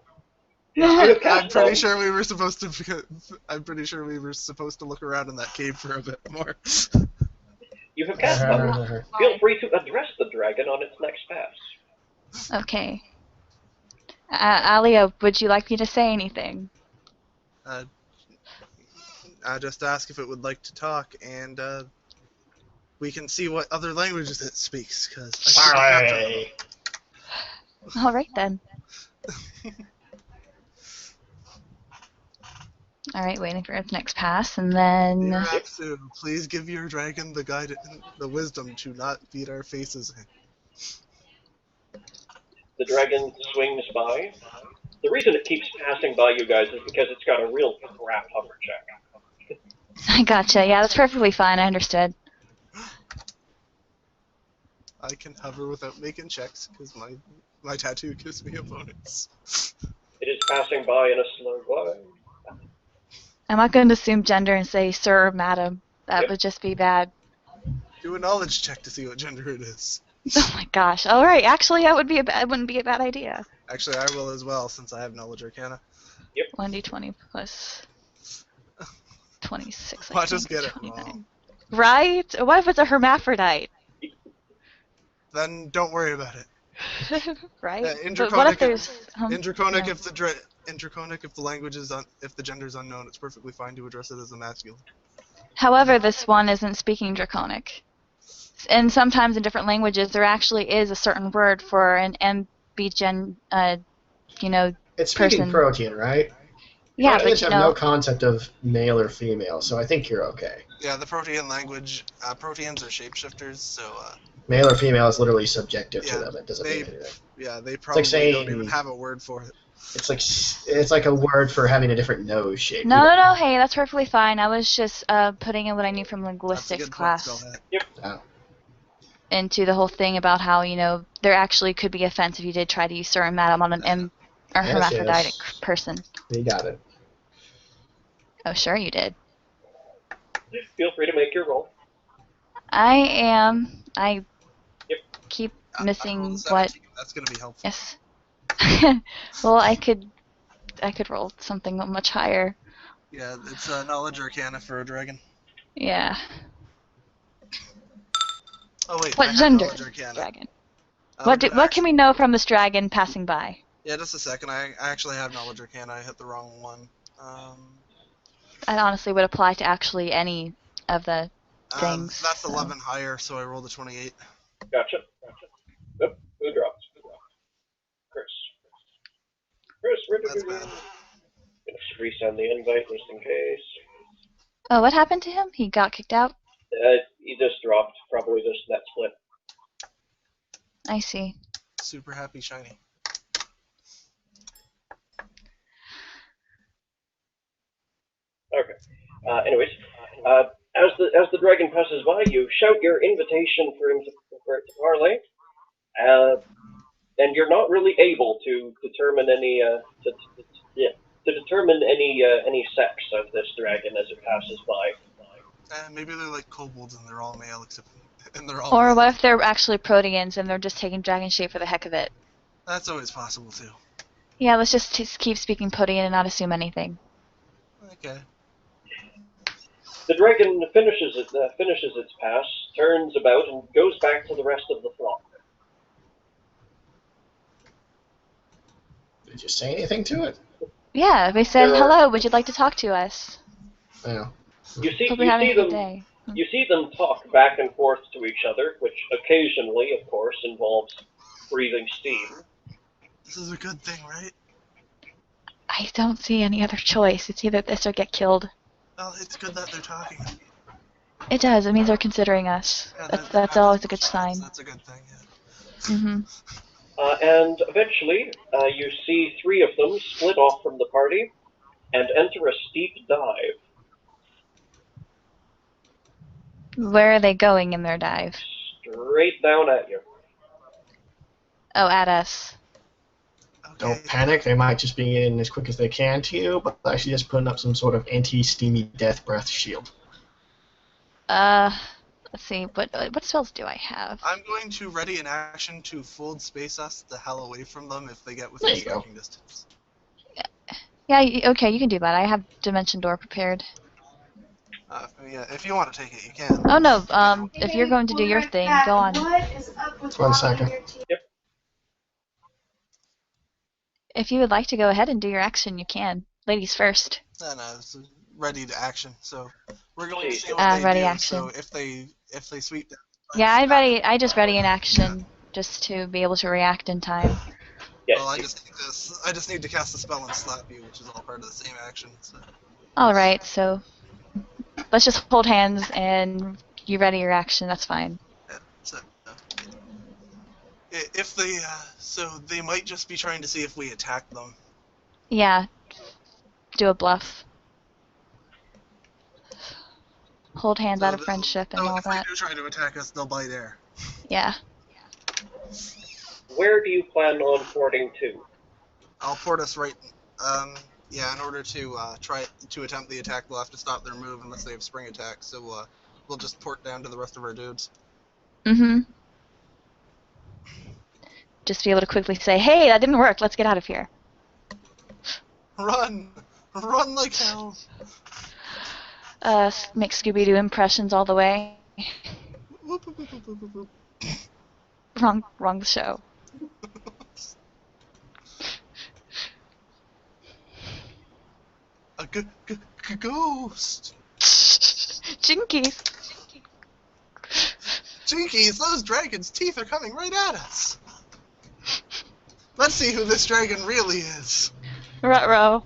I'm pretty sure we were supposed to. I'm pretty sure we were supposed to look around in that cave for a bit more. You have cast tongues. Feel free to address the dragon on its next pass. Okay. Alia, would you like me to say anything? just ask if it would like to talk, and we can see what other languages it speaks. Because Sorry. All right then. All right, waiting for its next pass, and then Dear Apsu, please give your dragon the wisdom to not beat our faces in. The dragon swings by. The reason it keeps passing by you guys is because it's got a real crap hover check. I gotcha. Yeah, that's perfectly fine. I understood. I can hover without making checks because my tattoo gives me a bonus. It is passing by in a slow glide. I'm not going to assume gender and say sir or madam. That would just be bad. Do a knowledge check to see what gender it is. Oh my gosh. All right. Actually, that wouldn't be a bad idea. Actually, I will as well since I have knowledge arcana. 1d20 plus 26. Watch us get it wrong. Right? What if it's a hermaphrodite? Then don't worry about it. Right? In But what if Draconic, there's in Draconic, yeah. in Draconic, if the language is if the gender is unknown, it's perfectly fine to address it as a masculine. However, this one isn't speaking Draconic. And sometimes in different languages, there actually is a certain word for an ambigen, It's speaking person. Protean, right? Yeah, Proteans but have no concept of male or female, so I think you're okay. Yeah, the Protean language, Proteans are shapeshifters, so Male or female is literally subjective to Yeah, them. It doesn't mean anything. yeah, they probably saying- don't even have a word for it. It's like a word for having a different nose shape. No. Hey, that's perfectly fine. I was just putting in what I knew from That's a linguistics good point, class Oh. into the whole thing about how there actually could be offense if you did try to use sir and madam on an or Yes, hermaphroditic yes. person. You got it. Oh, sure you did. Feel free to make your roll. I Yep. keep I missing rolled a what. 17. That's gonna be helpful. Yes. Well, I could roll something much higher. Yeah, it's knowledge arcana for a dragon. Yeah. Oh wait, What I have gender? knowledge arcana. Dragon. What What can we know from this dragon passing by? Yeah, just a second. I actually have knowledge arcana. I hit the wrong one. That honestly would apply to actually any of the things. That's so. 11 higher, so I rolled a 28. Gotcha. Oop, who dropped? Chris. That's bad. Just resend the invite just in case. Oh, what happened to him? He got kicked out? He just dropped, probably just net split. I see. Super happy shiny. Okay. Anyways, as the dragon passes by you, shout your invitation for it to parlay, and you're not really able to determine any any sex of this dragon as it passes by. Maybe they're like kobolds and they're all male, and they're all. Or male. what if they're actually proteans and they're just taking dragon shape for the heck of it? That's always possible too. Yeah, let's just keep speaking protean and not assume anything. Okay. The dragon finishes its pass, turns about, and goes back to the rest of the flock. Did you say anything to it? Yeah, they said, hello, would you like to talk to us? Yeah. You see Hope you're having a good them. day. You see them talk back and forth to each other, which occasionally, of course, involves breathing steam. This is a good thing, right? I don't see any other choice. It's either this or get killed. Well, it's good that they're talking. It does. It means they're considering us. Yeah, That's always a good sign. That's a good thing, yeah. Mm-hmm. And eventually, you see three of them split off from the party and enter a steep dive. Where are they going in their dive? Straight down at you. Oh, at us. Okay. Don't panic. They might just be getting as quick as they can to you, but actually just putting up some sort of anti-steamy death breath shield. Let's see. What spells do I have? I'm going to ready an action to fold space us the hell away from them if they get within There you go. striking distance. Yeah, okay, you can do that. I have Dimension Door prepared. Yeah, if you want to take it, you can. Oh no, if you're going to do your thing, go on. Just 1 second. Yep. If you would like to go ahead and do your action, you can. Ladies first. No, ready to action. So we're going to see Jeez. what they Ready do. action. So if they sweep down. Yeah, I just ready in action just to be able to react in time. Yes. Well, I just need to cast a spell and slap you, which is all part of the same action. So. All right, so let's just hold hands and you ready your action. That's fine. Yeah, so if they so they might just be trying to see if we attack them. Yeah, do a bluff. Hold hands So out of friendship and all if they that. do try to attack us, they'll bite air. Yeah. Where do you plan on porting to? I'll port us right. Yeah, in order to try to attempt the attack, we'll have to stop their move unless they have spring attack. So we'll just port down to the rest of our dudes. Mm-hmm. Just be able to quickly say, hey, that didn't work. Let's get out of here. Run! Run like hell! Make Scooby-Doo impressions all the way. Whoop, whoop, whoop, whoop, whoop, whoop. Wrong show. A ghost! Jinkies. Jinkies, those dragons' teeth are coming right at us! Let's see who this dragon really is. Ruh-roh.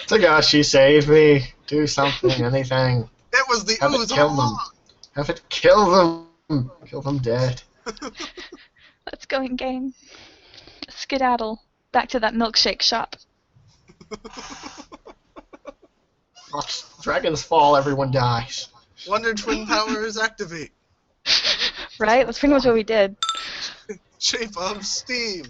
Tagashi, save me. Do something, anything. It was the Have it ooze kill all them. along. Have it kill them. Kill them dead. Let's go in, gang. Skedaddle. Back to that milkshake shop. Watch dragons fall, everyone dies. Wonder Twin powers activate. Right? That's pretty much what we did. Shape of steam.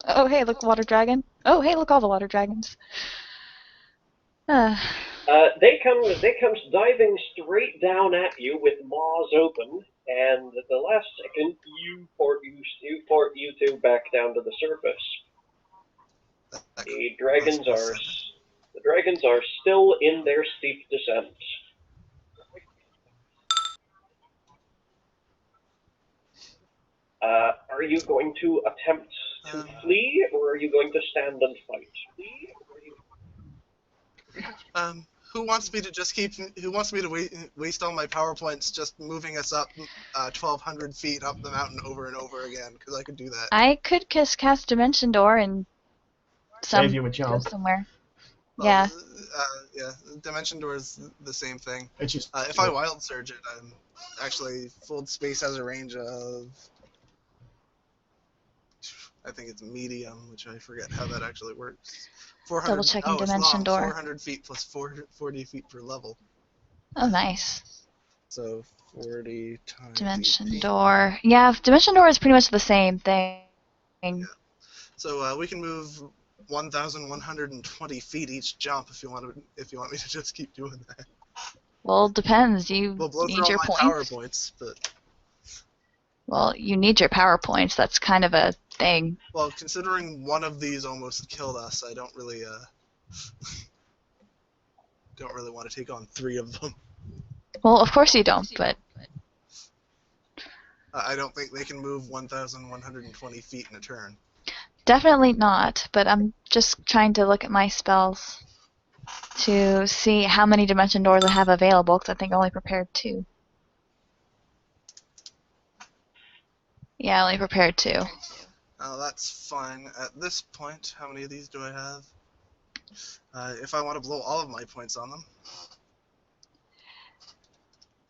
Oh, hey, look, water dragon. Oh, hey, look, all the water dragons. They comes diving straight down at you with maws open, and at the last second, you port you two back down to the surface. The dragons are still in their steep descent. Are you going to attempt to flee, or are you going to stand and fight? Who wants me to just keep? Who wants me to waste all my power points just moving us up 1,200 feet up the mountain over and over again? Because I could do that. I could cast Dimension Door and Save you a go jump. somewhere. Well, Yeah. Yeah. Dimension door is the same thing. It's just, If I wild surge it, I'm actually full space has a range of. I think it's medium, which I forget how that actually works. 400. Double checking it's Dimension long, Door. 400 feet plus 40 feet per level. Oh, nice. So 40 times. Dimension 18. Door. Yeah, Dimension Door is pretty much the same thing. So we can move 1,120 feet each jump if you want me to just keep doing that. Well, depends. You We'll blow need through all your my points. power points, but Well, you need your power points. That's kind of a thing. well, considering one of these almost killed us, I don't really want to take on 3 of them. Well, of course you don't, but I don't think they can move 1,120 feet in a turn. definitely not. But I'm just trying to look at my spells to see how many Dimension Doors I have available, because I think I only prepared 2. Yeah, I only prepared 2. That's fine. At this point, how many of these do I have? If I want to blow all of my points on them,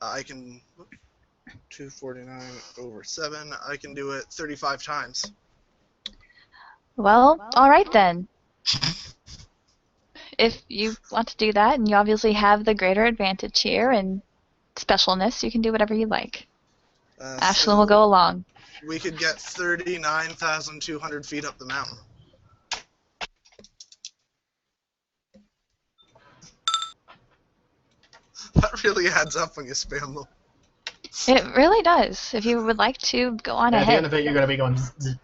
I can 249 over 7. I can do it 35 times. Well, alright then. If you want to do that, and you obviously have the greater advantage here and specialness, you can do whatever you like. Ashlyn will go along. We could get 39,200 feet up the mountain. That really adds up when you spam them. It really does. If you would like to, go on at the ahead. end of it, you're going to be going, zzz,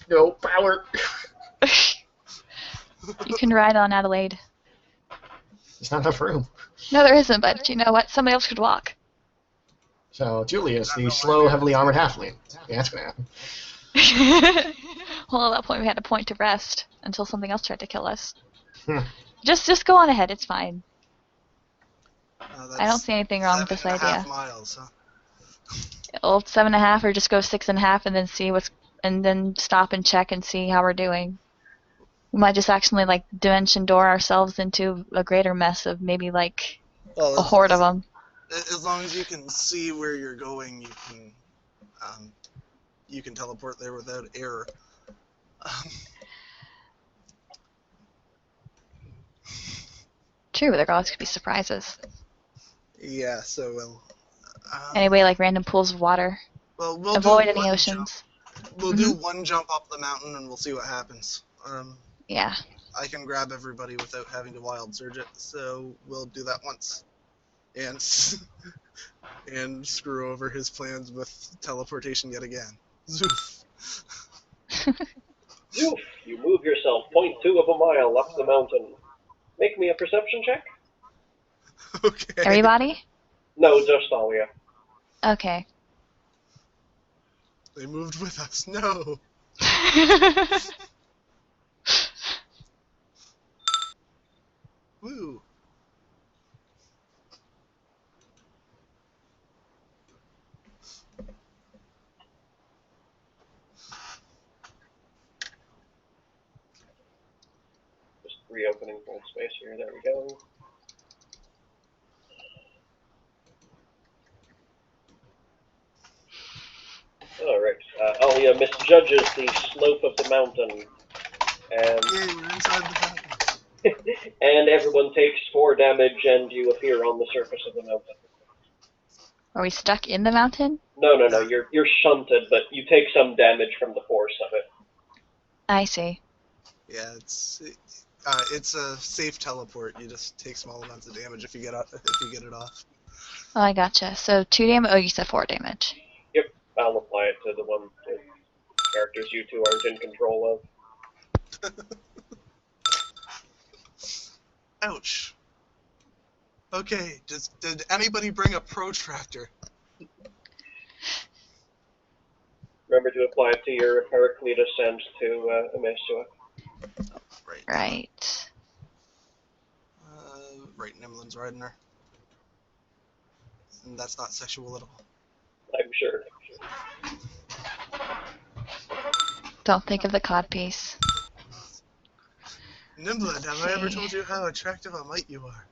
no power. You can ride on Adelaide. There's not enough room. No, there isn't, but you know what? Somebody else could walk. So, Julius, the slow, heavily armored halfling. Yeah, that's going to happen. Well, at that point, we had a point to rest until something else tried to kill us. Hmm. Just go on ahead. It's fine. That's I don't see anything wrong with this 7.5 idea. miles, huh? Well, 7.5, or just go 6.5, and then see and then stop and check and see how we're doing. We might just actually like dimension door ourselves into a greater mess of maybe like Well, a horde of them. as long as you can see where you're going, you can teleport there without error. True, but there always could be surprises. Yeah, so well. Anyway, like random pools of water. Well, we'll Avoid do any one oceans. Jump. We'll do one jump up the mountain, and we'll see what happens. Yeah. I can grab everybody without having to wild surge it, so we'll do that once, and screw over his plans with teleportation yet again. Zoof. Zoof! You move yourself 0.2 of a mile up the mountain. Make me a perception check. Okay. Everybody? No, just Alia. Okay. They moved with us. No. Woo. Just reopening point space here. There we go. Alright. Alia misjudges the slope of the mountain, and Yay, we're inside the mountain. and everyone takes 4 damage, and you appear on the surface of the mountain. Are we stuck in the mountain? No, you're shunted, but you take some damage from the force of it. I see. Yeah, it's a safe teleport. You just take small amounts of damage if you get it off. Oh, I gotcha. So 2 damage. Oh, you said 4 damage. Yep, I'll apply it to the characters you two aren't in control of. Ouch. Okay, did anybody bring a protractor? Remember to apply it to your Heraclitus and to Amesua. Right. Right. Right, Nimlin's riding her. And that's not sexual at all. I'm sure. Don't think of the codpiece. Nimlin, have I ever told you how attractive a mite you are?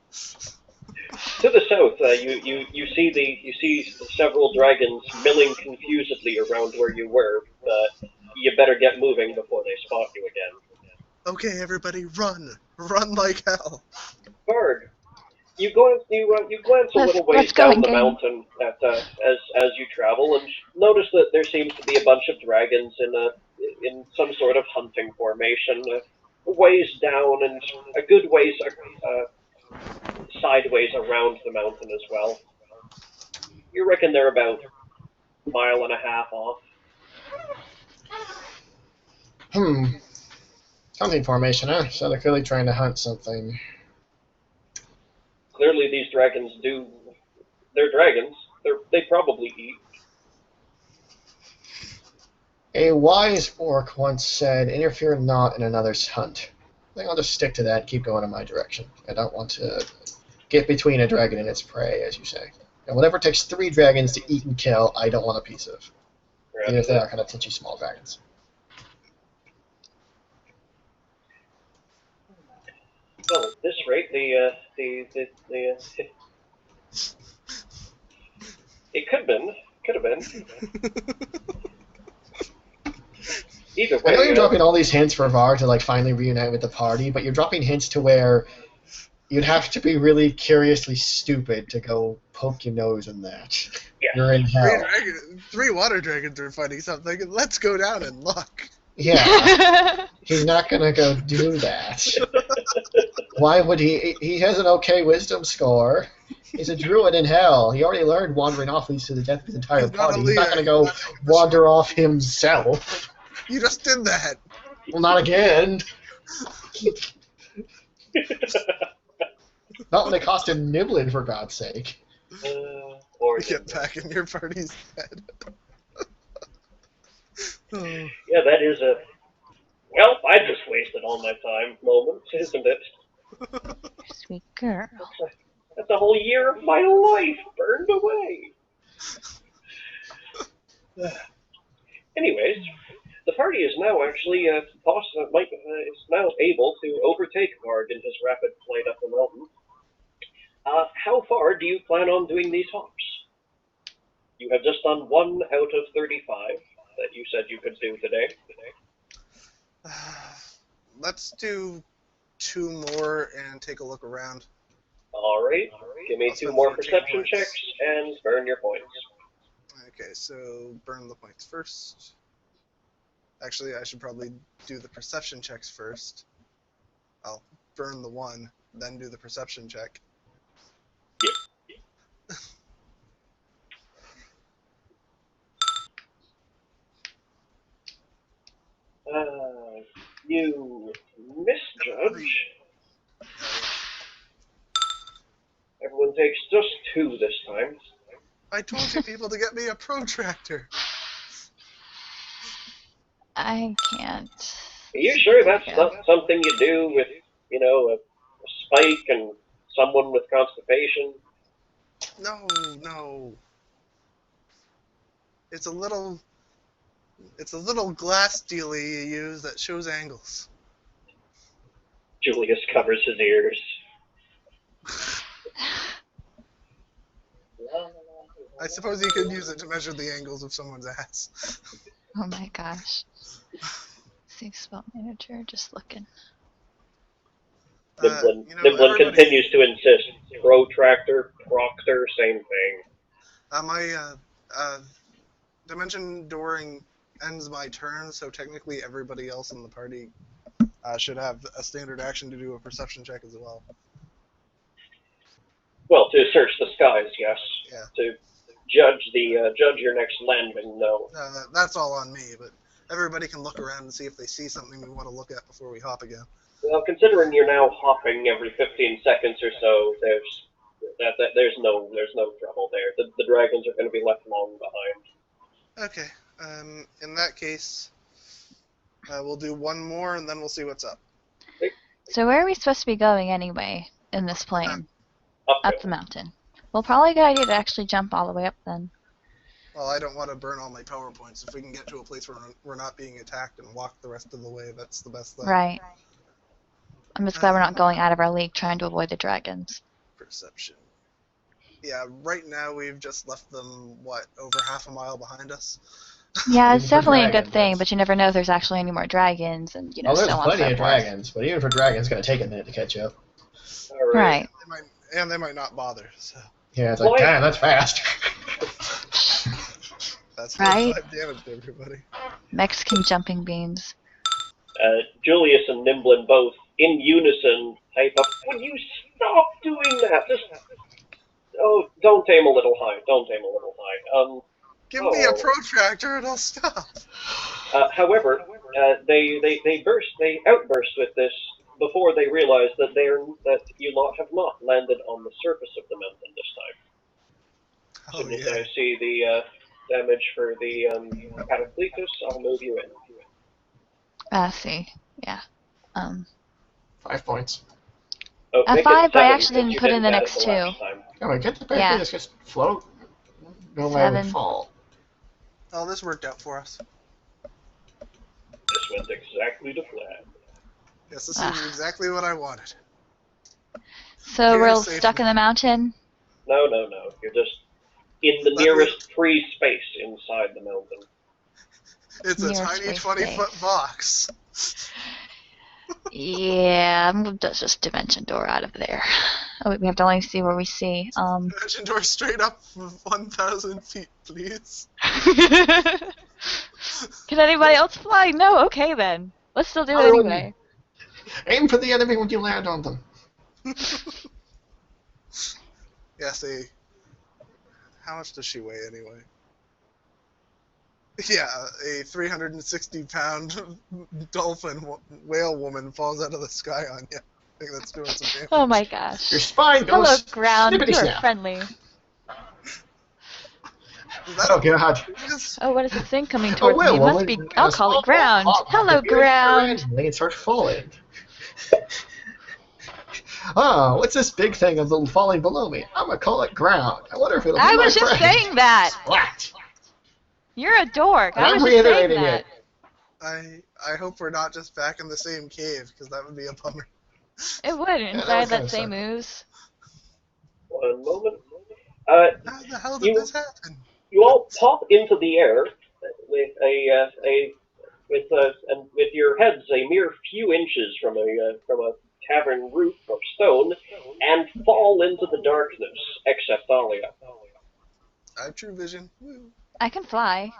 To the south, you see several dragons milling confusedly around where you were, but you better get moving before they spot you again. Okay, everybody, run! Run like hell! Varg, you glance a little ways let's go down the in-game. mountain as you travel, and notice that there seems to be a bunch of dragons in some sort of hunting formation, ways down and a good ways sideways around the mountain as well. You reckon they're about a mile and a half off. Hunting formation, huh? So they're clearly trying to hunt something. Clearly, these dragons they're dragons. They probably eat. A wise orc once said, "Interfere not in another's hunt." I think I'll just stick to that and keep going in my direction. I don't want to get between a dragon and its prey, as you say. And whatever it takes 3 dragons to eat and kill, I don't want a piece of. Even if they are kind of tinchy small dragons. Well, at this rate, it could have been. Either way, I know you're dropping all these hints for Varg to finally reunite with the party, but you're dropping hints to where you'd have to be really curiously stupid to go poke your nose in that. Yeah. You're in hell. 3 water dragons are fighting something. Let's go down and look. Yeah. He's not gonna go do that. Why would he? He has an okay wisdom score. He's a druid in hell. He already learned wandering off leads to the death of his entire He's not party. a He's not leader. gonna go wander off himself. You just did that. Well, not again. Not when it cost him Niblin, for God's sake. Or Get back in your party's head. Oh. Yeah, that is Well, I just wasted all my time moments, isn't it? Sweet girl. That's a whole year of my life burned away. Anyways, the party is now actually is now able to overtake Varg in his rapid flight up the mountain. How far do you plan on doing these hops? You have just done 1 out of 35 that you said you could do today. Let's do 2 more and take a look around. Alright, give me I'll 2 spend more 14 perception points. checks and burn your points. Okay, so burn the points first. Actually, I should probably do the perception checks first. I'll burn the 1, then do the perception check. You misjudge. Everyone takes just 2 this time. I told you people to get me a protractor. I can't. Are you sure that's Yeah. not something you do with, a spike and someone with constipation? No. It's a little glass dealy you use that shows angles. Julius covers his ears. I suppose you could use it to measure the angles of someone's ass. Oh my gosh. See spell manager, just looking. Nimblin Everybody, continues to insist. Protractor, proctor, same thing. my dimension dooring ends my turn, so technically everybody else in the party should have a standard action to do a perception check as well. Well, to search the skies, yes. Yeah. To judge your next landing, no. That's all on me, but everybody can look around and see if they see something we want to look at before we hop again. Well, considering you're now hopping every 15 seconds or so, there's no trouble there. The dragons are going to be left long behind. Okay. In that case, we'll do 1 more and then we'll see what's up. So where are we supposed to be going anyway in this plane? Up Up the mountain. Well, probably a good idea to actually jump all the way up then. Well, I don't want to burn all my power points. If we can get to a place where we're not being attacked and walk the rest of the way, that's the best thing. Right. I'm just glad we're not going out of our league trying to avoid the dragons. Perception. Yeah, right now we've just left them, over half a mile behind us? Yeah, it's Even for definitely a good dragons, thing, that's- but you never know if there's actually any more dragons, and Oh, there's so on and plenty so of forth. dragons, but even for dragons, it's going to take a minute to catch up. All Right. They might not bother, so Yeah, it's like, Why- damn, that's fast. that's Right. 5 damage to everybody. Mexican jumping beans. Julius and Nimblin both, in unison, type up, "Would you stop doing that? Just... Oh, don't tame a little high. Don't tame a little high." Give me a protractor and I'll stop. However, they outburst with this before they realize that you lot have not landed on the surface of the mountain this time. As Oh, soon as yeah. I see the damage for the Paracletus, I'll move you in. See. Yeah. 5 points. Oh, At make it 5, but I 7, actually didn't you put in the that next the 2. last time. Oh, wait, get the Yeah. just float. No way 7. would fall. Oh, this worked out for us. This went exactly to plan. Yes, this is exactly what I wanted. So Here we're safely. stuck in the mountain? No. You're just in the nearest free space inside the mountain. It's a Nearest tiny free 20-foot space. box. Yeah, let's just dimension door out of there. Oh, wait, we have to only see where we see. Dimension door straight up 1,000 feet, please. Can anybody else fly? No, okay then. Let's still do it anyway. Aim for the enemy when you land on them. Yeah, see. How much does she weigh anyway? Yeah, a 360-pound dolphin whale woman falls out of the sky on you. I think that's doing some damage. Oh my gosh. Your spine goes Hello, ground. snippity You're snap. friendly. Is that Oh god. ooze? Oh, what is this thing coming Oh, towards me? It well, must be. I'll call it ground. Hello, ground. And it starts falling. Oh, what's this big thing of the falling below me? I'm gonna call it ground. I wonder if it'll be I my was just friend. saying that. Splat. You're a dork. And I I'm was just saying reiterating that. it. I hope we're not just back in the same cave, because that would be a bummer. It would that inside would that kinda same suck. ooze. One moment. How the hell did this happen? You all pop into the air with with your heads a mere few inches from a cavern roof of stone, and fall into the darkness. Except Dahlia, I have true vision. Woo. I can fly.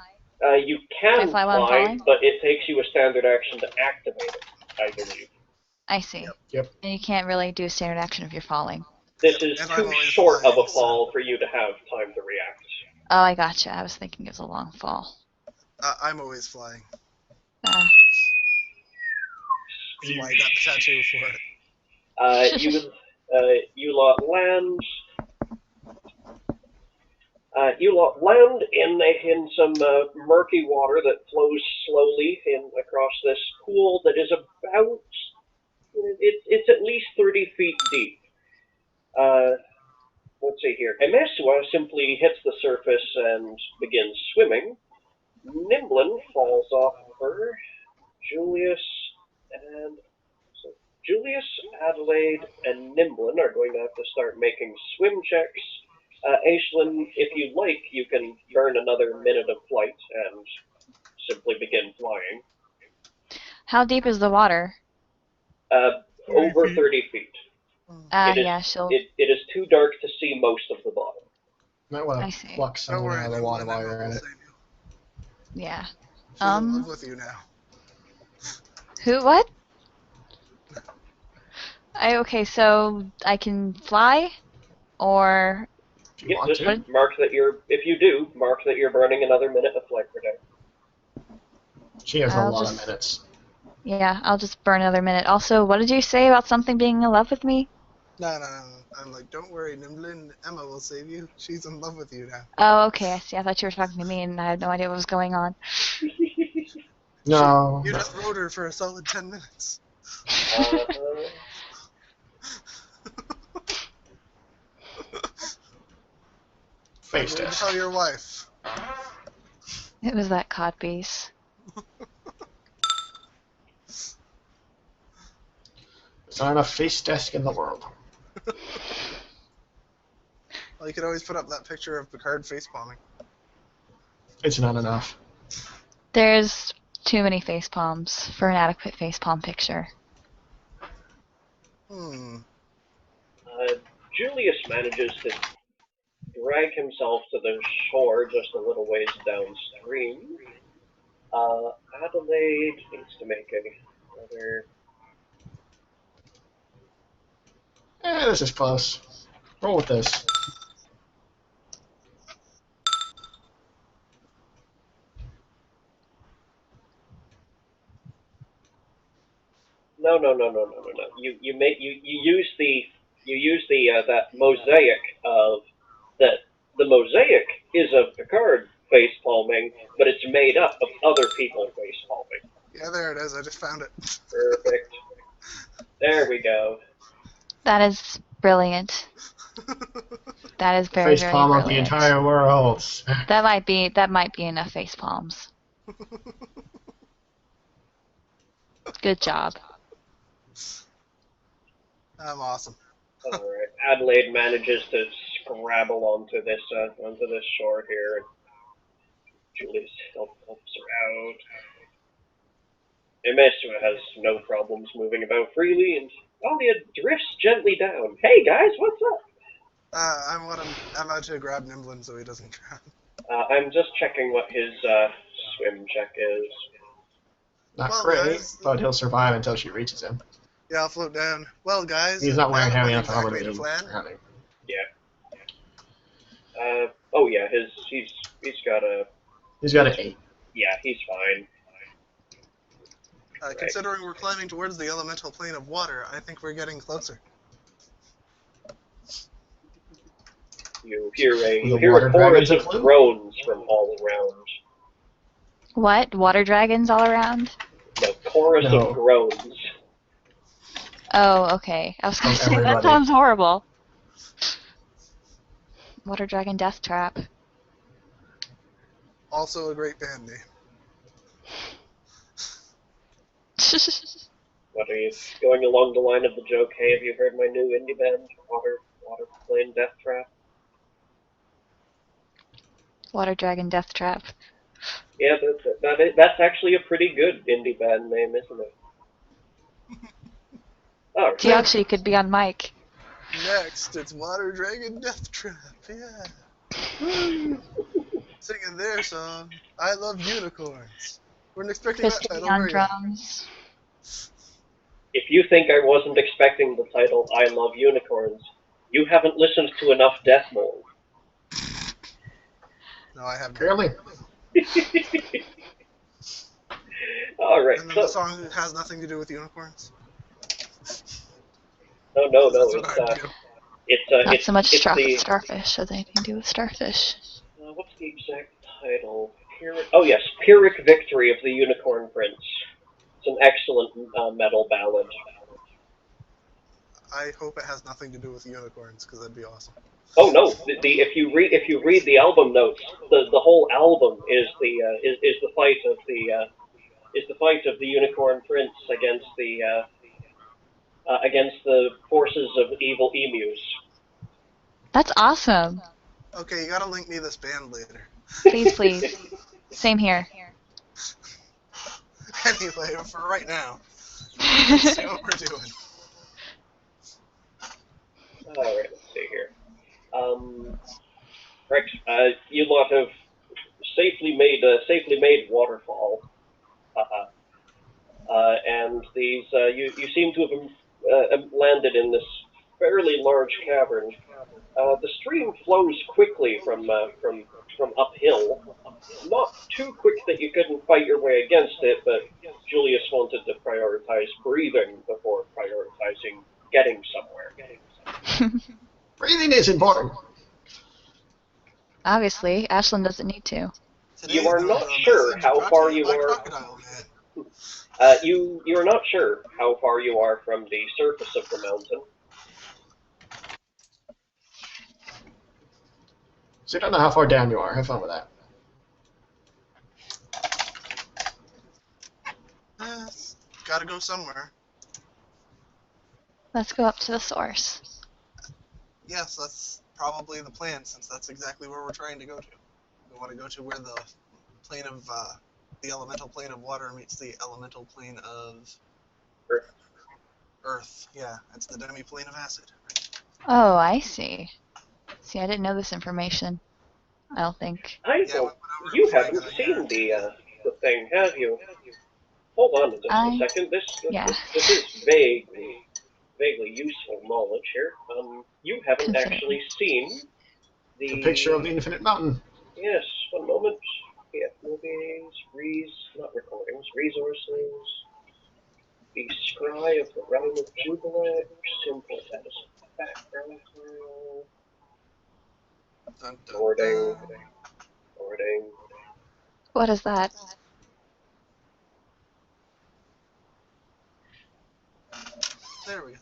you Can I can fly while I'm fly, falling? but it takes you a standard action to activate it, I believe. I see. Yep. And you can't really do a standard action if you're falling. This is And I'm too always short of a flying, so- fall for you to have time to react. Oh, I gotcha. I was thinking it was a long fall. I'm always flying. Ah. That's why I got the tattoo for it. You lot land. You lot land in some murky water that flows slowly across this pool that is about. It's at least 30 feet deep. Let's see here. Emesua simply hits the surface and begins swimming. Nimblin falls off of her. Julius and so Julius, Adelaide, and Nimblin are going to have to start making swim checks. Aislinn, if you like, you can burn another minute of flight and simply begin flying. How deep is the water? Over 30 feet. Yeah, she'll. It is too dark to see most of the bottom. Might want I to see. pluck Don't someone worry, out of the water while you're at it. Yeah. She's in love with you now. Who? What? Okay, so I can fly, or If you Yep, want just to. mark that you're burning another minute of flight per day. She has a I'll lot just- of minutes. yeah, I'll just burn another minute. Also, what did you say about something being in love with me? No. I'm like, don't worry, Nimblin. Emma will save you. She's in love with you now. Oh, okay, I see. I thought you were talking to me, and I had no idea what was going on. No. You just rode her for a solid 10 minutes. Face Wait to test. tell your wife. It was that codpiece. There's not enough face desk in the world. Well, you could always put up that picture of Picard facepalming. It's not enough. There's too many face palms for an adequate face palm picture. Julius manages to drag himself to the shore just a little ways downstream. Adelaide needs to make another. This is close. Roll with this. No. You use the that mosaic of that. The mosaic is of Picard face palming, but it's made up of other people face palming. Yeah, there it is. I just found it. Perfect. There we go. That is brilliant. That is very, Face very palm brilliant. of the entire world. That might be enough face palms. Good job. I'm awesome. All right. Adelaide manages to scrabble onto this shore here, and Julius helps her out. Emesua has no problems moving about freely, and Alia drifts gently down. Hey guys, what's up? I'm out to grab Nimblin so he doesn't drown. I'm just checking what his swim check is. Not Well, great, guys- but he'll survive until she reaches him. Yeah, I'll float down. Well, guys, He's not wearing now that heavy we've enough armor to exactly be the plan. drowning. Oh yeah, he's got a. He's got an 8. Yeah, he's fine. Considering we're climbing towards the elemental plane of water, I think we're getting closer. You hear The a water chorus dragon's a of clue? groans from all around. What? Water dragons all around? No, chorus No. of groans. Oh, okay. I was gonna From say, that everybody. sounds horrible. Water dragon death trap. Also a great band name. What are you going along the line of the joke? Hey, have you heard my new indie band, Water Plane Death Trap? Water dragon death trap. Yeah, that's actually a pretty good indie band name, isn't it? Oh, You actually could be on mic. Next, it's Water Dragon Death Trap. Yeah. Singing their song, I Love Unicorns. Weren't expecting that Christy title, on were you? drums. if you think I wasn't expecting the title I Love Unicorns, you haven't listened to enough Death Mold. No, I haven't. Really? Alright, And then so... the song has nothing to do with unicorns? No, That's what I do. Not so much it's the... starfish as anything to do with starfish. what's the exact title? Oh yes, Pyrrhic Victory of the Unicorn Prince. It's an excellent metal ballad. I hope it has nothing to do with unicorns, because that'd be awesome. Oh no! If you read the album notes, the whole album is the fight of the Unicorn Prince against the forces of evil emus. That's awesome. Okay, you gotta link me this band later. Please, please. Same here. Anyway, for right now, let's see what we're doing. Alright, let's see here. Rex, you lot have safely made waterfall. And these, you seem to have landed in this fairly large cavern. The stream flows quickly from uphill. Not too quick that you couldn't fight your way against it, but Julius wanted to prioritize breathing before prioritizing getting somewhere. Breathing is important. Obviously, Ashlyn doesn't need to. You are not sure how far you are. You are not sure how far you are from the surface of the mountain. So you don't know how far down you are. Have fun with that. Gotta go somewhere. Let's go up to the source. Yes, that's probably the plan, since that's exactly where we're trying to go to. We want to go to where the plane of the elemental plane of water meets the elemental plane of Earth. Earth. Yeah, it's the demi-plane of acid. Oh, I see. See, I didn't know this information. I don't think. You haven't seen the thing, have you? Hold on just a second. This is vaguely useful knowledge here. You haven't actually seen The picture of the infinite mountain. Yes, one moment. Yeah, movies, not recordings, resources. The scry of the realm of Jubilee, simple as background file. Loading. What is that? There we go.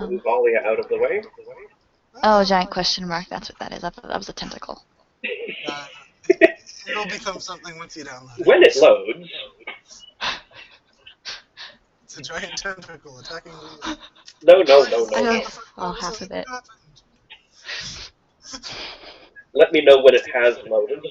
Move Alia out of the way. Oh, giant question mark. That's what that is. I thought that was a tentacle. It'll become something once you download it. When it loads. It's a giant tentacle attacking the... No. Oh, half of it. Let me know when it has loaded.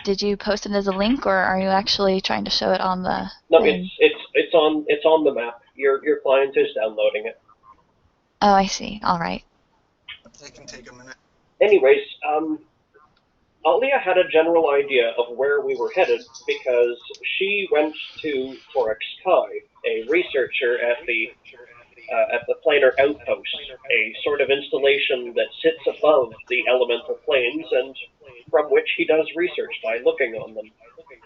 Did you post it as a link, or are you actually trying to show it on the No, thing? it's on the map. Your client is downloading it. Oh, I see. All right. It can take a minute. Anyways, Alia had a general idea of where we were headed because she went to Torex Kai, a researcher at the planar outpost, a sort of installation that sits above the elemental planes and from which he does research by looking on them.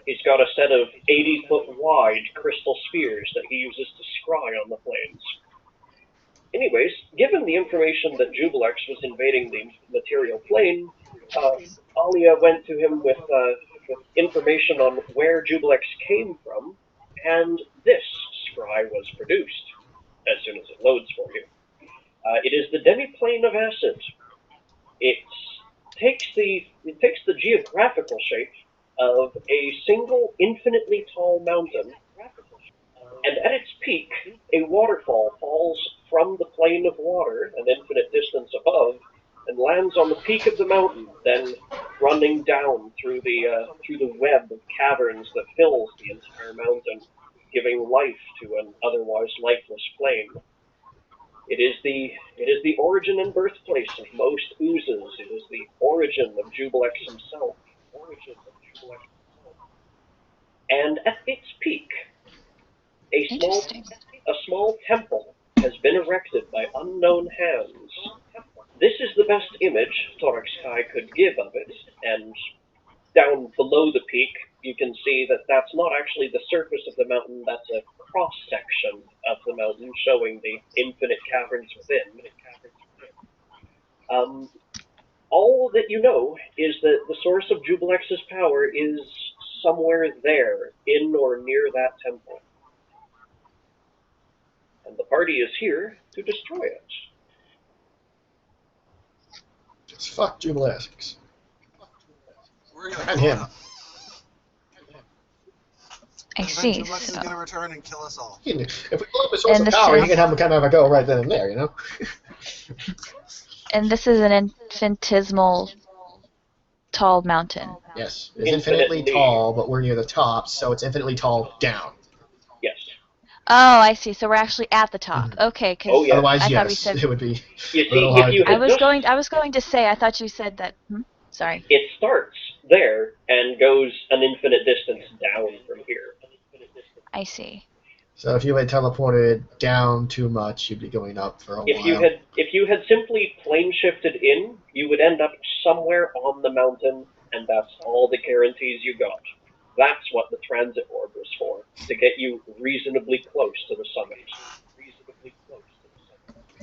He's got a set of 80-foot wide crystal spheres that he uses to scry on the plains. Anyways, given the information that Jubilex was invading the material plane, Alia went to him with information on where Jubilex came from, and this scry was produced as soon as it loads for you. It is the demiplane of acid. It takes the geographical shape of a single infinitely tall mountain, and at its peak, a waterfall falls from the plane of water, an infinite distance above, and lands on the peak of the mountain, then running down through the web of caverns that fills the entire mountain, giving life to an otherwise lifeless plane. It is the origin and birthplace of most oozes. It is the origin of Jubilex himself. And at its peak, a small temple has been erected by unknown hands. This is the best image Torx Kai could give of it, and down below the peak, you can see that that's not actually the surface of the mountain, that's a cross-section of the mountain showing the infinite caverns within. All that you know is that the source of Jubilex's power is somewhere there, in or near that temple. And the party is here to destroy it. Just fuck Jubilex. We're gonna And blow him. it up. I And see. then Jubilex is So- gonna return and kill us all. If we blow up a source And of this power, is- he can have a kind of a go right then and there, you know? And this is an infinitesimal tall mountain. Yes. It's infinitely Infinitely. tall, but we're near the top, so it's infinitely tall down. Yes. Oh, I see. So we're actually at the top. Mhm. Okay, because Oh, yeah. Otherwise, I thought we yes, said. it would be You a little see, if hard. you I had was just, going to say. I thought you said that. Sorry. it starts there and goes an infinite distance down from here. I see. So if you had teleported down too much, you'd be going up for a If you had simply plane shifted in, you would end up somewhere on the mountain, and that's all the guarantees you got. That's what the transit orb was for, to get you reasonably close to the summit.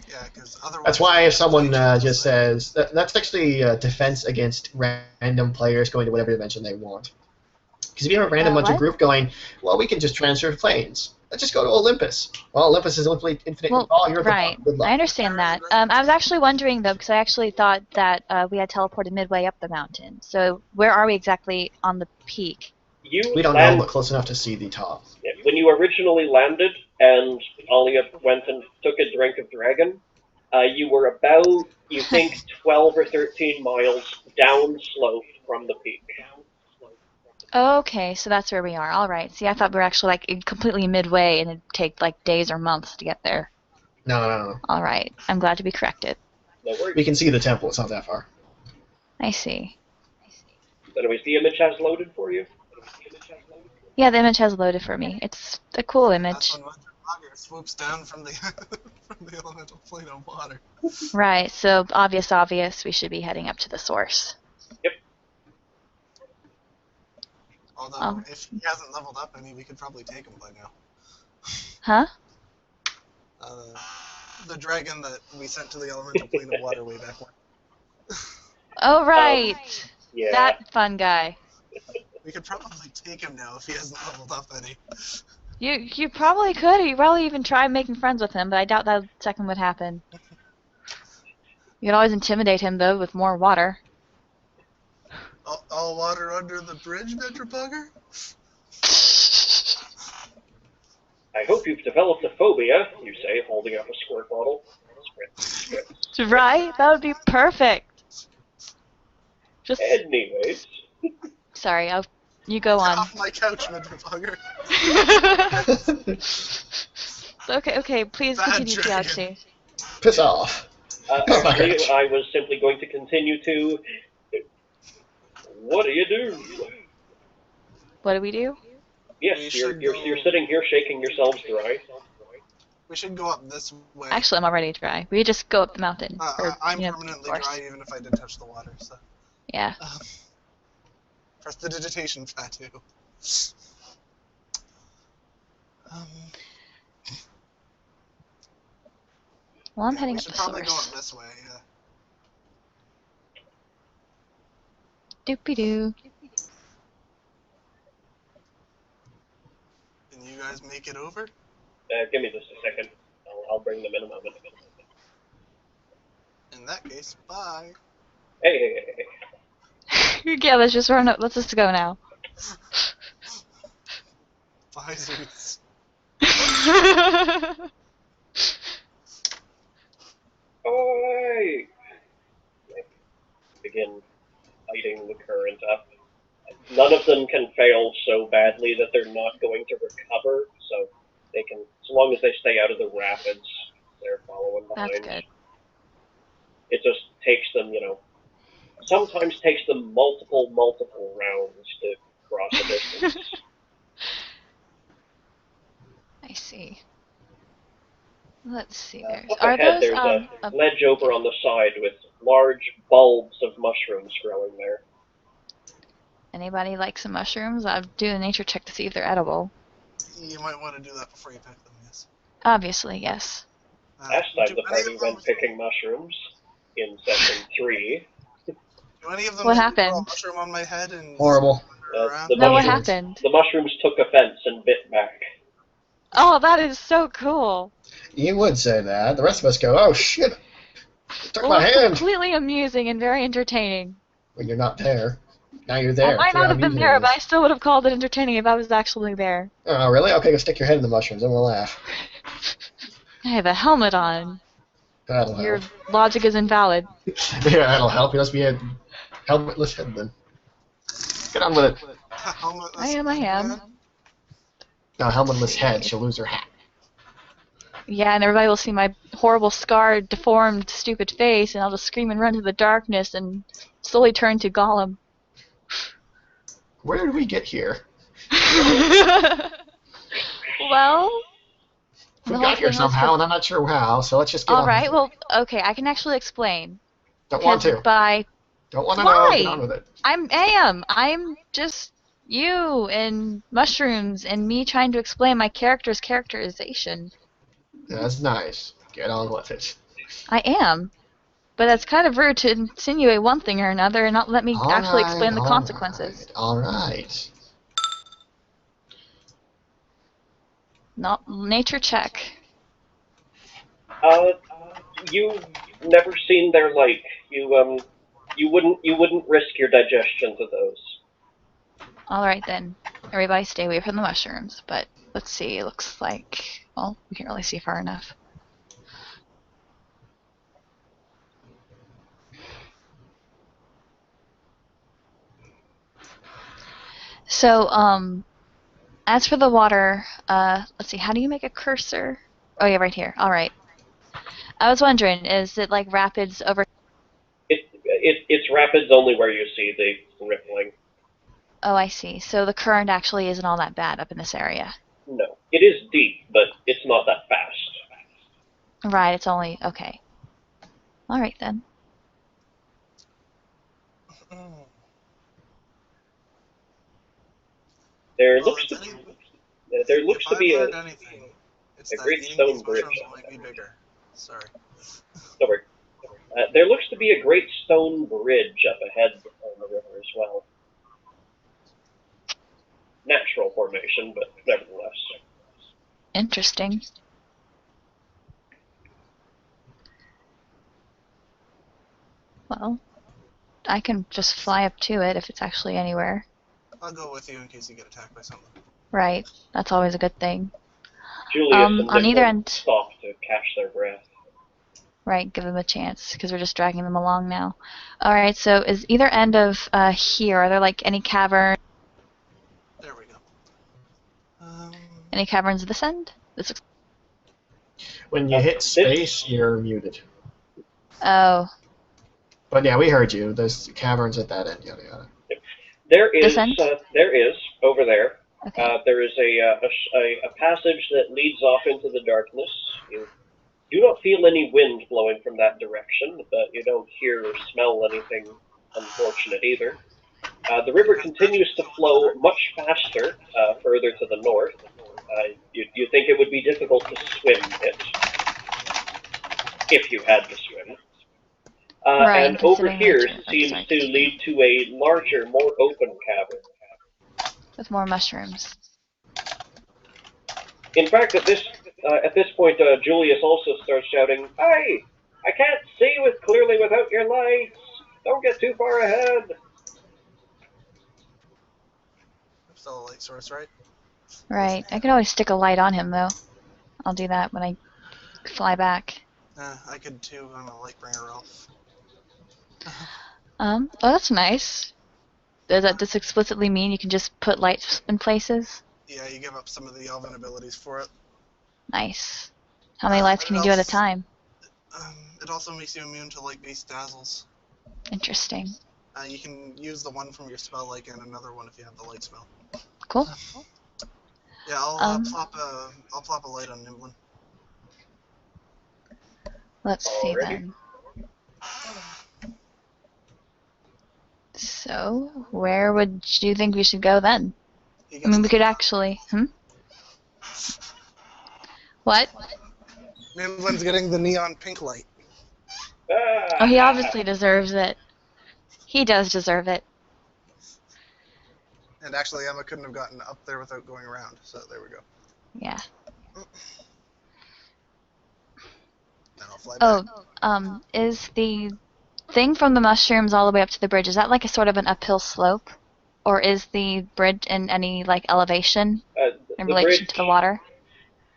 Yeah, because otherwise. That's why if someone Plane shift just will say- says that's actually defense against random players going to whatever dimension they want. Because if you have a random bunch of What? group going, well, we can just transfer planes. Let's just go to Olympus. Well, Olympus is infinitely Well, tall. You're at the right. top. Good luck. I understand that. I was actually wondering though, because I actually thought that we had teleported midway up the mountain. So where are we exactly on the peak? You We don't know, but close enough to see the top. When you originally landed and Alia went and took a drink of dragon, you were about, you think, 12 or 13 miles downslope from the peak. Okay, so that's where we are. All right. See, I thought we were actually like completely midway, and it'd take like days or months to get there. No. All right. I'm glad to be corrected. No worries. We can see the temple. It's not that far. I see. Anyways, the image has loaded for you. Yeah, the image has loaded for me. It's a cool That's image. when Varg swoops down from the from the elemental plane of water. Right. So obvious. We should be heading up to the source. Although, Oh. if he hasn't leveled up any, we could probably take him by now. Huh? The dragon that we sent to the elemental plane of water way back when. Oh, right. Yeah. That fun guy. We could probably take him now if he hasn't leveled up any. You probably could. You probably even try making friends with him, but I doubt that second would happen. You could always intimidate him though with more water. All water under the bridge, Metrobugger? I hope you've developed a phobia, you say, holding up a squirt bottle. Right? That would be perfect. Just Anyways, sorry. You go Get on. off my couch, Metrobugger. Okay. Please Bad continue, dragon. Galaxy. Piss off. actually, I was simply going to continue to... What do you do? What do we do? Yes, We you're, should you're, go- you're sitting here shaking yourselves dry. We should go up this way. Actually, I'm already dry. We just go up the mountain. Or, I'm you know, permanently course. dry even if I did touch the water, so. Yeah. Press the digitation tattoo. Well, I'm yeah, heading we up should the probably go source. up this way, yeah. Doopy doo. Can you guys make it over? Give me just a second. I'll bring them in a moment. In that case, bye. Hey. Yeah, let's just run up. Let's just go now. Bye, Zeus. Alright. Begin lighting the current up. None of them can fail so badly that they're not going to recover, so they can, as long as they stay out of the rapids, they're following behind. That's good. It just takes them, sometimes takes them multiple rounds to cross a distance. I see. Let's see. Up Are ahead, those there's a ledge over on the side with large bulbs of mushrooms growing there. Anybody like some mushrooms? I'll do a nature check to see if they're edible. You might want to do that before you pick them, yes. Obviously, yes. Last time do the any party of them- went picking mushrooms in session 3. Do any of them What make me throw a happened? mushroom on my head and Horrible. wander around? The No, what mushrooms- happened? The mushrooms took offense and bit back. Oh, that is so cool. You would say that. The rest of us go, oh shit, it took Well, my it's hand. completely amusing and very entertaining. When you're not there. Now you're there. I might See how not have been amusing there, it but I is. still would have called it entertaining if I was actually there. Oh, really? Okay, go stick your head in the mushrooms and we'll laugh. I have a helmet on. That'll Your help. logic is invalid. Yeah, that'll help. You must be a helmetless head then. Get on with it. I am. No, helmetless head. She'll lose her hat. Yeah, and everybody will see my horrible, scarred, deformed, stupid face, and I'll just scream and run to the darkness and slowly turn to Gollum. Where did we get here? Well, We the whole got here thing was somehow, and I'm not sure how, so let's just get on. Alright, well, okay, I can actually explain. Don't want to. By Don't want to Why? know. Get on with it. I'm just you and mushrooms and me trying to explain my character's characterization. That's nice. Get on with it. I am. But that's kind of rude to insinuate one thing or another and not let me actually explain the consequences. All right. Not nature check. You've never seen their like. You wouldn't risk your digestion to those. Alright then. Everybody stay away from the mushrooms. But let's see, it looks like, well, we can't really see far enough. So, as for the water, let's see, how do you make a cursor? Oh yeah, right here. Alright. I was wondering, is it like rapids over... It's rapids only where you see the rippling. Oh, I see. So the current actually isn't all that bad up in this area. No. It is deep, but it's not that fast. Right, it's only... okay. Alright then. There Well, looks if to be I've a... learned anything, it's a that great eating stone these bridge mushrooms on will make me bigger. Sorry. Sorry. There looks to be a great stone bridge up ahead on the river as well. Natural formation, but nevertheless. Interesting. Well, I can just fly up to it if it's actually anywhere. I'll go with you in case you get attacked by something. Right. That's always a good thing. Julius and on either Nick end... stop to catch their breath. Right, give them a chance, because we're just dragging them along now. Alright, so is either end of here, are there like any caverns? There we go. Any caverns this end? This looks... When you hit space, you're muted. Oh. But yeah, we heard you. There's caverns at that end, yada yada. There is, This end? over there. Okay. There is a passage that leads off into the darkness. You do not feel any wind blowing from that direction, but you don't hear or smell anything unfortunate either. The river continues to flow much faster further to the north. You'd think it would be difficult to swim it, if you had to swim. Right, And over considering here nature. seems Sorry, to lead to a larger, more open cavern. with more mushrooms. In fact, at this point, Julius also starts shouting, "Hey, I can't see clearly without your lights. Don't get too far ahead." Still a light source, right? Right. I could always stick a light on him, though. I'll do that when I fly back. I could too. I'm a Lightbringer elf. Oh, that's nice. Does that just explicitly mean you can just put lights in places? Yeah, you give up some of the elven abilities for it. Nice. How many lights can you do at a time? It also makes you immune to light-based dazzles. Interesting. You can use the one from your spell like and another one if you have the light spell. Cool. Yeah, I'll plop a light on Nimblin. Let's see Alrighty. then. So, where would you think we should go then? I mean, we could actually... What? Nimblin's getting the neon pink light. Oh, he obviously deserves it. He does deserve it. And actually, Emma couldn't have gotten up there without going around, so there we go. Yeah. Now I'll fly back. Oh, is the thing from the mushrooms all the way up to the bridge, is that like a sort of an uphill slope? Or is the bridge in any, like, elevation in relation to the water?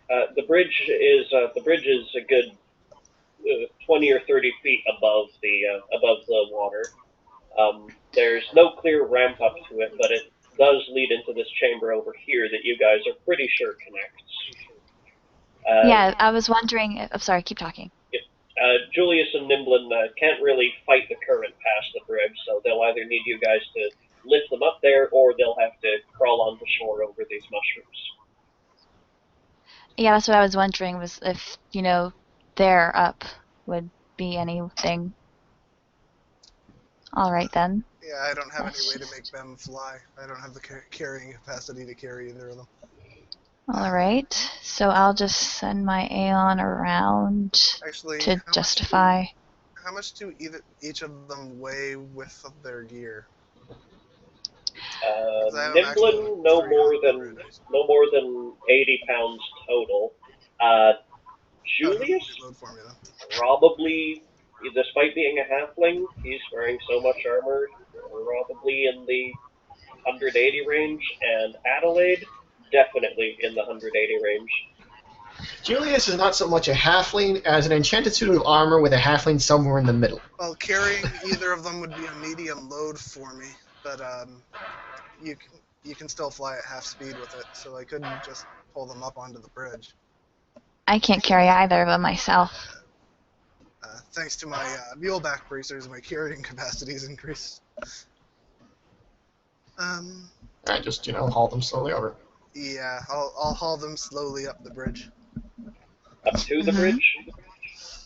The bridge is a good 20 or 30 feet above the water. There's no clear ramp up to it, but it does lead into this chamber over here that you guys are pretty sure connects. Yeah, I was wondering. I'm sorry, keep talking. Julius and Nimblin can't really fight the current past the bridge, so they'll either need you guys to lift them up there, or they'll have to crawl onto shore over these mushrooms. Yeah, that's what I was wondering, was if, they're up would be anything. Alright then. Yeah, I don't have any way to make them fly. I don't have the carrying capacity to carry either of them. Alright, so I'll just send my Aeon around Actually, to justify. How much do each of them weigh with their gear? Nimblin, no more than 80 pounds total. Julius, Load for me, then. probably, despite being a halfling, he's wearing so much armor, probably in the 180 range, and Adelaide, definitely in the 180 range. Julius is not so much a halfling as an enchanted suit of armor with a halfling somewhere in the middle. Well, carrying either of them would be a medium load for me, but you can still fly at half speed with it, so I couldn't just pull them up onto the bridge. I can't carry either of them myself. Thanks to my muleback bracers, my carrying capacity is increased. I just, haul them slowly over. Yeah, I'll haul them slowly up the bridge. Up to the bridge?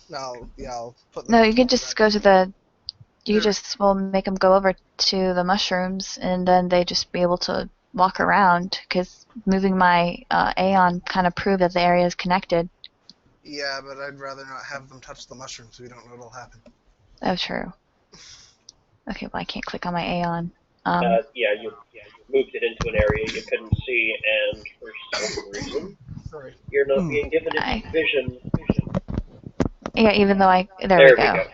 No, yeah, I'll put them... No, you could just go to the... You just will make them go over to the mushrooms, and then they just be able to walk around, because moving my Aeon kind of proved that the area is connected. Yeah, but I'd rather not have them touch the mushrooms, so we don't know what'll happen. Oh, true. Okay, well, I can't click on my Aeon. Yeah, you moved it into an area you couldn't see, and for some reason, you're not being given any vision. Yeah, even though there we go.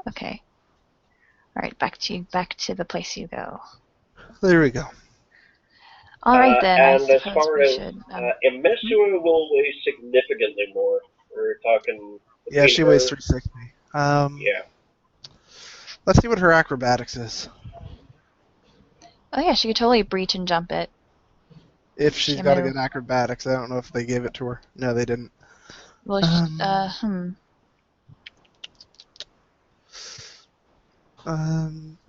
Okay. Alright, back to the place you go. There we go. Alright then, and I as suppose far we as should... Emesua will weigh significantly more. We're talking... Yeah, she weighs 360. Yeah. Let's see what her acrobatics is. Oh yeah, she could totally breach and jump it. If she's got a good acrobatics, I don't know if they gave it to her. No, they didn't. Well,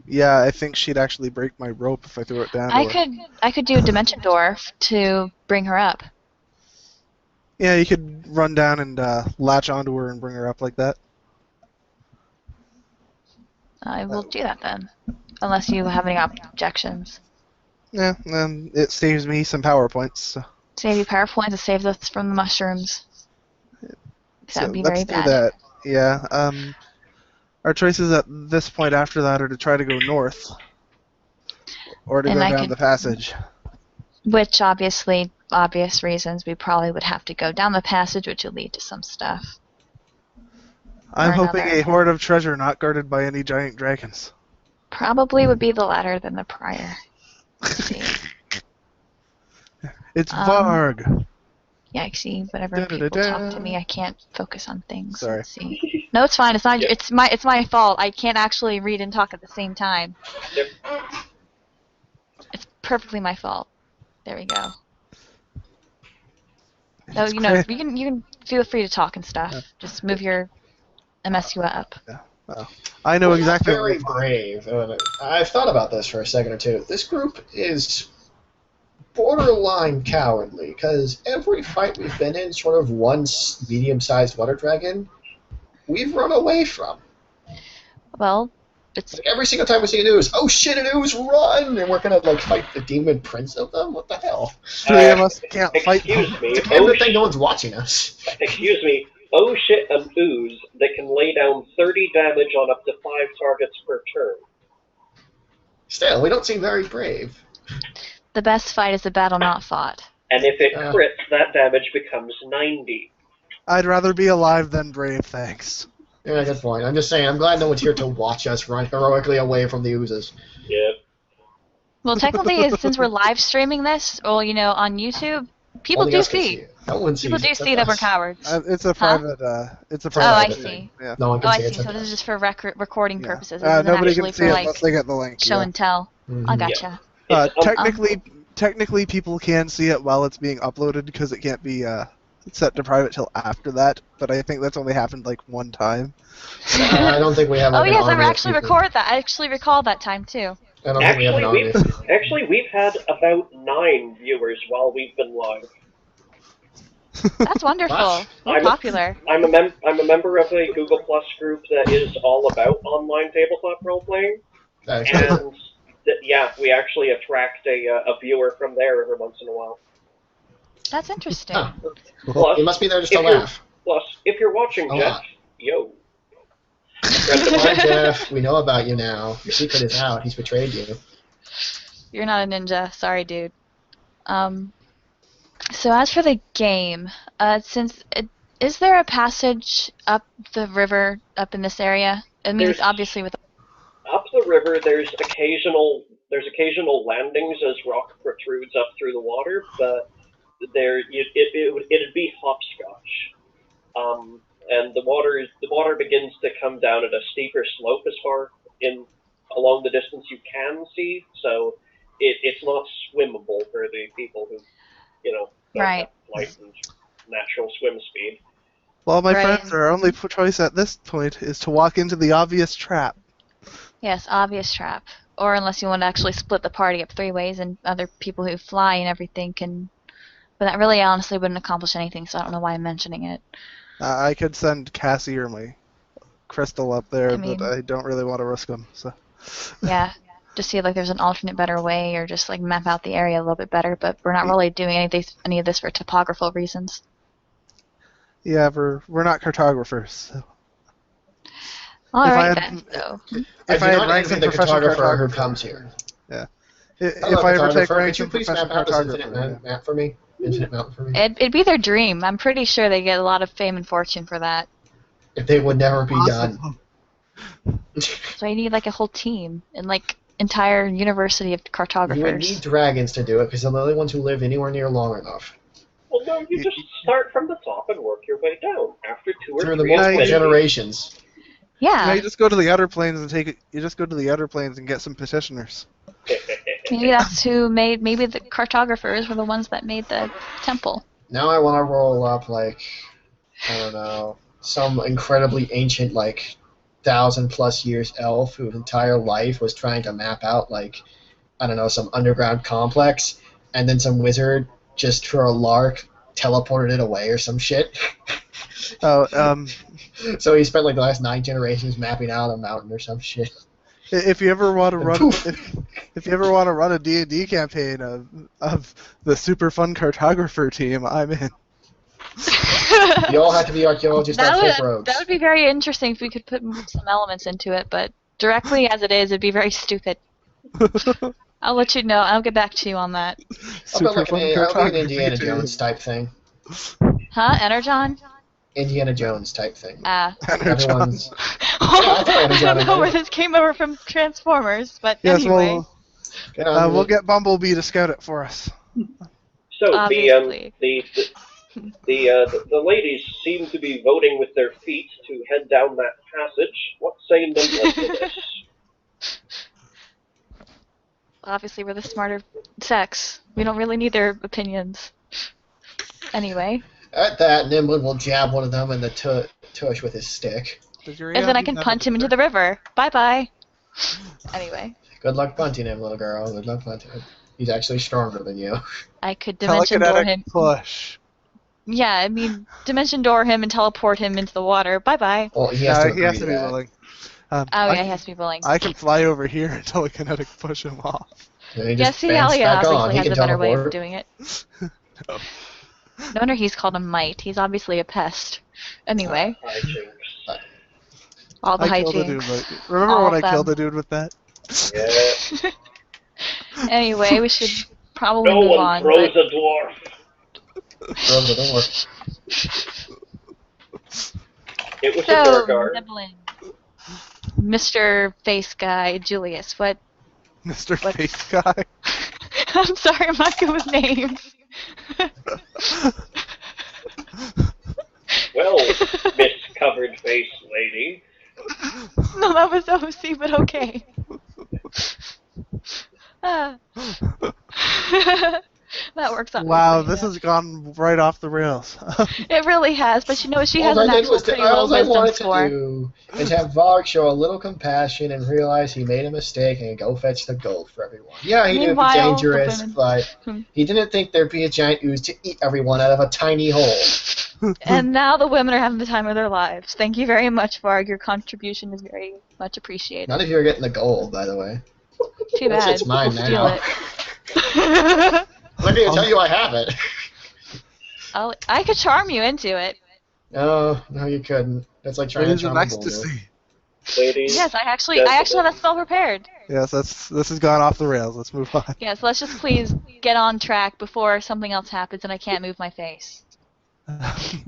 Yeah, I think she'd actually break my rope if I threw it down to her. I could do a Dimension Door to bring her up. Yeah, you could run down and latch onto her and bring her up like that. I will do that then. unless you have any objections. Yeah, and it saves me some PowerPoints. Save you PowerPoint to save us from the mushrooms. That would be let's very do bad. that. Yeah. Our choices at this point after that are to try to go north, or to And go I down could- the passage. Which obviously, obvious reasons, we probably would have to go down the passage, which would lead to some stuff. I'm Or hoping another. a hoard of treasure not guarded by any giant dragons. Probably would be the latter than the prior. Let's see. It's Um, Varg. Yeah, I see. Whenever people talk to me, I can't focus on things. Sorry. Let's see. No, it's fine. It's not. Yep. It's my fault. I can't actually read and talk at the same time. Yep. It's perfectly my fault. There we go. So It's you know, great. you can feel free to talk and stuff. Yeah. Just move your MSU up. I know We're exactly not very what brave. I've thought about this for a second or two. This group is borderline cowardly, because every fight we've been in, sort of one medium-sized water dragon, we've run away from. Well, it's Like, every single time we see an ooze, oh shit, an ooze, run! And we're gonna like fight the demon prince of them? What the hell? three of us can't fight them. Excuse me. It's a damn good thing no one's watching us. Excuse me. Oh shit, an ooze that can lay down 30 damage on up to 5 targets per turn. Still, we don't seem very brave. the best fight is the battle not fought. And if it Uh. crits, that damage becomes 90. I'd rather be alive than brave, thanks. Yeah, good point. I'm just saying, I'm glad no one's here to watch us run heroically away from the oozes. Yeah. Well, technically, since we're live streaming this, or on YouTube, people Only do us can see. it. No one sees People do except see that we're us. cowards. It's a private. It's a Oh, private. I private see. thing. Yeah. No one Oh, can I see see. it So except this is us. just for recording Yeah. purposes. This isn't Nobody actually can see for it like unless they get the link. show yeah. and tell. Mhm. I gotcha. It's Technically, people can see it while it's being uploaded because it can't be set to private till after that. But I think that's only happened like one time. I don't think we have Oh like an yes, I army of actually people. recorded that. I actually recalled that time too. I don't think we have an army of people. Actually, we've had about 9 viewers while we've been live. That's wonderful. What? We're I'm a- popular. I'm a member of a Google Plus group that is all about online tabletop role playing, That's and yeah, we actually attract a viewer from there every once in a while. That's interesting. Huh. Plus, You must be there just to if you're- laugh. Plus, if you're watching A Jeff, lot. yo. Hi, Jeff. We know about you now. Your secret is out. He's betrayed you. You're not a ninja. Sorry, dude. So as for the game, is there a passage up the river up in this area? I mean, it's There's- obviously with. Up the river, there's occasional landings as rock protrudes up through the water, but it'd be hopscotch. And the water begins to come down at a steeper slope as far along the distance you can see, so it's not swimmable for the people who don't Right. have flight and natural swim speed. Well, my Right. friends, our only choice at this point is to walk into the obvious trap. Yes, obvious trap. Or unless you want to actually split the party up 3 ways and other people who fly and everything can. But that really honestly wouldn't accomplish anything, so I don't know why I'm mentioning it. I could send Cassie or my crystal up there, I mean- but I don't really want to risk them. So. Yeah. Just see if like there's an alternate better way or just like map out the area a little bit better, but we're not really doing any of this for topographical reasons. Yeah, we're not cartographers. So. Alright I had- then, so. I If do I had not ranks envy in the professional cartographer who cartographer, comes here. If Hello, I ever take cartographer. ranks Could you in please map professional out this infinite cartographer, map for me? Infinite mountain for me? It'd be their dream. I'm pretty sure they get a lot of fame and fortune for that. If they would never be done. So I need like a whole team and like entire university of You would cartographers. need dragons to do it, because they're the only ones who live anywhere near long enough. Well, no, you just start from the top and work your way down. After 2 or Through the 3 multiple infinity- generations. Yeah, you just go to the outer planes and You just go to the outer planes and get some petitioners. maybe that's who made. Maybe the cartographers were the ones that made the temple. Now I want to roll up, like, I don't know, some incredibly ancient, like, 1,000+ years elf whose entire life was trying to map out, like, I don't know, some underground complex, and then some wizard, just for a lark, teleported it away or some shit. Oh, So he spent, like, the last 9 generations mapping out a mountain or some shit. If you ever want to run, Poof. if you ever want to run a D&D campaign of the super fun cartographer team, I'm in. You all have to be archaeologists that on would fake roads. that would be very interesting if we could put some elements into it, but directly as it is, it'd be very stupid. I'll let you know. I'll get back to you on that. Super fun I'll be an cartography Indiana team. Jones type thing. Huh? Energon? Indiana Jones type thing. Energon. Everyone's. I throw I Energon don't in know there. where this came over from Transformers, but Yes, anyway. we'll get Bumblebee to scout it for us. So Obviously. the ladies seem to be voting with their feet to head down that passage. What say Nimblin to this? Obviously, we're the smarter sex. We don't really need their opinions. Anyway. At that, Nimblin will jab one of them in the tush with his stick. And then I can punch him into the river. Bye-bye. Anyway. Good luck punting him, little girl. Good luck punting him. He's actually stronger than you. I could dimension door him. Push. Yeah, I mean, dimension door him and teleport him into the water. Bye-bye. Well, he has to He has to be that. willing. Yeah, he has to be willing. I can fly over here and telekinetic push him off. And he Yeah, just see, bends Alia back on. obviously He has can a better way of teleport. doing it. No. No wonder he's called a mite. He's obviously a pest. Anyway, Hijinks. all the I killed a hijinks. dude. Remember All when I of them. killed a dude with that? Yeah. Anyway, we should probably No move one on. throws But a dwarf. Throw the door. It was a so, Durgar. Niblin, Mr. Face Guy, Julius, what? Mr. What? Face Guy. I'm sorry, I'm not good with names. Well, Miss Covered Face Lady. No, that was OC, but okay. Ah. That works out. Wow, nicely, this yeah. has gone right off the rails. It really has, but you know, she has All an I did actual was pretty low all I wisdom wanted score. to do is have Varg show a little compassion and realize he made a mistake and go fetch the gold for everyone. Yeah, he knew it'd be Meanwhile, the dangerous, women- but he didn't think there'd be a giant ooze to eat everyone out of a tiny hole. And now the women are having the time of their lives. Thank you very much, Varg. Your contribution is very much appreciated. None of you are getting the gold, by the way. Too bad. It's mine We'll steal now. it. Let me tell you I have it. I could charm you into it. No, you couldn't. That's like trying It to is an charm a bulldog. ecstasy. Ladies. Yes, I actually have that spell prepared. Yes, this has gone off the rails. Let's move on. Yes, let's just please get on track before something else happens and I can't move my face. Because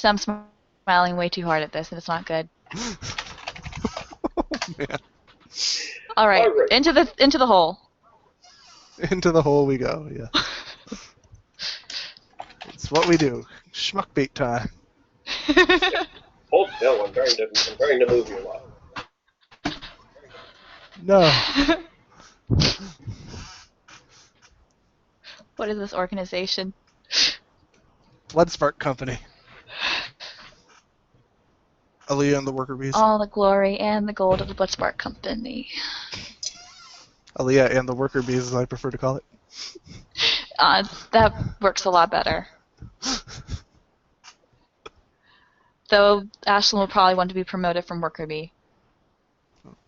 I'm smiling way too hard at this and it's not good. Oh, man. All right, All right. into the hole. Into the hole we go, yeah. It's what we do. Schmuck bait time. Hold still. I'm trying to move you a lot. No. What is this organization? Bloodspark Company. Aaliyah and the Worker Bees. All the glory and the gold of the Bloodspark Company. Aaliyah and the Worker Bees, as I prefer to call it. That works a lot better. Though Ashlyn will probably want to be promoted from Worker Bee.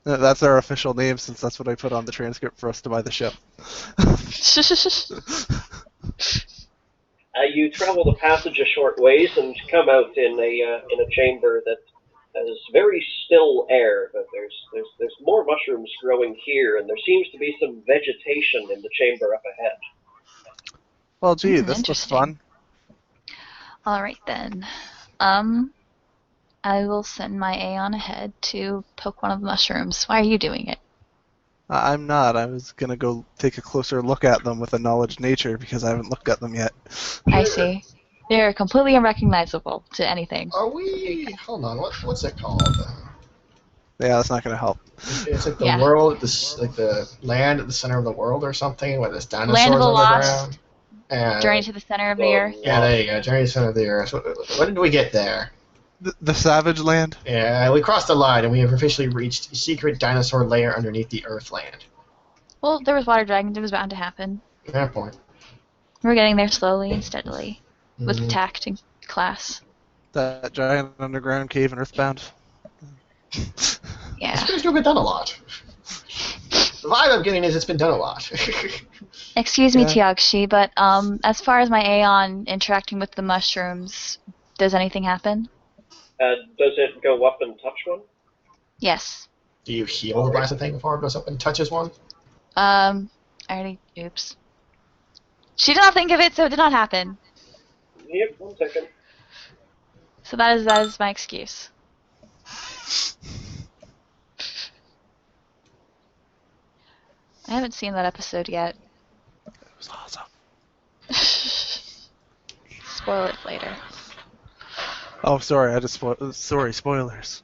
That's our official name, since that's what I put on the transcript for us to buy the ship. You travel the passage a short ways and come out in a chamber that has very still air, but there's more mushrooms growing here, and there seems to be some vegetation in the chamber up ahead. Well, gee, this was Interesting. fun. All right then. I will send my Aeon ahead to poke one of the mushrooms. Why are you doing it? I'm not. I was going to go take a closer look at them with a knowledge nature, because I haven't looked at them yet. I see. They're completely unrecognizable to anything. Are we... Hold on, what's it called? Yeah, that's not going to help. It's like the Yeah. world, like the land at the center of the world or something, where there's dinosaurs Land of the Lost. underground. And, Journey to the center of the earth. yeah, there you go. Journey to the center of the earth. What did we get there? The Savage Land? Yeah, we crossed the line and we have officially reached a secret dinosaur lair underneath the Earthland. Well, there was water dragons. It was bound to happen. Fair point. We're getting there slowly and steadily, with Mhm. tact and class. That giant underground cave in Earthbound? Yeah. It's been done a lot. The vibe I'm getting is it's been done a lot. Excuse me, Yeah. Tiagshi, but as far as my Aeon interacting with the mushrooms, does anything happen? Does it go up and touch one? Yes. Do you heal the blasted thing before it goes up and touches one? I already. Oops. She did not think of it, so it did not happen. Yep, 1 second. So that is my excuse. I haven't seen that episode yet. It was awesome. Spoil it later. Oh, sorry, I just sorry, spoilers.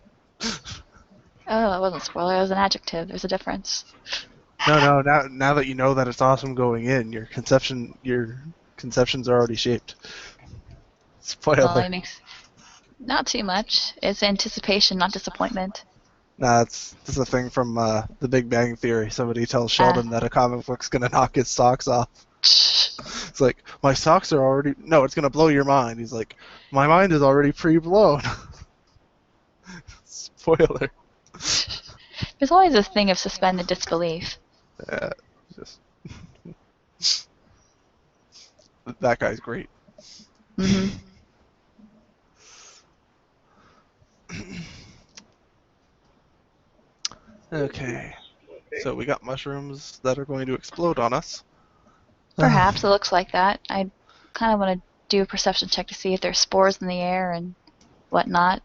Oh, it wasn't spoiler. It was an adjective. There's a difference. No, now that you know that it's awesome going in, your conceptions are already shaped. Spoiler. Well, it makes not too much. It's anticipation, not disappointment. Nah, this is a thing from The Big Bang Theory. Somebody tells Sheldon that a comic book's gonna knock his socks off. It's like, my socks are already... No, it's gonna blow your mind. He's like, my mind is already pre-blown. Spoiler. There's always this thing of suspended disbelief. Just... That guy's great. hmm Okay. So we got mushrooms that are going to explode on us. Perhaps it looks like that. I kind of want to do a perception check to see if there's spores in the air and whatnot.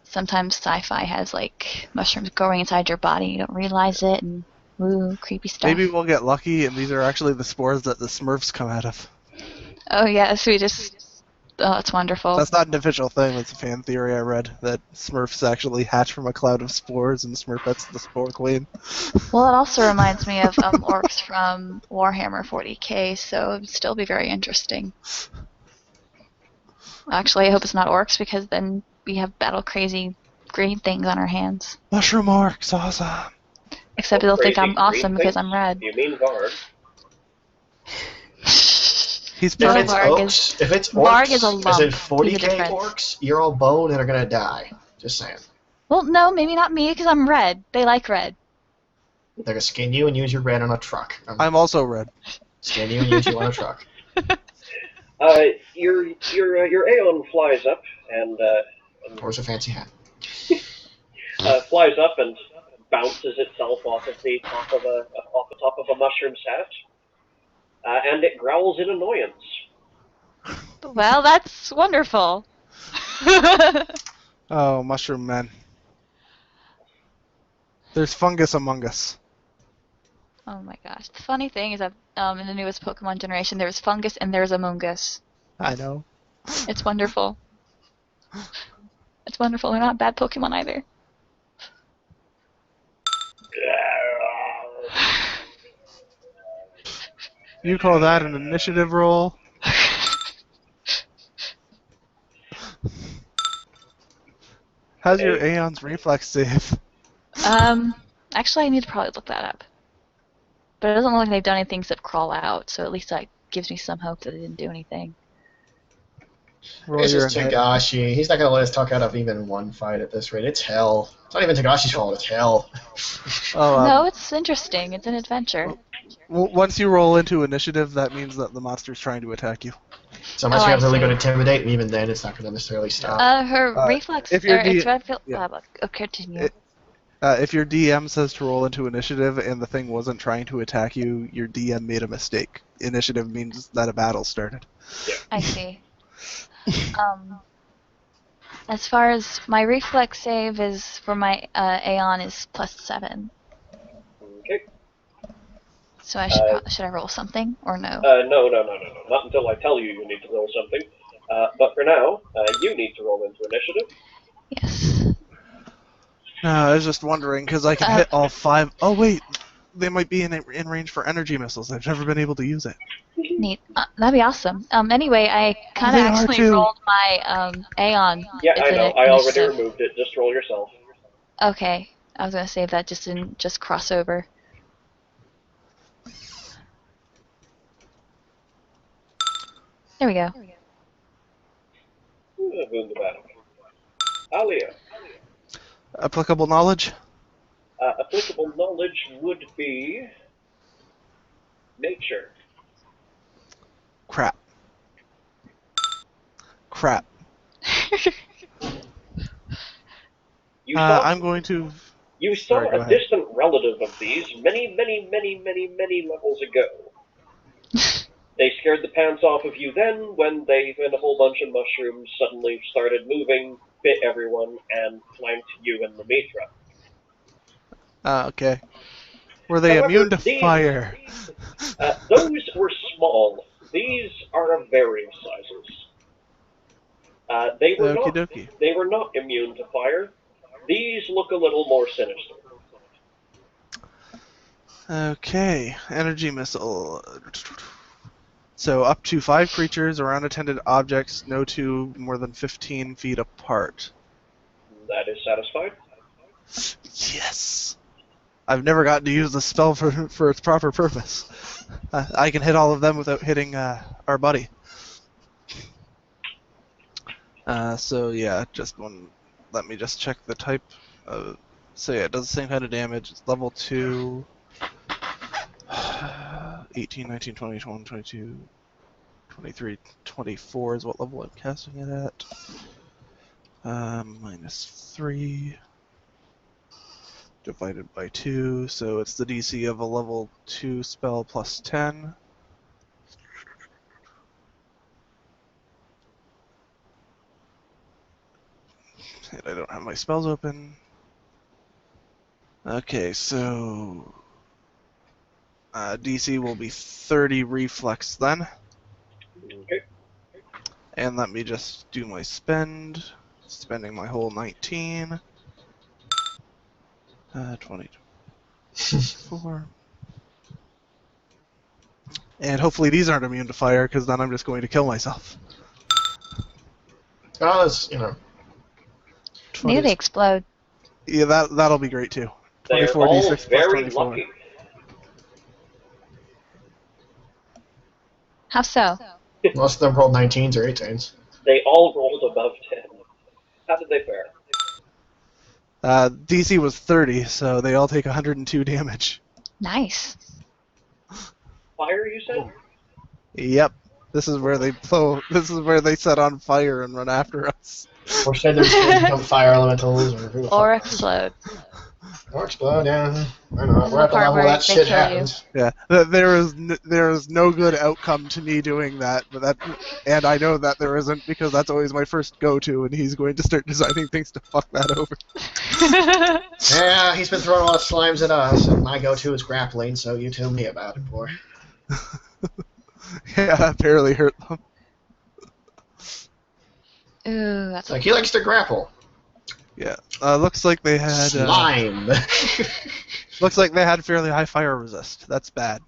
Sometimes sci-fi has like mushrooms growing inside your body, you don't realize it, and ooh, creepy stuff. Maybe we'll get lucky and these are actually the spores that the Smurfs come out of. Oh yes, we just. Oh, it's wonderful. That's not an official thing, that's a fan theory I read, that Smurfs actually hatch from a cloud of spores and Smurfette's the spore queen. Well, it also reminds me of orcs from Warhammer 40k, so it'd still be very interesting. Actually, I hope it's not orcs, because then we have battle crazy green things on our hands. Mushroom orcs, awesome! Except they'll think I'm Crazy awesome green because things? I'm red. You mean Varg? He's No, If perfect. it's Varg oaks, if it's Varg orcs, is a as in lump. He's a 40k difference. orcs, you're all bone and are gonna die. Just saying. Well, no, maybe not me, because I'm red. They like red. They're gonna skin you and use your red on a truck. I'm also red. Skin you and use you on a truck. Your Aeon flies up and Where's your fancy hat? flies up and bounces itself off of the top of a mushroom's hat, and it growls in annoyance. Well, that's wonderful. Oh, mushroom men. There's fungus among us. Oh my gosh. The funny thing is that in the newest Pokemon generation, there's fungus and there's Among Us. I know. It's wonderful. It's wonderful. They're not bad Pokemon either. You call that an initiative roll? How's your Aeon's reflex save? Actually, I need to probably look that up. But it doesn't look like they've done anything except crawl out, so at least that gives me some hope that they didn't do anything. Roll It's your just Tagashi. He's not gonna let us talk out of even one fight at this rate. It's hell. It's not even Tagashi's fault. It's hell. Oh, No, it's interesting. It's an adventure. once you roll into initiative, that means that the monster's trying to attack you. So unless Oh, you I have really see. good intimidate, and even then, it's not gonna necessarily stop. Her reflex. if you're It's red. yeah. Continue. If your DM says to roll into initiative and the thing wasn't trying to attack you, your DM made a mistake. Initiative means that a battle started. I see. As far as my reflex save is for my Aeon is +7. Okay. So I should I roll something or no? No. Not until I tell you need to roll something. But for now, you need to roll into initiative. Yes. No, I was just wondering, because I can hit all 5... Oh, wait! They might be in range for energy missiles. I've never been able to use it. Neat. That'd be awesome. Anyway, I kind of They are actually too. rolled my Aeon. Yeah, It's I know. an I already initiative. removed it. Just roll yourself. Okay. I was gonna save that just didn't just cross over. There we go. Boom the battle. Alia. Applicable knowledge? applicable knowledge would be nature. Crap. Crap. You saw I'm going to. you Sorry, saw go a ahead. distant relative of these many levels ago. They scared the pants off of you then when a whole bunch of mushrooms suddenly started moving, bit everyone, and flanked you and Lemitra. Okay. Were they However, immune to fire? those were small. These are of various sizes. They were Okie not. dokie. They were not immune to fire. These look a little more sinister. Okay. Energy missile. So up to 5 creatures or unattended objects, no two more than 15 feet apart. That is satisfied. Yes! I've never gotten to use the spell for its proper purpose. I can hit all of them without hitting our buddy. So yeah, just one. Let me just check the type. So yeah, it does the same kind of damage. It's level 2. 18, 19, 20, 21, 22, 23, 24 is what level I'm casting it at. Minus 3 divided by 2, so it's the DC of a level 2 spell plus 10. And I don't have my spells open. Okay, so DC will be 30 reflex then. Okay. And let me just do my spend. Spending my whole 19. 24. And hopefully these aren't immune to fire, because then I'm just going to kill myself. Oh, that's, you know. Maybe they explode. Yeah, that'll be great too. They are 24 all d6 plus very 24. lucky. How so? Most of them rolled 19s or 18s. They all rolled above 10. How did they fare? DC was 30, so they all take 102 damage. Nice. Fire, you said? Yep. This is where they blow. This is where they set on fire and run after us. Or said there's going to become fire elementals, or who the Or fuck knows. explode. Or explode, yeah. Why not? And We're at the the part level where that they shit kill you. happens. Yeah, there is no good outcome to me doing that, and I know that there isn't because that's always my first go-to, and he's going to start designing things to fuck that over. Yeah, he's been throwing a lot of slimes at us, and my go-to is grappling, so you tell me about it, boy. Yeah, that barely hurt them. Ooh, that's Like, he likes to grapple. Yeah, looks like they had Slime! looks like they had fairly high fire resist. That's bad.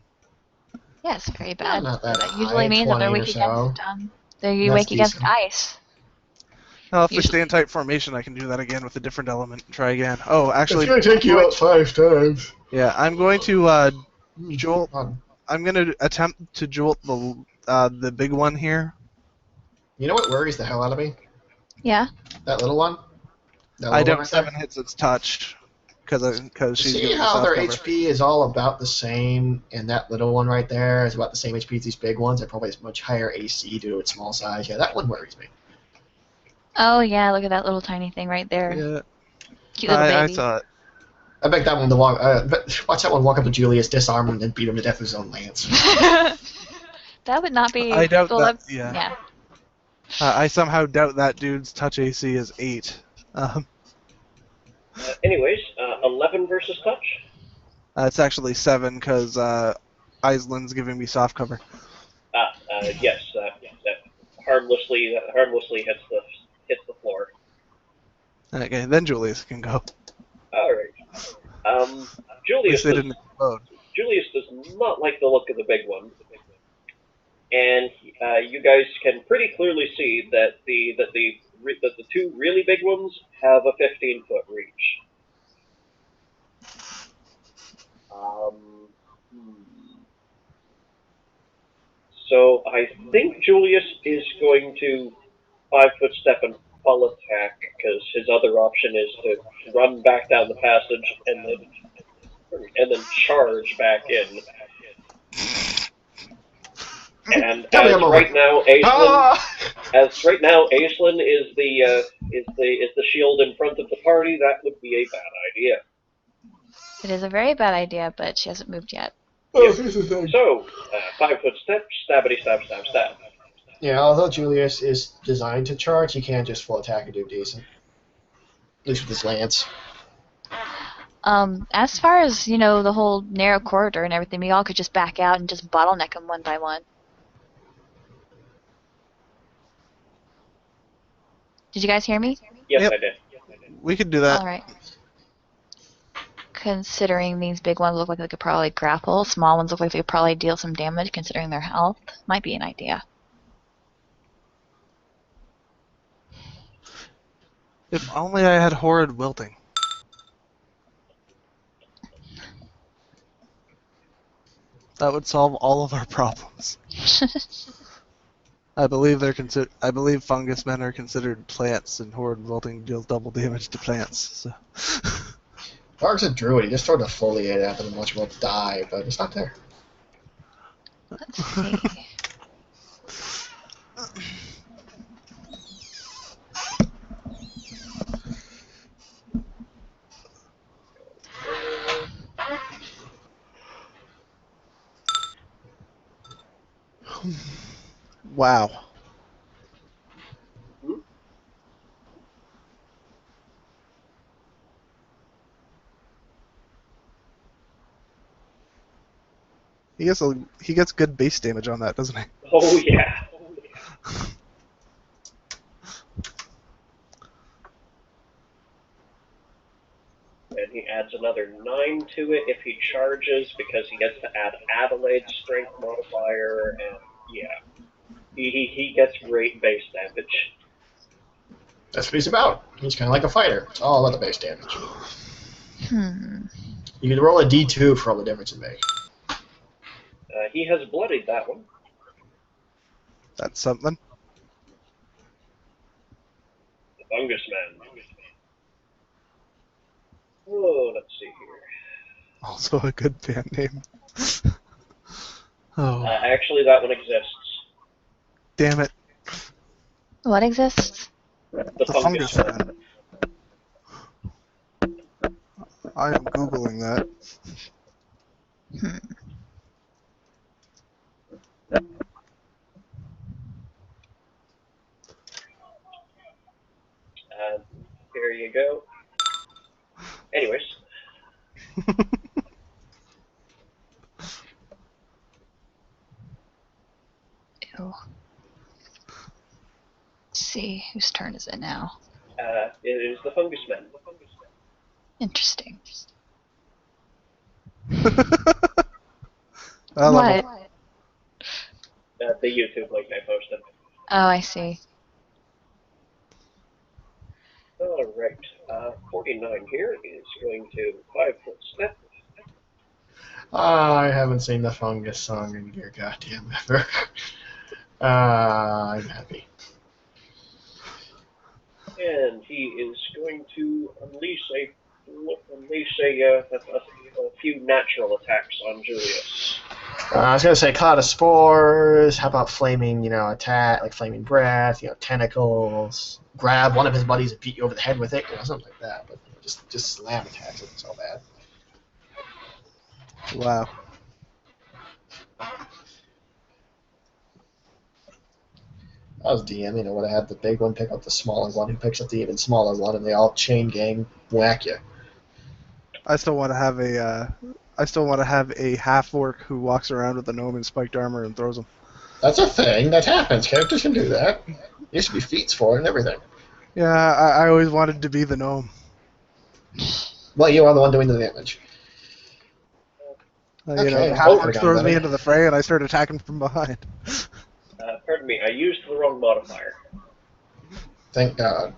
yeah, it's very bad. Not that That high, usually means that they're 20 or weak so. against they're That's weak against decent. ice. Well, if they Usually- stay in tight formation, I can do that again with a different element and try again. Oh, actually, It's going to take you out 5 times. yeah, I'm going to jolt. Fun. I'm going to attempt to jolt the big one here. You know what worries the hell out of me? Yeah. That little one? That I little doubt one right 7 hits its touch because she's See giving me how soft their cover. HP is all about the same, and that little one right there is about the same HP as these big ones, and probably has much higher AC due to its small size. Yeah, that one worries me. Oh yeah, look at that little tiny thing right there. Yeah, Cute little I baby. saw it. I bet that one to walk. Watch that one walk up to Julius, disarm him, and beat him to death with his own lance. That would not be. I doubt well, that. Yeah. Yeah. I somehow doubt that dude's touch AC is 8. Anyways, 11 versus touch. It's actually 7 because Island's giving me soft cover. Yes, that harmlessly hits the floor. Okay, then Julius can go. All right. At least they didn't explode. Julius does not like the look of the big one, and you guys can pretty clearly see that the 2 really big ones have a 15-foot reach. So I think Julius is going to 5-foot step and full attack because his other option is to run back down the passage and then and then charge back in. And Tell me as I'm over. right now, Aislinn, Ah! is the shield in front of the party, that would be a bad idea. It is a very bad idea, but she hasn't moved yet. Oh, here's the thing. So, 5-foot step, stabbity stab stab stab. Yeah, although Julius is designed to charge, he can just full attack and do decent. At least with his lance. As far as, the whole narrow corridor and everything, we all could just back out and just bottleneck them one by one. Did you guys hear me? Yes, Yep. I did. We could do that. All right. Considering these big ones look like they could probably grapple, small ones look like they could probably deal some damage considering their health, might be an idea. If only I had horrid wilting. That would solve all of our problems. I believe fungus men are considered plants, and horrid wilting deals double damage to plants. So. Varg's a druid. He just throw defoliate at them and watch them all die, but it's not there. Let's see. Wow. He gets good base damage on that, doesn't he? Oh, yeah. And he adds another 9 to it if he charges, because he gets to add Adelaide's strength modifier, and yeah. He gets great base damage. That's what he's about. He's kind of like a fighter. It's all about the base damage. You can roll a d2 for all the difference it makes. He has bloodied that one. That's something. The Fungus Man. Oh, let's see here. Also a good band name. Oh, Actually, that one exists. damn it. What exists? The The Fungus Man. Man. I am Googling that. Here you go. Anyways. Ew. Let's see, whose turn is it now? It is the Fungus Man. Interesting. I love What? it. The YouTube link I posted. Oh, I see. Alright, 49 here is going to 5-foot step. I haven't seen the fungus song in your goddamn ever. I'm happy. And he is going to unleash a few natural attacks on Julius. I was gonna say cloud of spores. How about flaming, attack like flaming breath, tentacles. Grab one of his buddies and beat you over the head with it, something like that. But just slam attacks isn't so bad. Wow. I was DM, would have had the big one pick up the smaller one, who picks up the even smaller one, and they all chain gang whack you. I still want to have a half orc who walks around with a gnome in spiked armor and throws them. That's a thing. That happens. Characters can do that. Used to be feats for it and everything. Yeah, I always wanted to be the gnome. Well, you are the one doing the damage. Okay, half well, orc throws me into the fray and I start attacking from behind. Pardon me, I used the wrong modifier. Thank God.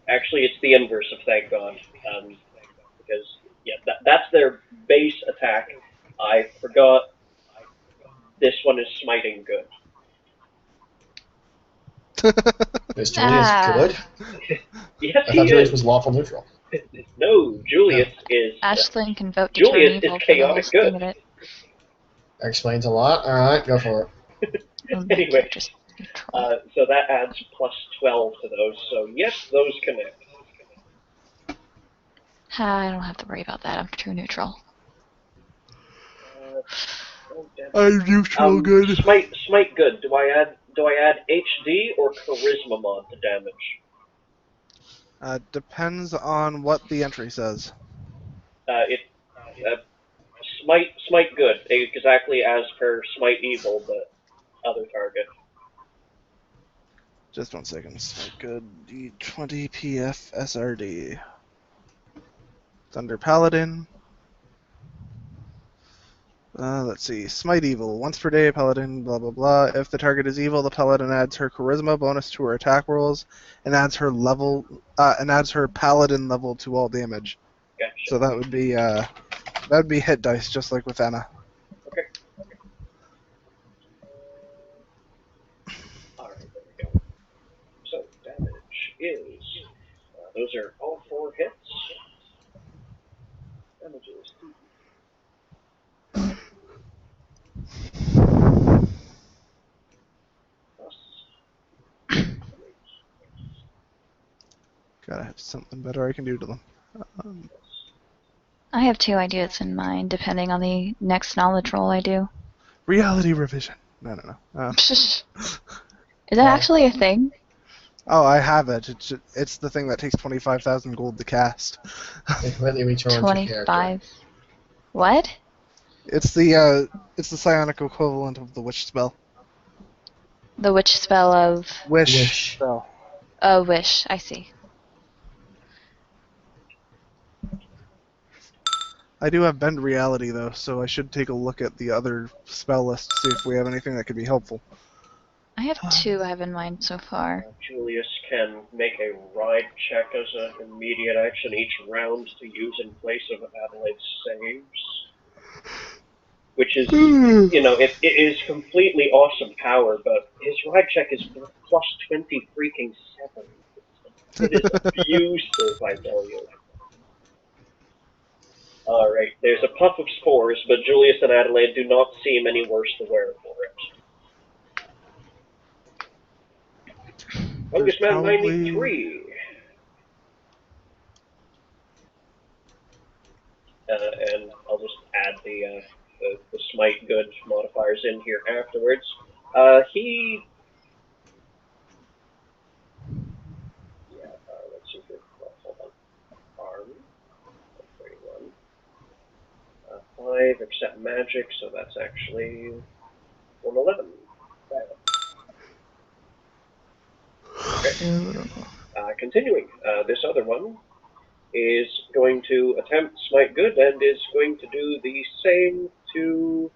Actually, it's the inverse of thank God. Because, yeah, that's their base attack. I forgot this one is smiting good. Is Julius good? Yes, I he thought Julius is. was lawful neutral. No, Julius is Ashlyn can vote to turn Julius is evil for the whole chaotic good. thing of it. That explains a lot. Alright, go for it. Anyway, Just neutral. so that adds plus 12 to those. So yes, those connect. I don't have to worry about that. I'm true neutral. Oh, damn it. I'm neutral good. Smite good. Do I add HD or charisma mod to damage? Depends on what the entry says. Smite good, exactly as per smite evil, the other target. Just 1 second. Good. D20 PF SRD. Thunder Paladin. Let's see. Smite evil. Once per day, Paladin, blah, blah, blah. If the target is evil, the Paladin adds her charisma bonus to her attack rolls and adds her Paladin level to all damage. Gotcha. So that would be hit dice, just like with Anna. Okay. Alright, there we go. So, damage is... those are all 4 hits. Damage is 2. Gotta have something better I can do to them. I have 2 ideas in mind, depending on the next knowledge roll I do. Reality revision. No. Is that actually a thing? Oh, I have it. It's the thing that takes 25,000 gold to cast. They completely return to character. 25. What? It's the psionic equivalent of the witch spell. The witch spell of... Wish spell. Oh, wish. I see. I do have bend reality though, so I should take a look at the other spell list to see if we have anything that could be helpful. I have 2 I have in mind so far. Julius can make a ride check as an immediate action each round to use in place of Adelaide's saves. Which is, it is completely awesome power, but his ride check is plus 20 freaking 7. It is abusive, I tell you. Alright, there's a puff of spores, but Julius and Adelaide do not seem any worse the wear for it. Fungus Man 93. And I'll just add the smite good modifiers in here afterwards. Let's see here. Hold on. Arm. 31. 5, except magic, so that's actually 111. Okay. Continuing. This other one is going to attempt smite good and is going to do the same to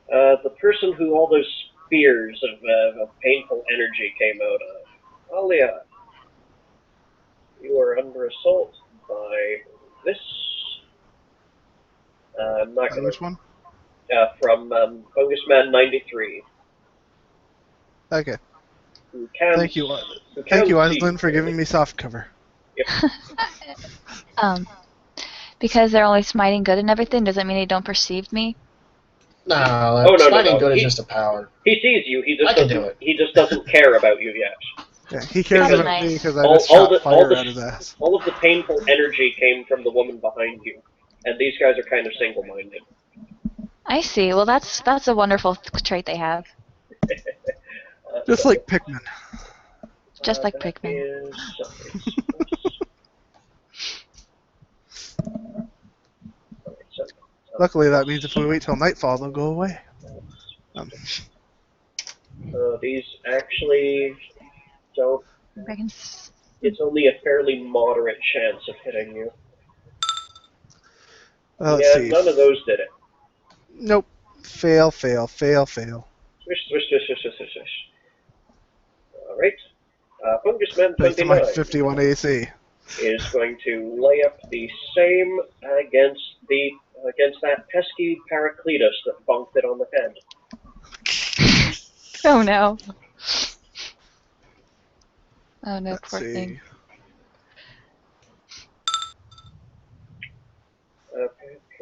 the person who all those spears of painful energy came out of. Alia, you are under assault by this. I'm not going Which one? From Fungus Man 93. Okay. Who can, Thank you, who can Aislinn, for giving me soft cover. Yep. Because they're only smiting good and everything, does that mean they don't perceive me? No, no, smiting no. good is just a power. He sees you. He I just can doesn't. do it. He just doesn't care about you yet. Yeah, he cares That's about nice. me because I just shot fire out his ass. All of the painful energy came from the woman behind you, and these guys are kind of single-minded. I see. Well, that's a wonderful trait they have. Just like Pikmin. Just like that Pikmin. Luckily, that means if we wait till nightfall, they'll go away. These actually don't. It's only a fairly moderate chance of hitting you. Let's see. None of those did it. Nope. Fail, fail, fail, fail. Swish, swish, swish, swish, swish, swish, swish. Alright. Fungus Man Thanks to my 29 51 AC. is going to lay up the same against that pesky Paracletus that bonked it on the head. Oh no. Oh no, Let's poor see. thing.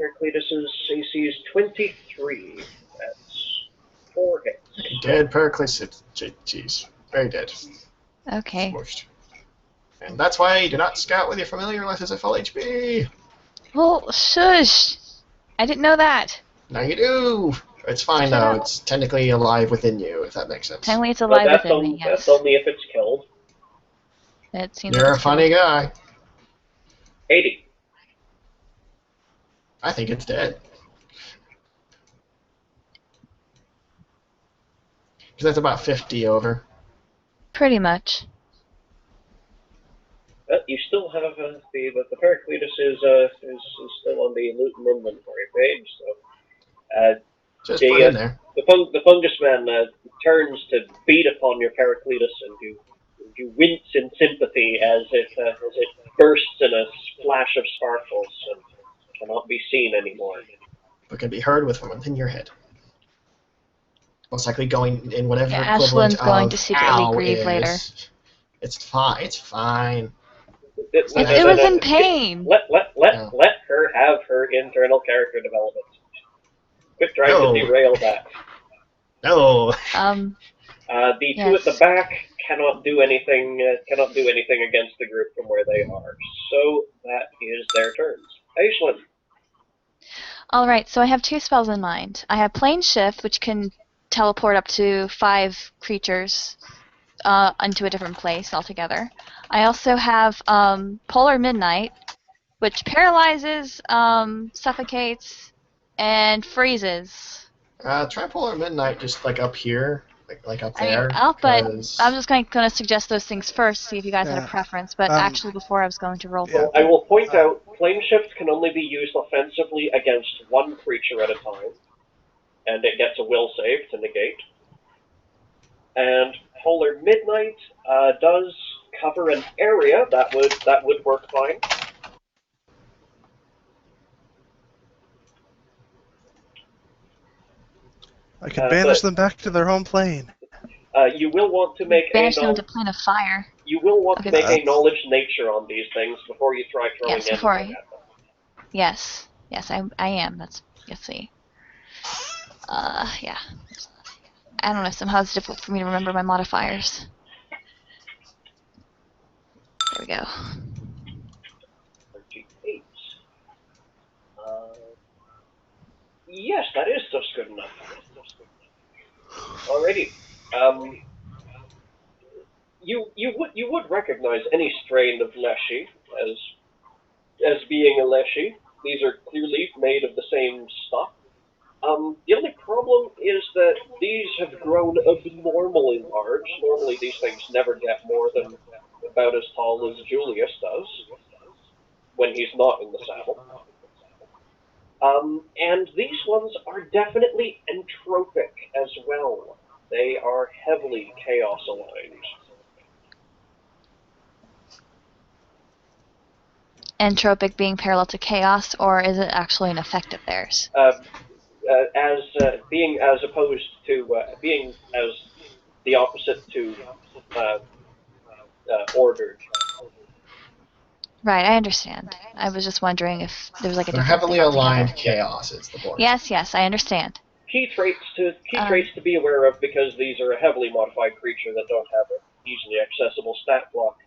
Heraclitus's AC is 23. That's 4 hits. Dead Pericles. Jeez. Very dead. Okay. Smushed. And that's why you do not scout with your familiar unless it's at full HP. Well, shush. I didn't know that. Now you do. It's fine Shut though. up. It's technically alive within you, if that makes sense. Technically, it's But alive that's, within me. that's Yes. only if it's killed. It seems You're like a it's funny killed. guy. 80. I think it's dead. Because that's about 50 over. Pretty much. But you still have the Heraclitus is still on the loot and inventory page. So Just put in there. the fungus man turns to beat upon your Heraclitus, and you wince in sympathy as it bursts in a splash of sparkles and cannot be seen anymore. But can be heard within your head. Most likely going in whatever Yeah, equivalent Ashland's going of to secretly ow grieve is. later. It's fine. It's fine. It was in pain. Let her have her internal character development. Quit trying No. to derail that. No. The two at the Yes. back cannot do anything against the group from where they are. So that is their turns. Aishlin. Alright, so I have 2 spells in mind. I have Plane Shift, which can teleport up to 5 creatures into a different place altogether. I also have Polar Midnight, which paralyzes, suffocates, and freezes. Tripolar Midnight just like up here, like up I mean, there. but 'cause- I'm just going to suggest those things first, see if you guys had a Yeah. preference. But actually, before I was going to roll Yeah. both. I will point out, Plane Shift can only be used offensively against one creature at a time, and it gets a will save to negate. And Polar Midnight does cover an area that would work fine. I can banish them back to their home plane. You will want to make Banish them to Plane of Fire. You will want to Okay. make a knowledge nature on these things before you try throwing Yes, anything before at them. Yes, I am. Let's see. Yeah. I don't know. Somehow it's difficult for me to remember my modifiers. There we go. 38. Yes, that is just good enough. Alrighty. You would recognize any strain of Leshy as being a Leshy. These are clearly made of the same stuff. The only problem is that these have grown abnormally large. Normally these things never get more than about as tall as Julius does when he's not in the saddle. And these ones are definitely entropic as well. They are heavily chaos aligned. Entropic being parallel to chaos, or is it actually an effect of theirs? Being as opposed to being as the opposite to ordered. Right, I understand. I was just wondering if there was like a They're different heavily thing altogether. aligned chaos is the point. Yes, I understand. Key traits to be aware of, because these are a heavily modified creature that don't have an easily accessible stat block.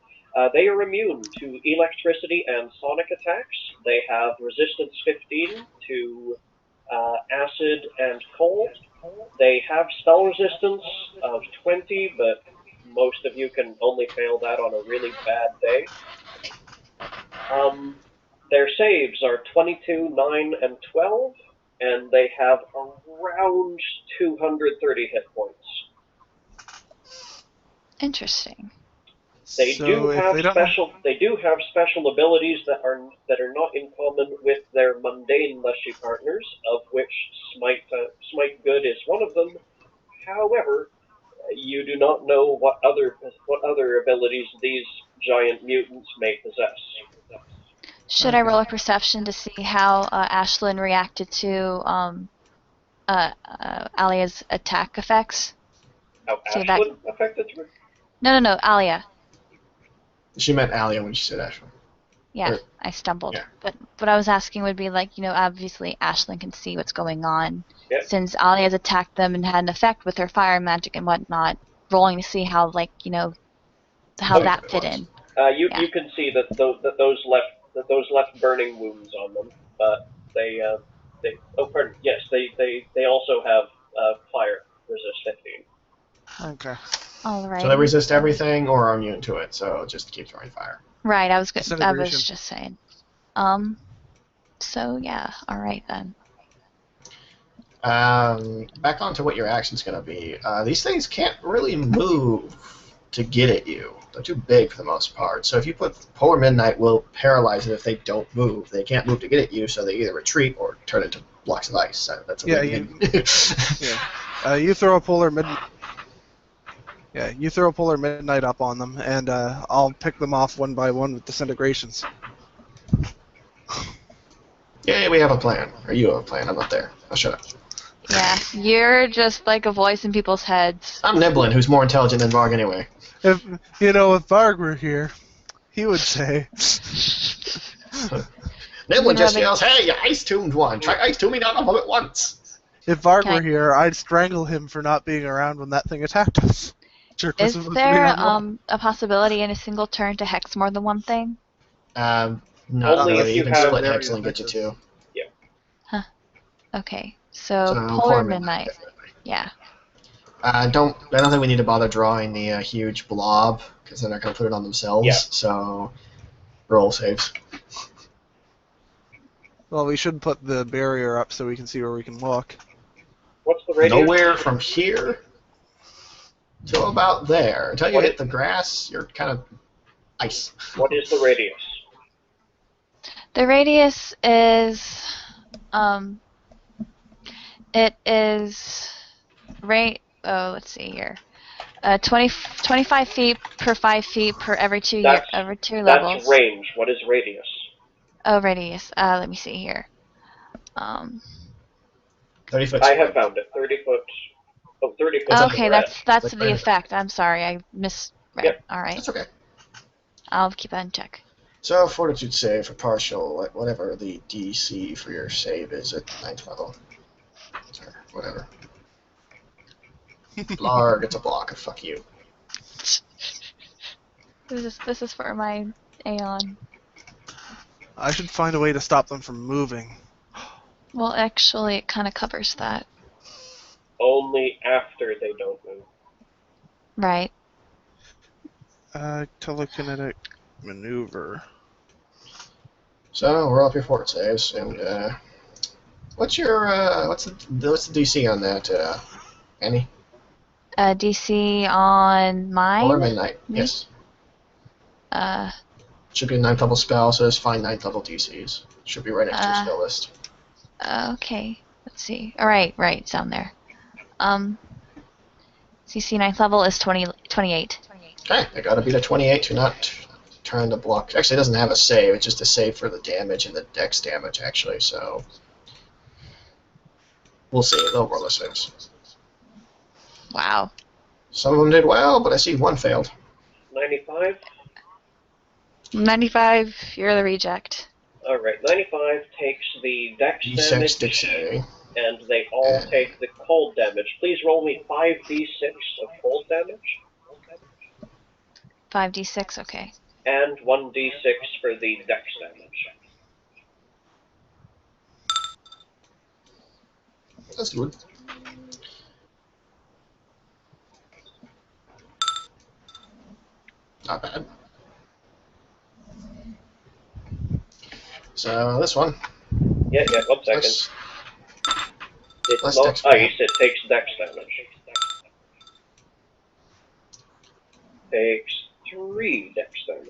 They are immune to electricity and sonic attacks. They have resistance 15 to acid and cold. They have spell resistance of 20, but most of you can only fail that on a really bad day. Their saves are 22, 9, and 12, and they have around 230 hit points. Interesting. They So do if have they don't special abilities that are not in common with their mundane Leshy partners, of which Smite Good is one of them. However, you do not know what other abilities these giant mutants may possess. Should I roll a perception to see how Ashlyn reacted to Alia's attack effects? How See that- Ashlyn affected her? No, Alia. She meant Alia when she said Ashland. Yeah, Or- I stumbled. yeah. But what I was asking would be like, obviously Ashlyn can see what's going on. Yeah. Since Ali has attacked them and had an effect with her fire magic and whatnot, rolling to see how, how Effective that it fit was. in. You Yeah. you can see that those left burning wounds on them, but they pardon, yes, they also have fire resist 15. Okay. Alrighty. So they resist everything or are immune to it, so just keep throwing fire. Right, I was Disintegration. just saying. So yeah, alright then. Back on to what your action's going to be. These things can't really move to get at you. They're too big for the most part. So if you put Polar Midnight will paralyze it if they don't move. They can't move to get at you, so they either retreat or turn into blocks of ice. So that's a Yeah, big Yeah. You throw a polar midnight. Yeah, you throw a polar midnight up on them, and I'll pick them off one by one with disintegrations. Yeah, we have a plan. Or you have a plan. I'm not there. I'll shut up. Yeah, you're just like a voice in people's heads. I'm Niblin, who's more intelligent than Varg anyway. If Varg were here, he would say, Niblin just rubbing- yells, "Hey, you ice-tombed one! Try ice-tombing on them at once!" if Varg were Okay. here, I'd strangle him for not being around when that thing attacked us. Jerk was Is supposed to be there on a possibility in a single turn to hex more than one thing? Not Only really. if you Even have split area hex will get you hexes. two. Okay, so So Polar Midnight. definitely. Yeah. I don't think we need to bother drawing the huge blob because then they're gonna put it on themselves. Yeah. So roll saves. Well, we should put the barrier up so we can see where we can look. What's the radius? Nowhere from here to about there. Until you What hit is- the grass, you're kind of ice. What is the radius? The radius is it is let's see here. 25 feet per 5 feet per every two That's levels. range. What is radius? Oh, radius. Let me see here. 30 foot. I square. have found it. 30 foot. Oh, 30 foot. Okay, that's Like the right. effect. I'm sorry, I misread. Yep. All right, That's okay. I'll keep that in check. So fortitude save for partial, whatever the DC for your save is at 9th level. Or whatever. Blarg, it's a block. Fuck you. This is for my Aeon. I should find a way to stop them from moving. Well, actually, it kind of covers that. Only after they don't move. Right. Telekinetic maneuver. So roll up your fort saves, and what's your what's the DC on that, Annie? DC on mine. Polar Midnight. Me? Yes. Uh, Should be a 9th level spell, so just find 9th level DCs. Should be right next to your spell list. okay. Let's see. All right, it's down there. CC 9th level is 28. Okay, I gotta beat a 28 to not trying to block. Actually, it doesn't have a save. It's just a save for the damage and the dex damage, actually. So we'll see. They'll roll a 6. Wow. Some of them did well, but I see one failed. 95? 95. You're the reject. Alright, 95 takes the dex D6 damage, dexterity. and they all take the cold damage. Please roll me 5d6 of cold damage, 5d6. Okay. and 1d6 for the dex damage. That's good. Not bad. So this one. Yeah, 1 second. Let's, It's let's not dex ice, it takes dex damage. Takes 3 dex damage.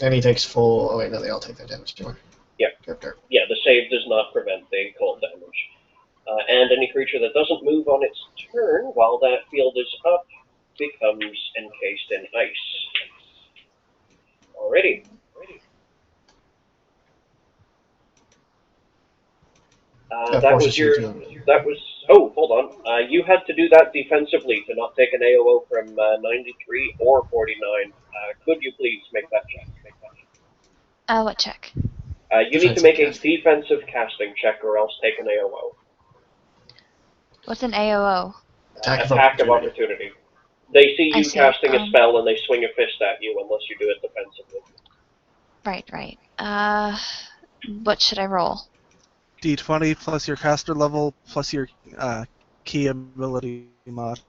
and he takes full. Oh wait, no, they all take their damage. Too. Yeah. Derp. Yeah, the save does not prevent the cold damage. And any creature that doesn't move on its turn while that field is up becomes encased in ice. Alrighty. That was your. 14. That was Oh, hold on. You had to do that defensively to not take an AOO from 93 or 49. Could you please make that check? What check? You need to Defensive make a casting. defensive casting check or else take an AOO. What's an AOO? Attack of Of opportunity. opportunity. They see I you see. casting a spell and they swing a fist at you unless you do it defensively. Right. What should I roll? D20 plus your caster level plus your key ability mod.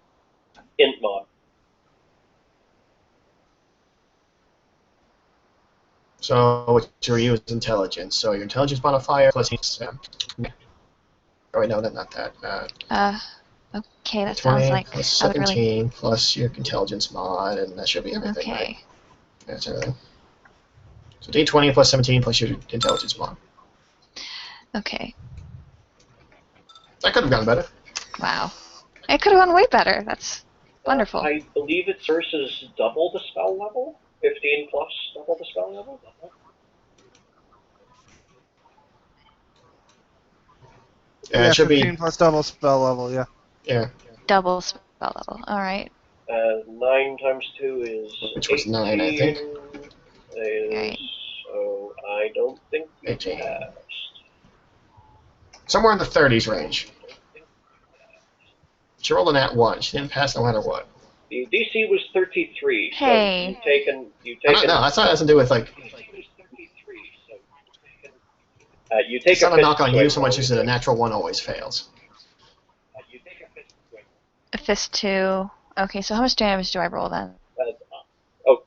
Int mod. So what you use intelligence. So your intelligence modifier plus. Oh wait, no, not that. Okay, that 20 sounds like plus I would really. 17 plus your intelligence mod, and that should be everything, right? Okay. That's everything. So D20 plus 17 plus your intelligence mod. Okay. That could have gone better. Wow. It could have gone way better. That's wonderful. I believe it's versus double the spell level? 15 plus double the spell level? Yeah, it should 15 be. plus double spell level, yeah. Yeah, Double spell level. All right. 9 times 2 is which was 18. 9, I think. Right. So I don't think you 18. passed. Somewhere in the 30s range. She rolled an at 1. She didn't pass no matter what. The DC was 33, Hey. so you No, that's not has to do with like. you take It's a not a fist knock on swing you so much roll, as you that a think. natural 1 always fails. A fist 2. Okay, so how much damage do I roll then? Oh,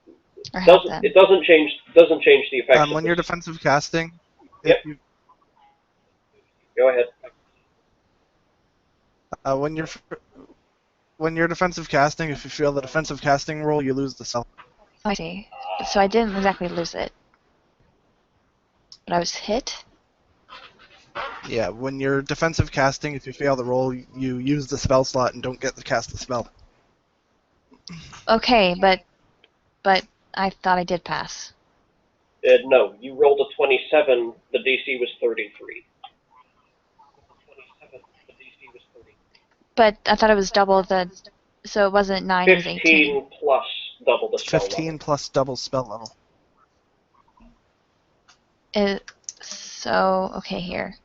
Or half then? it doesn't change the effects of When you're this. defensive casting, Yep. if you, Go ahead. when you're defensive casting, if you fail the defensive casting roll, you lose the spell. I see. So I didn't exactly lose it. But I was hit? Yeah, when you're defensive casting, if you fail the roll, you use the spell slot and don't get to cast the spell. Okay, but I thought I did pass. No, you rolled a 27. The DC was 33. But I thought it was double the. So it wasn't 9, it was 18. 15 plus double the spell 15 level. plus double spell level. So, okay, here.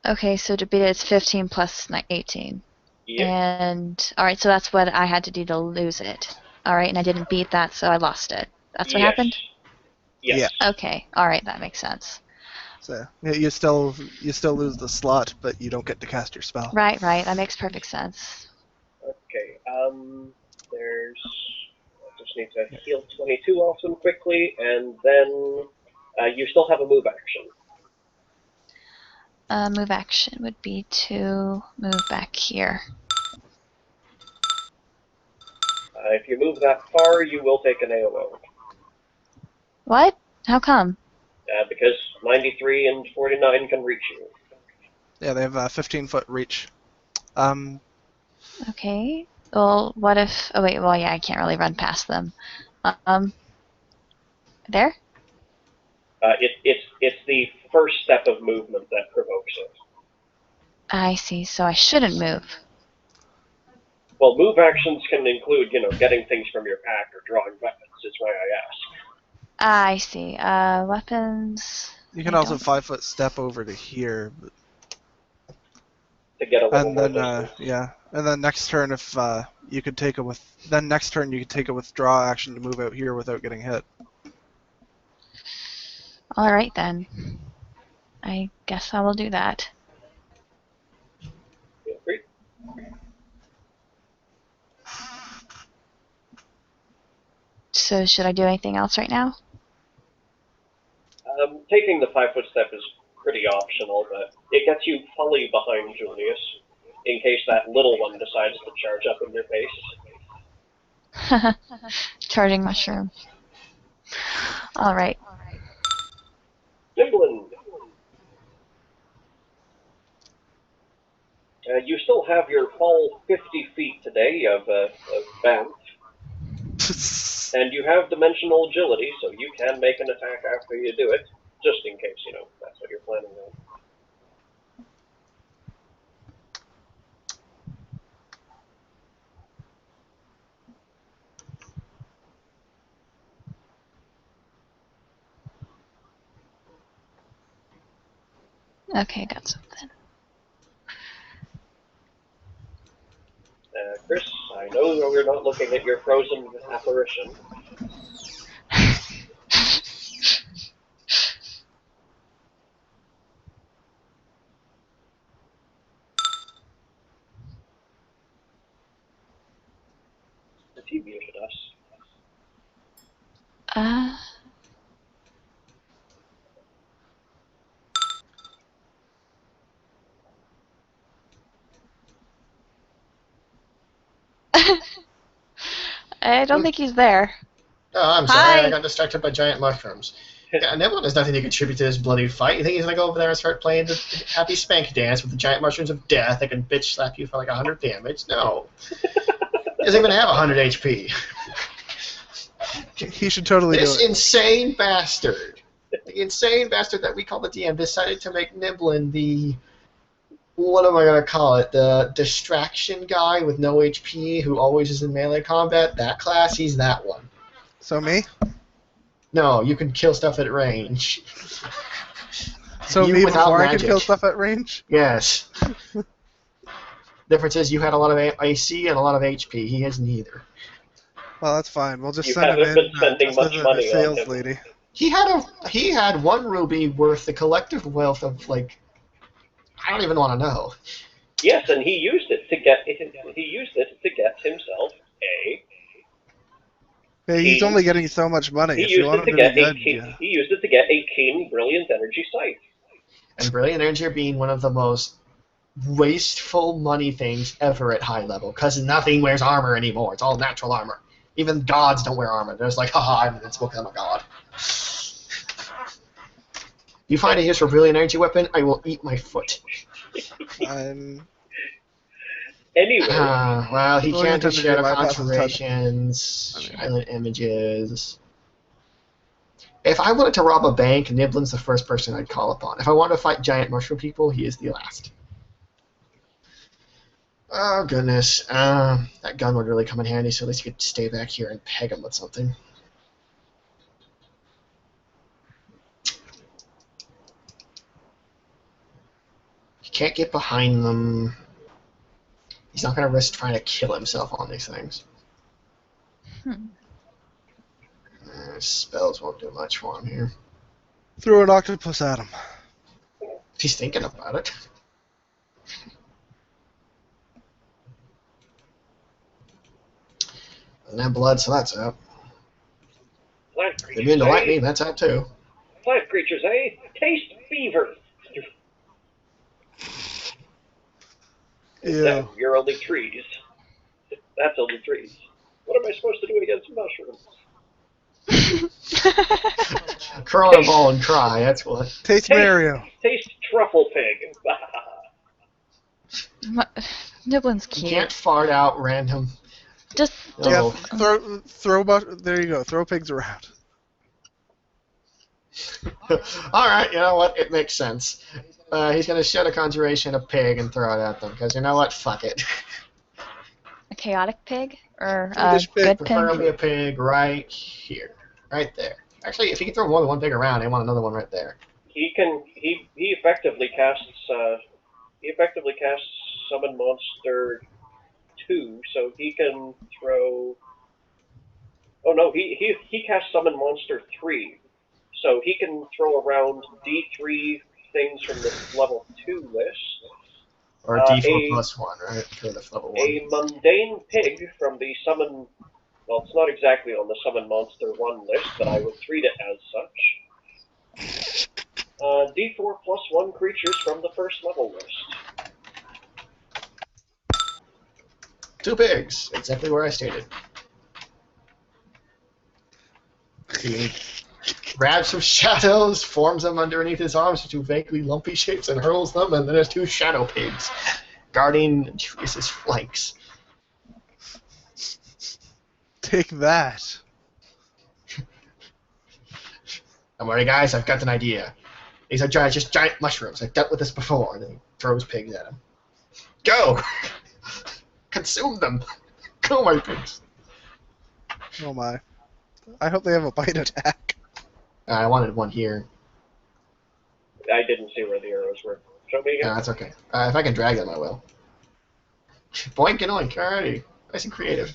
Okay, so to beat it, it's 15 plus 18. Yep. And, alright, so that's what I had to do to lose it. Alright, and I didn't beat that, so I lost it. That's what happened? Yes. Okay, alright, that makes sense. So you still lose the slot, but you don't get to cast your spell. Right, that makes perfect sense. Okay. There's. I just need to heal 22 off them quickly, and then you still have a move action. Move action would be to move back here. If you move that far, you will take an AOO. What? How come? Because 93 and 49 can reach you. Yeah, they have a 15-foot reach. Okay. Well, what if... Oh, wait, well, yeah, I can't really run past them. There? It's the first step of movement that provokes it. I see, so I shouldn't move. Well, move actions can include, getting things from your pack or drawing weapons, is why I ask. I see. Weapons... You can also 5-foot step over to here. To get a little And more then, distance. and then next turn, if you could take next turn you could take a withdraw action to move out here without getting hit. Alright then. I guess I will do that. Feel free. So should I do anything else right now? Taking the 5-foot step is pretty optional, but it gets you fully behind Julius, in case that little one decides to charge up in your face. Charging mushroom. Alright. Nimblin. You still have your full 50 feet today of Banff, and you have dimensional agility, so you can make an attack after you do it. just in case, that's what you're planning on. Okay, got something. Chris, I know we're not looking at your frozen apparition. Has he muted us? I don't think he's there. Oh, I'm sorry. Hi. I got distracted by giant mushrooms. Yeah, Niblin has nothing to contribute to this bloody fight. You think he's gonna go over there and start playing the happy spank dance with the giant mushrooms of death that can bitch slap you for like 100 damage? No. He doesn't even have 100 HP. He should totally do This it. insane bastard, the insane bastard that we call the DM, decided to make Niblin the, what am I gonna call it, the distraction guy with no HP who always is in melee combat. That class, he's that one. So me? No, you can kill stuff at range. So You me without before I can magic. kill stuff at range? Yes. Difference is you had a lot of AC and a lot of HP. He has neither. Well, that's fine. We'll just You send him haven't in been spending just much as a money on sales him. lady. He had one ruby worth the collective wealth of like, I don't even want to know. Yes, and he used it to get himself a. Hey, he's Keen. only getting so much money. He If you used want it him to to be get a. good, yeah. He used it to get a keen, brilliant energy sight. And Brilliant Energy being one of the most wasteful money things ever at high level, because nothing wears armor anymore. It's all natural armor. Even gods don't wear armor. They're just like, haha, I'm invincible because I'm a god. You find a use for Brilliant Energy weapon, I will eat my foot. I'm Anyway, Well, he Brilliant can't do Energy shadow bypasses touch. conjurations, I mean- silent images. If I wanted to rob a bank, Niblin's the first person I'd call upon. If I wanted to fight giant mushroom people, he is the last. Oh, goodness. That gun would really come in handy, so at least you could stay back here and peg him with something. You can't get behind them. He's not going to risk trying to kill himself on these things. Spells won't do much for him here. throw an octopus at him. He's thinking about it. Doesn't have blood, so that's out. plant If creatures, immune to eh? lightning, that's out too. Plant creatures, eh? Taste beaver. Ew. You're only trees. That's only trees. What am I supposed to do against mushrooms? Curl in a ball and cry, that's what. Taste Mario. Taste truffle pig. Niblin's You cute. can't fart out random. Just Yeah, Oh. there you go. Throw pigs around. Alright, you know what? It makes sense. He's going to shadow conjuration a pig and throw it at them, because you know what? Fuck it. a chaotic pig or a Fiendish pig, good Preferably pig. a pig right here. Right there. Actually, if you can throw more than one pig around, I want another one right there. He effectively casts summon monster 2, so he can throw. Oh no, he casts summon monster 3, so he can throw around D3 things from the level 2 list. Or D4 plus 1, right? For the level 1. A mundane pig from the summon. Well, it's not exactly on the summon monster 1 list, but I would treat it as such. D4 plus 1 creatures from the first level list. 2 pigs. Exactly where I stated. He grabs some shadows, forms them underneath his arms into vaguely lumpy shapes, and hurls them, and then there's 2 shadow pigs guarding his flanks. Take that. Don't worry, guys, I've got an idea. These are just giant mushrooms. I've dealt with this before. And then he throws pigs at him. Go! Consume them! Go, my pigs! Oh my. I hope they have a bite attack. I wanted one here. I didn't see where the arrows were. Show me No, again. that's okay. If I can drag them, I will. Boink and oink, alrighty. Nice and creative.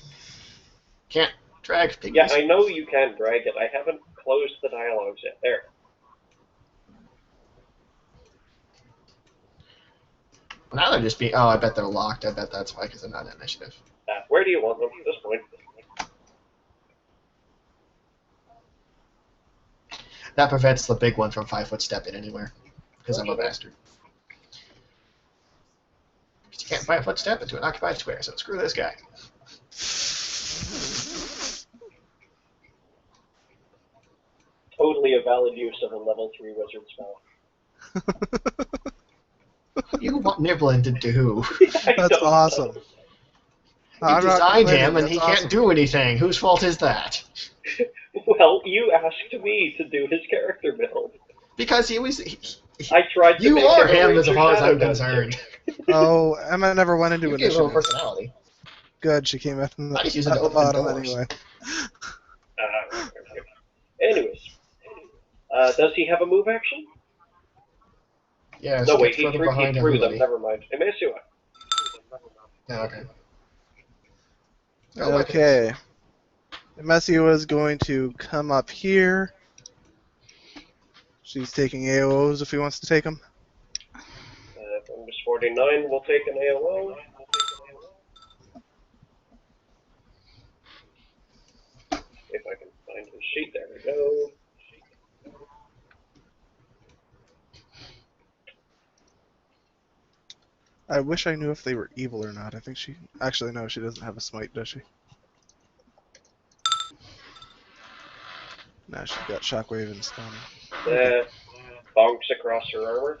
Can't drag piggies. Yeah, I know you can't drag it. I haven't closed the dialogues yet. There. Well, now they're just being... Oh, I bet they're locked. I bet that's why, because they're not in initiative. Where do you want them at this point? That prevents the big one from 5-foot stepping anywhere. Because I'm a bastard. Because you can't 5-foot step into an occupied square, so screw this guy. Totally a valid use of a level 3 wizard spell. What do you want Niblin to do? That's awesome. You designed him, and That's he awesome. can't do anything. Whose fault is that? Well, you asked me to do his character build. Because he was... I tried to You make are him a him, as Ranger far as Shadow I'm Dancer. concerned. Oh, Emma never went into You gave him a initiative. personality. Good, she came in Thought he's using at to the open bottom doors. anyway. Anyways. Does he have a move action? Yeah, No, so wait, get further he behind threw them. everybody. Never mind. Emesua. Yeah, okay. Okay. Messia is going to come up here. She's taking AOs if he wants to take them. Bonus 49 will take an AOO. If I can find his sheet, there we go. I wish I knew if they were evil or not. I think she... Actually, no, she doesn't have a smite, does she? Nah, she's got shockwave and stun. Bonks across her armor.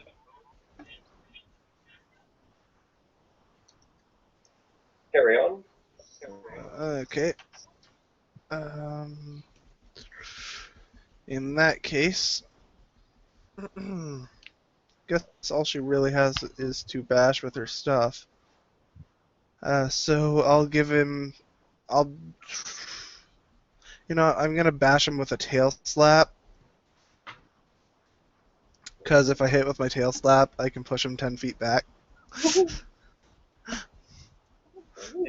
Carry on. Okay. In that case, guess all she really has is to bash with her stuff. So I'll give him. You know, I'm gonna bash him with a tail slap. Because if I hit with my tail slap, I can push him 10 feet back. You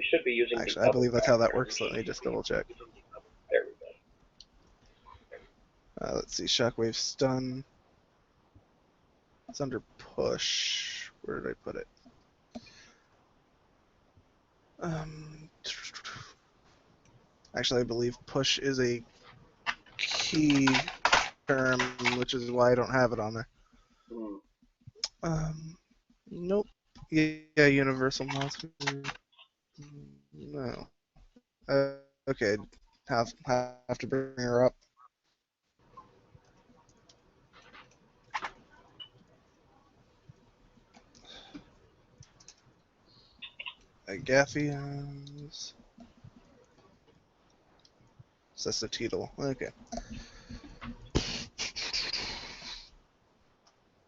should be using Actually, the I believe that's how that works. double Let me just double check. There we go. Let's see, shockwave stun. It's under push. Where did I put it? Actually, I believe push is a key term, which is why I don't have it on there. Nope. Yeah, universal monster. No. Okay, have to bring her up. Agathians. Cecitidal. Okay.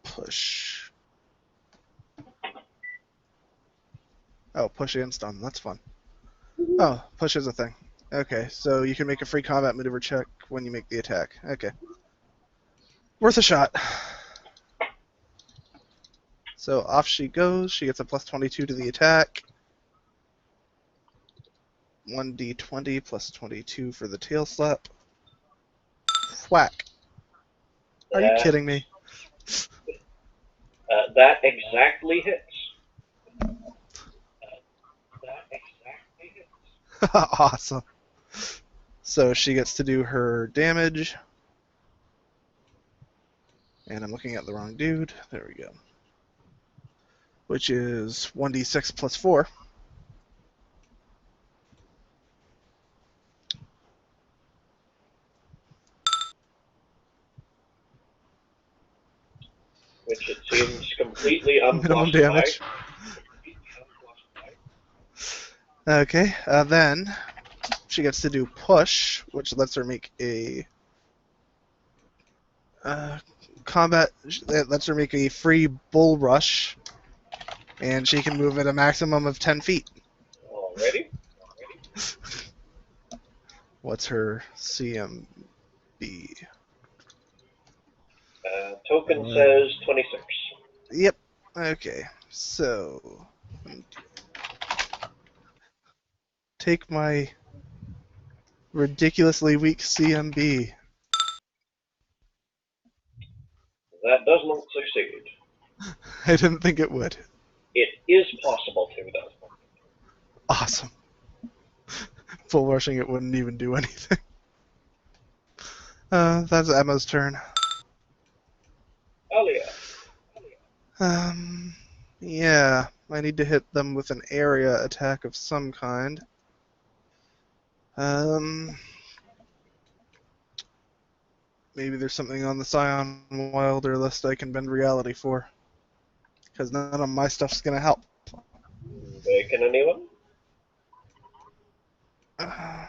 Push. Oh, push and stun. That's fun. Oh, push is a thing. Okay, so you can make a free combat maneuver check when you make the attack. Okay. Worth a shot. So off she goes. She gets a plus 22 to the attack. 1d20 plus 22 for the tail slap. Whack. Are you kidding me? That exactly hits. Awesome. So she gets to do her damage. And I'm looking at the wrong dude. There we go. Which is 1d6 plus 4. Which it seems completely Minimum unjustified. damage. Okay, then she gets to do push, which lets her make a Combat that lets her make a free bull rush, and she can move at a maximum of 10 feet. Alrighty. What's her CMB? Token says 26. Yep. Okay. So take my ridiculously weak CMB. That does not succeed. I didn't think it would. It is possible to, though. Awesome. Full rushing it wouldn't even do anything. That's Emma's turn. Alia. Yeah, I need to hit them with an area attack of some kind. Maybe there's something on the Scion Wilder list I can bend reality for. Because none of my stuff's gonna help. Bacon, anyone? I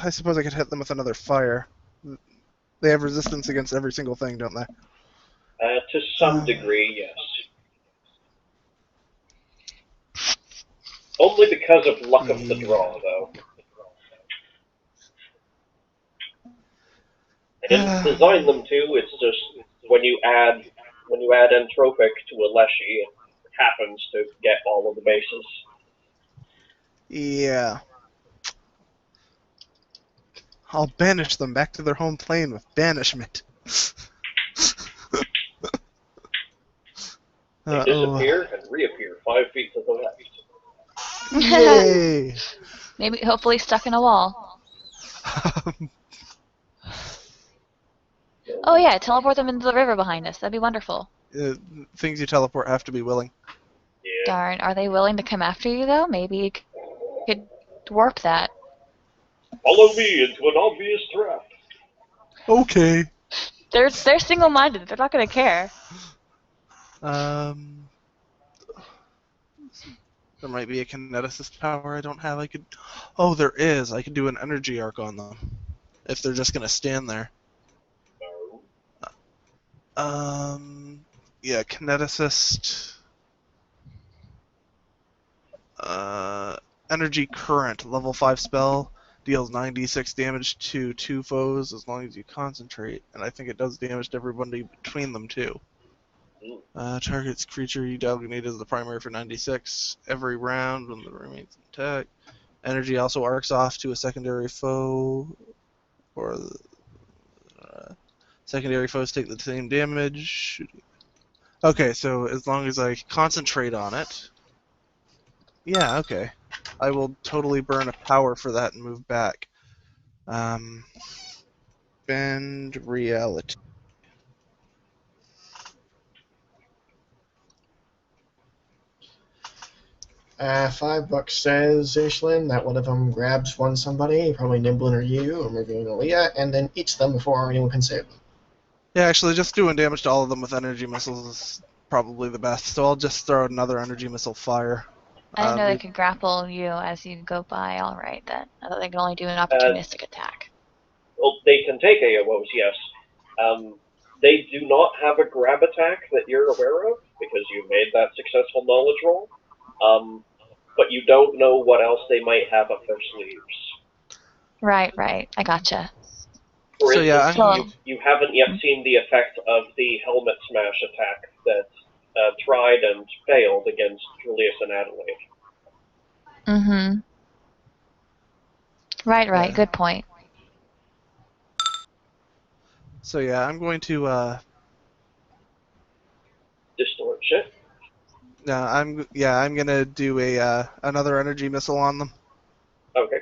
suppose I could hit them with another fire. They have resistance against every single thing, don't they? To some degree, yes. Only because of luck of the draw, though. I didn't design them to. It's just when you add entropic to a Leshy, it happens to get all of the bases. Yeah. I'll banish them back to their home plane with banishment. They disappear and reappear 5 feet to the left. Yay! Maybe, hopefully, stuck in a wall. Oh yeah, teleport them into the river behind us. That'd be wonderful. Things you teleport have to be willing. Yeah. Darn, are they willing to come after you though? Maybe you could warp that. Follow me into an obvious trap. Okay. They're single-minded. They're not gonna care. There might be a kineticist power I don't have. I could. Oh, there is. I could do an energy arc on them if they're just gonna stand there. Yeah, kineticist. Energy current, level 5 spell, deals 9d6 damage to 2 foes as long as you concentrate, and I think it does damage to everybody between them too. Targets creature you designate as the primary for 96 every round when the remains intact. Energy also arcs off to a secondary foe, or secondary foes take the same damage. Okay, so as long as I concentrate on it. Yeah, okay. I will totally burn a power for that and move back. Bend reality. $5 says Ishlin that one of them grabs somebody, probably Nimblin or you, or maybe even Aaliyah, and then eats them before anyone can save them. Yeah, actually, just doing damage to all of them with energy missiles is probably the best. So I'll just throw another energy missile fire. I didn't know they could grapple you as you go by. All right, then. I thought they could only do an opportunistic attack. Well, they can take AOs, yes. They do not have a grab attack that you're aware of, because you made that successful knowledge roll. But you don't know what else they might have up their sleeves. Right. I gotcha. For instance, you haven't yet seen the effect of the helmet smash attack that tried and failed against Julius and Adelaide. Mm-hmm. Right. Good point. So yeah, I'm going to distort shit. I'm gonna do another energy missile on them. Okay.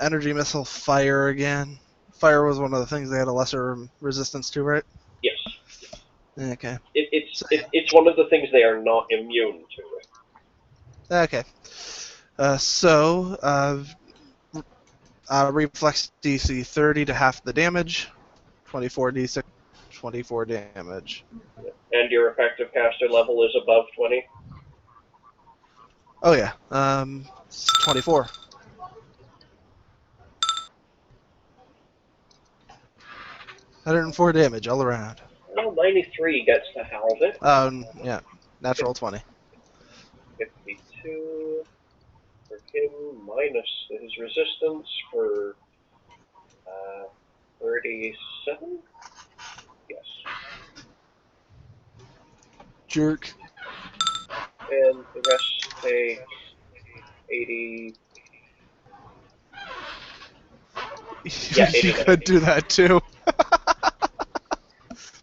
Energy missile fire again. Fire was one of the things they had a lesser resistance to, right? Yes. Okay. It's one of the things they are not immune to. Okay. Reflex DC 30 to half the damage. 24 d6, 24 damage. And your effective caster level is above 20? Oh yeah. 24. 104 damage all around. Well, 93 gets to halve it. Yeah, natural 20. 52 for him, minus his resistance for 37? Yes. Jerk. And the rest take 80. Yeah, You 89. could do that too.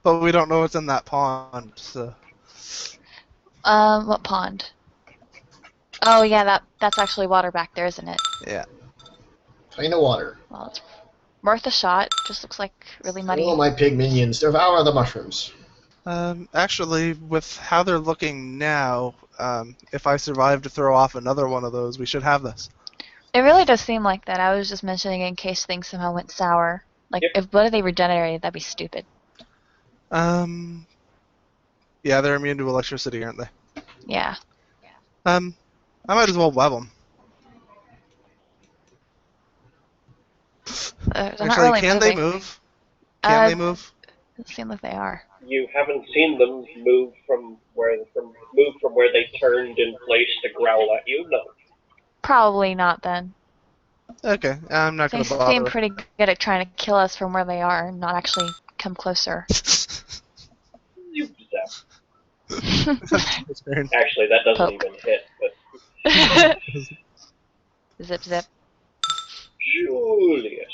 But we don't know what's in that pond, so. What pond? Oh yeah, that's actually water back there, isn't it? Yeah. Kind of water. Well, it's worth a shot. Just looks like really muddy. Oh, my pig minions. Devour the mushrooms. Actually, with how they're looking now, if I survive to throw off another one of those, we should have this. It really does seem like that. I was just mentioning in case things somehow went sour. Like, Yep. if what if they regenerated, that'd be stupid. Yeah, they're immune to electricity, aren't they? Yeah. I might as well web them. They're not Actually, really can they moving. move? Can they move? It seems like they are. You haven't seen them move from where they turned in place to growl at you? No. Probably not then. Okay, I'm not They going to seem bother. pretty good at trying to kill us from where they are and not actually come closer. You zap. That's my turn. Actually, that doesn't Poke. even hit, but Zip zip. Julius,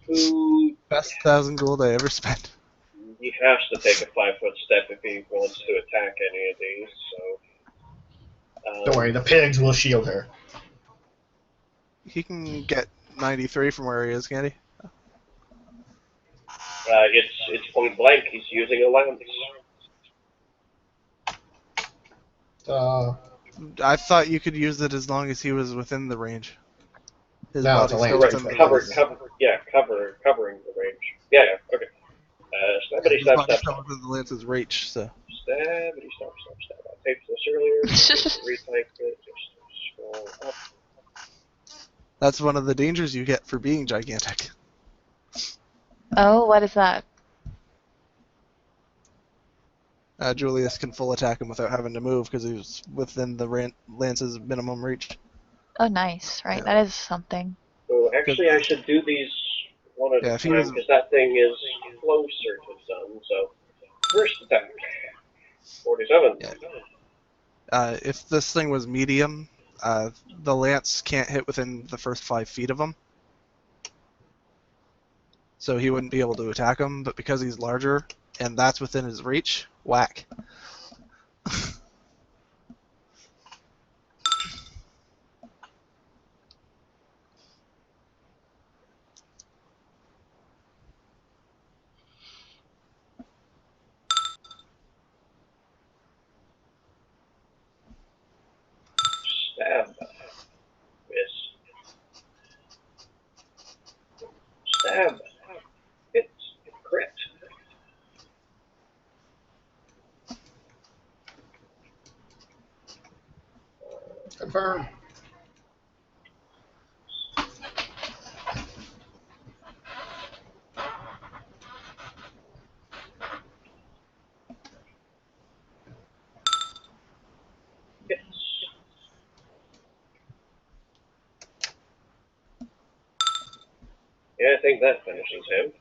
who Best 1,000 gold I ever spent. he has to take a 5-foot step if he wants to attack any of these. So Don't worry, the pigs will shield her. He can get 93 from where he is, can't he? it's point blank. He's using a lance. I thought you could use it as long as he was within the range. His No, it's body's a still lance. within the Cover, range. covering the range. Yeah, okay. Stabbity His stab body's stab still stab. within the lance's reach, so. Stabbity stab stab stab. I typed this earlier. Just retyped it. Just scroll up. That's one of the dangers you get for being gigantic. Oh, what is that? Julius can full attack him without having to move because he's within the lance's minimum reach. Oh, nice. Right, Yeah. that is something. So actually, I should do these one at Yeah, a if he time was- because that thing is closer to done. So first attack, 47. Yeah. If this thing was medium, the lance can't hit within the first 5 feet of him. So he wouldn't be able to attack him, but because he's larger and that's within his reach, whack. Stab. Miss. Stab. Hit. Crit. Confirm. Hits. Yeah, I think that finishes him.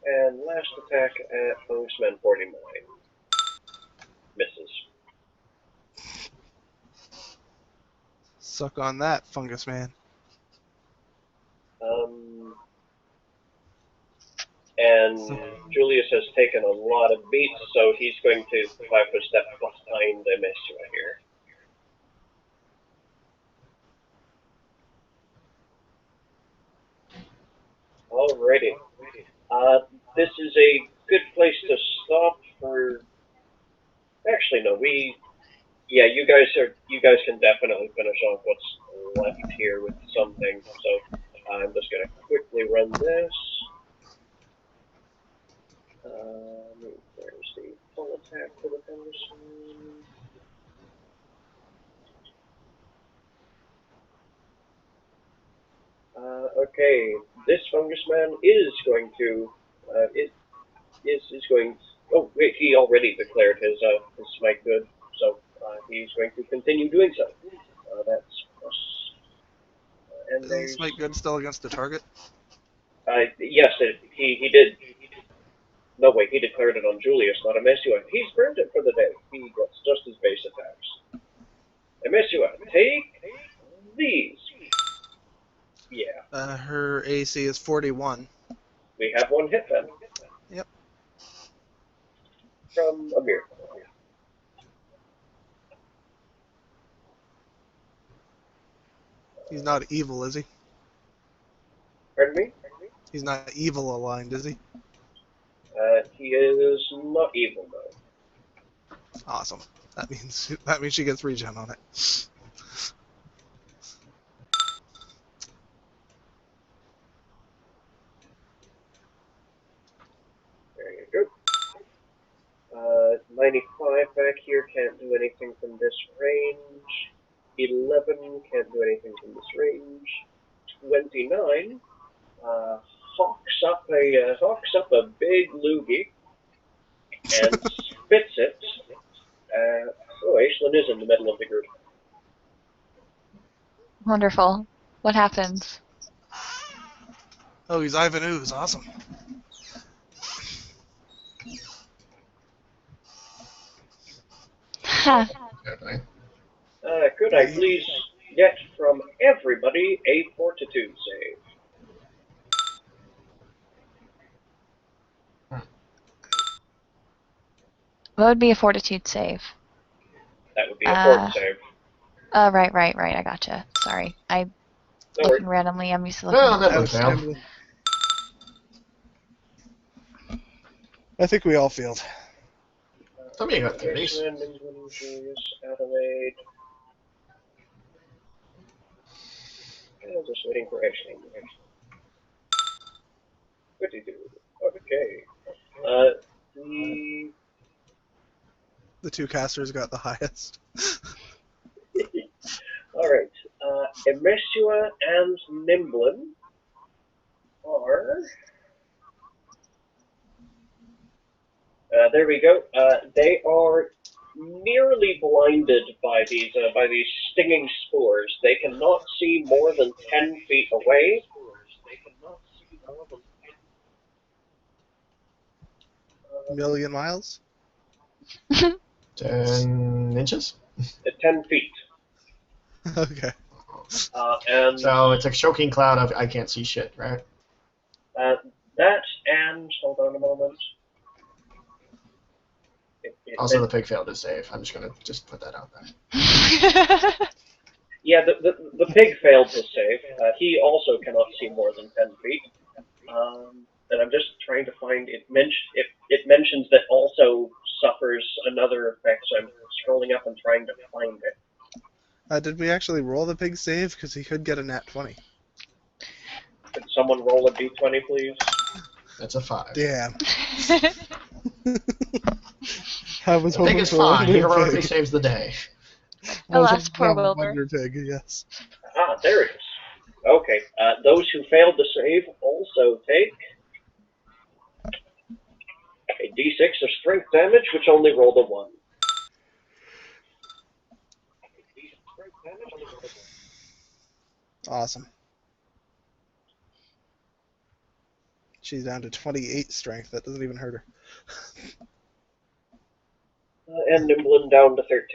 And last attack at Fungisman 49. Misses. Suck on that, fungus man. And Julius has taken a lot of beats, so he's going to 5-foot step behind Emesua here. Alrighty. This is a good place to stop for. Actually, no. Yeah, you guys can definitely finish off what's left here with something. So I'm just gonna quickly run this. There's the full attack for the Henderson. Okay, this fungus man is going to, is going. Oh wait, he already declared his smite good, so he's going to continue doing so. That's plus. And Isn't there's Smite good still against the target? yes, he did. No wait, he declared it on Julius, not Emesua. He's burned it for the day. He gets just his base attacks. Emesua, take these. Yeah, Her AC is 41. we have one hit then. Yep. From Amir. He's not evil, is he? Pardon me? He's not evil aligned, is he? He is not evil though. Awesome. That means she gets regen on it. There you go. 95 back here can't do anything from this range. 11 can't do anything from this range. 29 hawks up a big loogie and spits it. Oh, Aislinn is in the middle of the group. Wonderful. What happens? Oh, he's Ivan Ooze. Awesome. Ha. Okay. Could I please get from everybody a fortitude save? What would be a fortitude save? That would be a fort save. Right. I gotcha. Sorry. I'm No looking worries. randomly. I'm used to looking Well, at that the would fail. Emblem. I think we all failed. Some of you got 30s. England, Julius, Adelaide. I'm just waiting for Aislinn. What do you do? Okay. The two casters got the highest. Alright. Emesua and Nimblin are. There we go. They are nearly blinded by these stinging spores. They cannot see more than 10 feet away. Million miles? 10 inches? 10 feet. Okay. And So it's a choking cloud of I can't see shit, right? that and hold on a moment. Also, the pig failed to save. I'm just gonna put that out there. Yeah, the pig failed to save. He also cannot see more than 10 feet. And I'm just trying to find it. It mentions that also suffers another effect, so I'm scrolling up and trying to find it. Did we actually roll the pig save? Because he could get a nat 20. Could someone roll a d20, please? That's a 5. Damn. I was The pig hoping is for fine. a He wonder heroically pig. saves the day. I was Alas, hoping poor for a Wilbur. wonder pig, yes. Ah, there it is. Okay, those who failed to save also take a d6 of strength damage, which only rolled a 1. Awesome. She's down to 28 strength. That doesn't even hurt her. And Nimblin down to 13.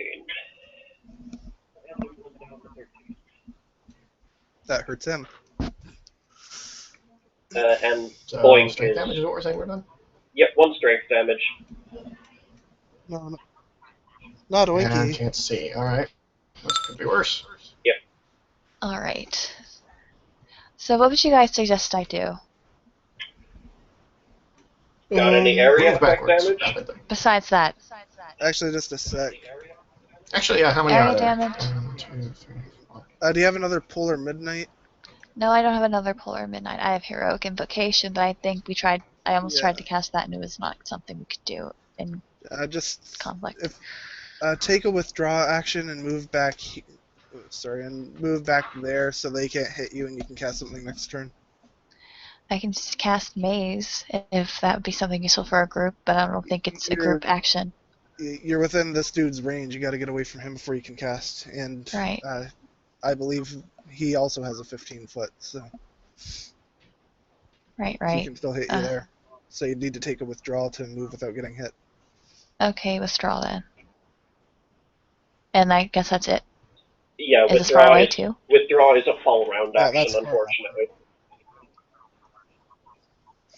That hurts him. And So Boink strength is... damage is what we're saying we're done? Yep, 1 strength damage. No. Not And I oinky. can't see. Alright. This could be worse. Yep. Alright. So what would you guys suggest I do? Got any area Move effect backwards damage? rapidly. Besides that? Actually, just a sec. Actually, yeah, how many Area are there? damage. 1, 2, 3, 4. Do you have another Polar Midnight? No, I don't have another Polar Midnight. I have Heroic Invocation, but I think I almost tried to cast that and it was not something we could do in Just conflict. take a withdraw action and move back Sorry, and move back there so they can't hit you, and you can cast something next turn. I can just cast Maze if that would be something useful for a group, but I don't think it's a group action. You're within this dude's range. You got to get away from him before you can cast. And Right. I believe he also has a 15-foot, so Right. he can still hit you there. So you need to take a withdrawal to move without getting hit. Okay, withdraw then. And I guess that's it. Yeah, Is this far away too? Withdraw is a fall round Yeah, action, that's far unfortunately.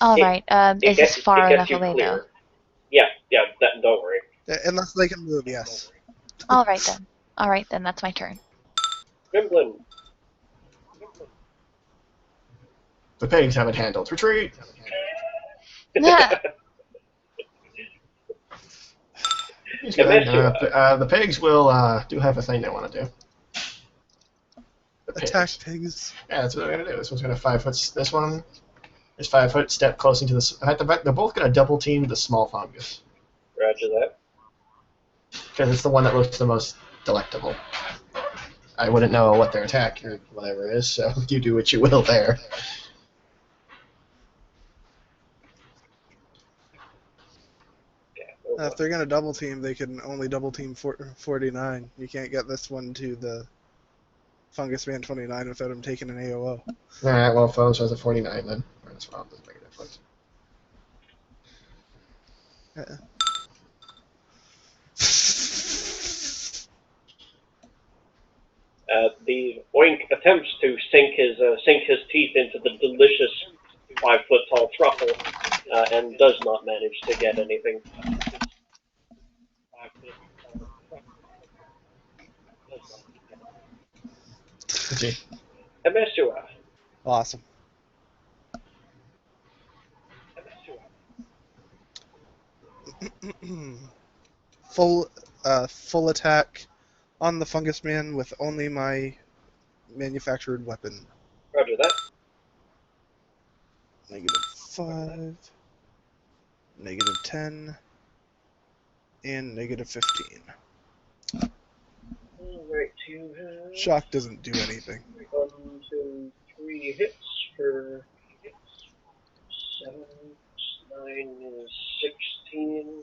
Alright, is this far enough away clear. though? Yeah, don't worry. Unless they can move, yes. Alright then, that's my turn. Grimblin. The pigs have it handled. Retreat! He's gonna, the pigs will do have a thing they want to do. The pigs. Attack pigs. Yeah, that's what they're gonna do. This one's gonna 5 foot. This one is 5 foot. Step close into this. They're both gonna double team the small fungus Roger that. because it's the one that looks the most delectable. I wouldn't know what their attack or whatever is, so you do what you will there. If they're gonna double team, they can only double team 49. You can't get this one to the Fungus Man 29 without him taking an AOO. Alright, well, Foes has a 49 then. That's well, doesn't make a difference. The Oink attempts to sink his teeth into the delicious 5 foot tall truffle, and does not manage to get anything. Gee. Emesua. Awesome. Full attack on the Fungus Man with only my manufactured weapon. Roger that. -5, -10, and -15. Alright, you have Shock doesn't do anything. 1, 2, 3 hits for 7, 9 is 16.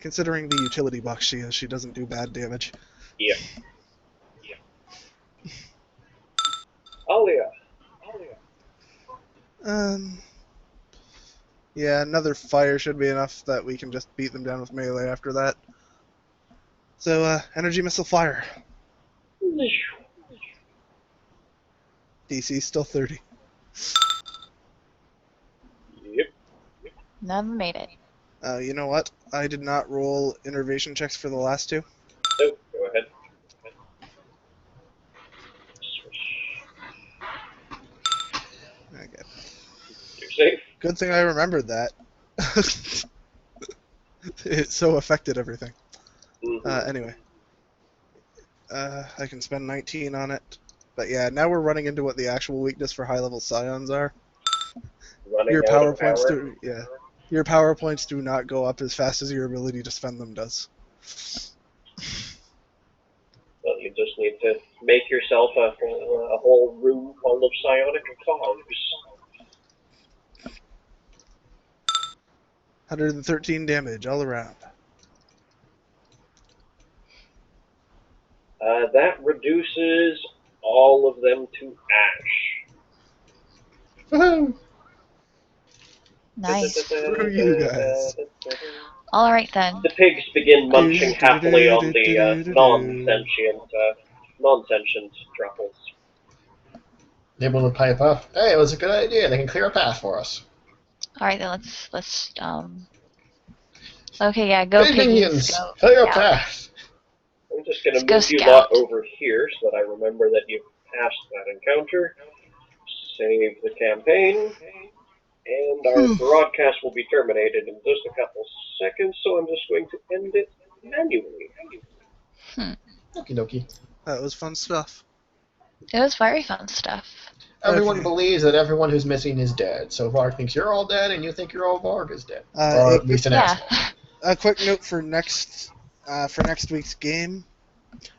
Considering the utility box she has, she doesn't do bad damage. Yeah. Alia. Yeah, another fire should be enough that we can just beat them down with melee after that. So, energy missile fire. DC still 30. Yep. None of them made it. You know what? I did not roll innervation checks for the last two. Oh, go ahead. Okay. You're safe. Good thing I remembered that. It so affected everything. Anyway. I can spend 19 on it. But yeah, now we're running into what the actual weakness for high-level scions are. Your power points do, yeah. Your power points do not go up as fast as your ability to spend them does. Well, you just need to make yourself a whole room full of psionic cogs. 113 damage all around. That reduces all of them to ash. Woohoo! Nice. Screw you guys. Alright then. The pigs begin munching happily on the non-sentient truffles. Able to pipe up. Hey, it was a good idea. They can clear a path for us. Alright then, let's okay, yeah, go Hey, piggies. minions, Go. clear a Yeah. path. I'm just going to Let's move go you lot scout. over here so that I remember that you've passed that encounter. Save the campaign. And our broadcast will be terminated in just a couple seconds, so I'm just going to end it manually. Okie dokie. That was fun stuff. It was very fun stuff. Everyone Okay. believes that everyone who's missing is dead. So Varg thinks you're all dead, and you think you're all Varg is dead. Or at least an Yeah. asshole. A quick note for next week's game.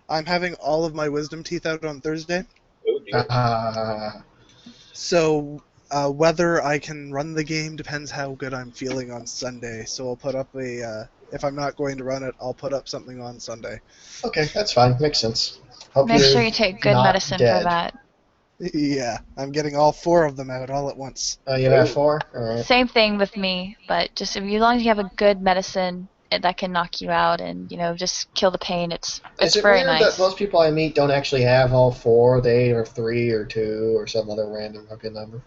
I'm having all of my wisdom teeth out on Thursday, Oh dear. so whether I can run the game depends how good I'm feeling on Sunday. So I'll put up if I'm not going to run it, I'll put up something on Sunday. Okay, that's fine. Makes sense. Hope Make you're sure you take good not medicine dead. for that. Yeah, I'm getting all 4 of them out all at once. You have 4? Alright. Same thing with me, but just as long as you have a good medicine that can knock you out and just kill the pain, it's Is it very weird nice. that most people I meet don't actually have all 4? They are 3 or 2 or some other random fucking number.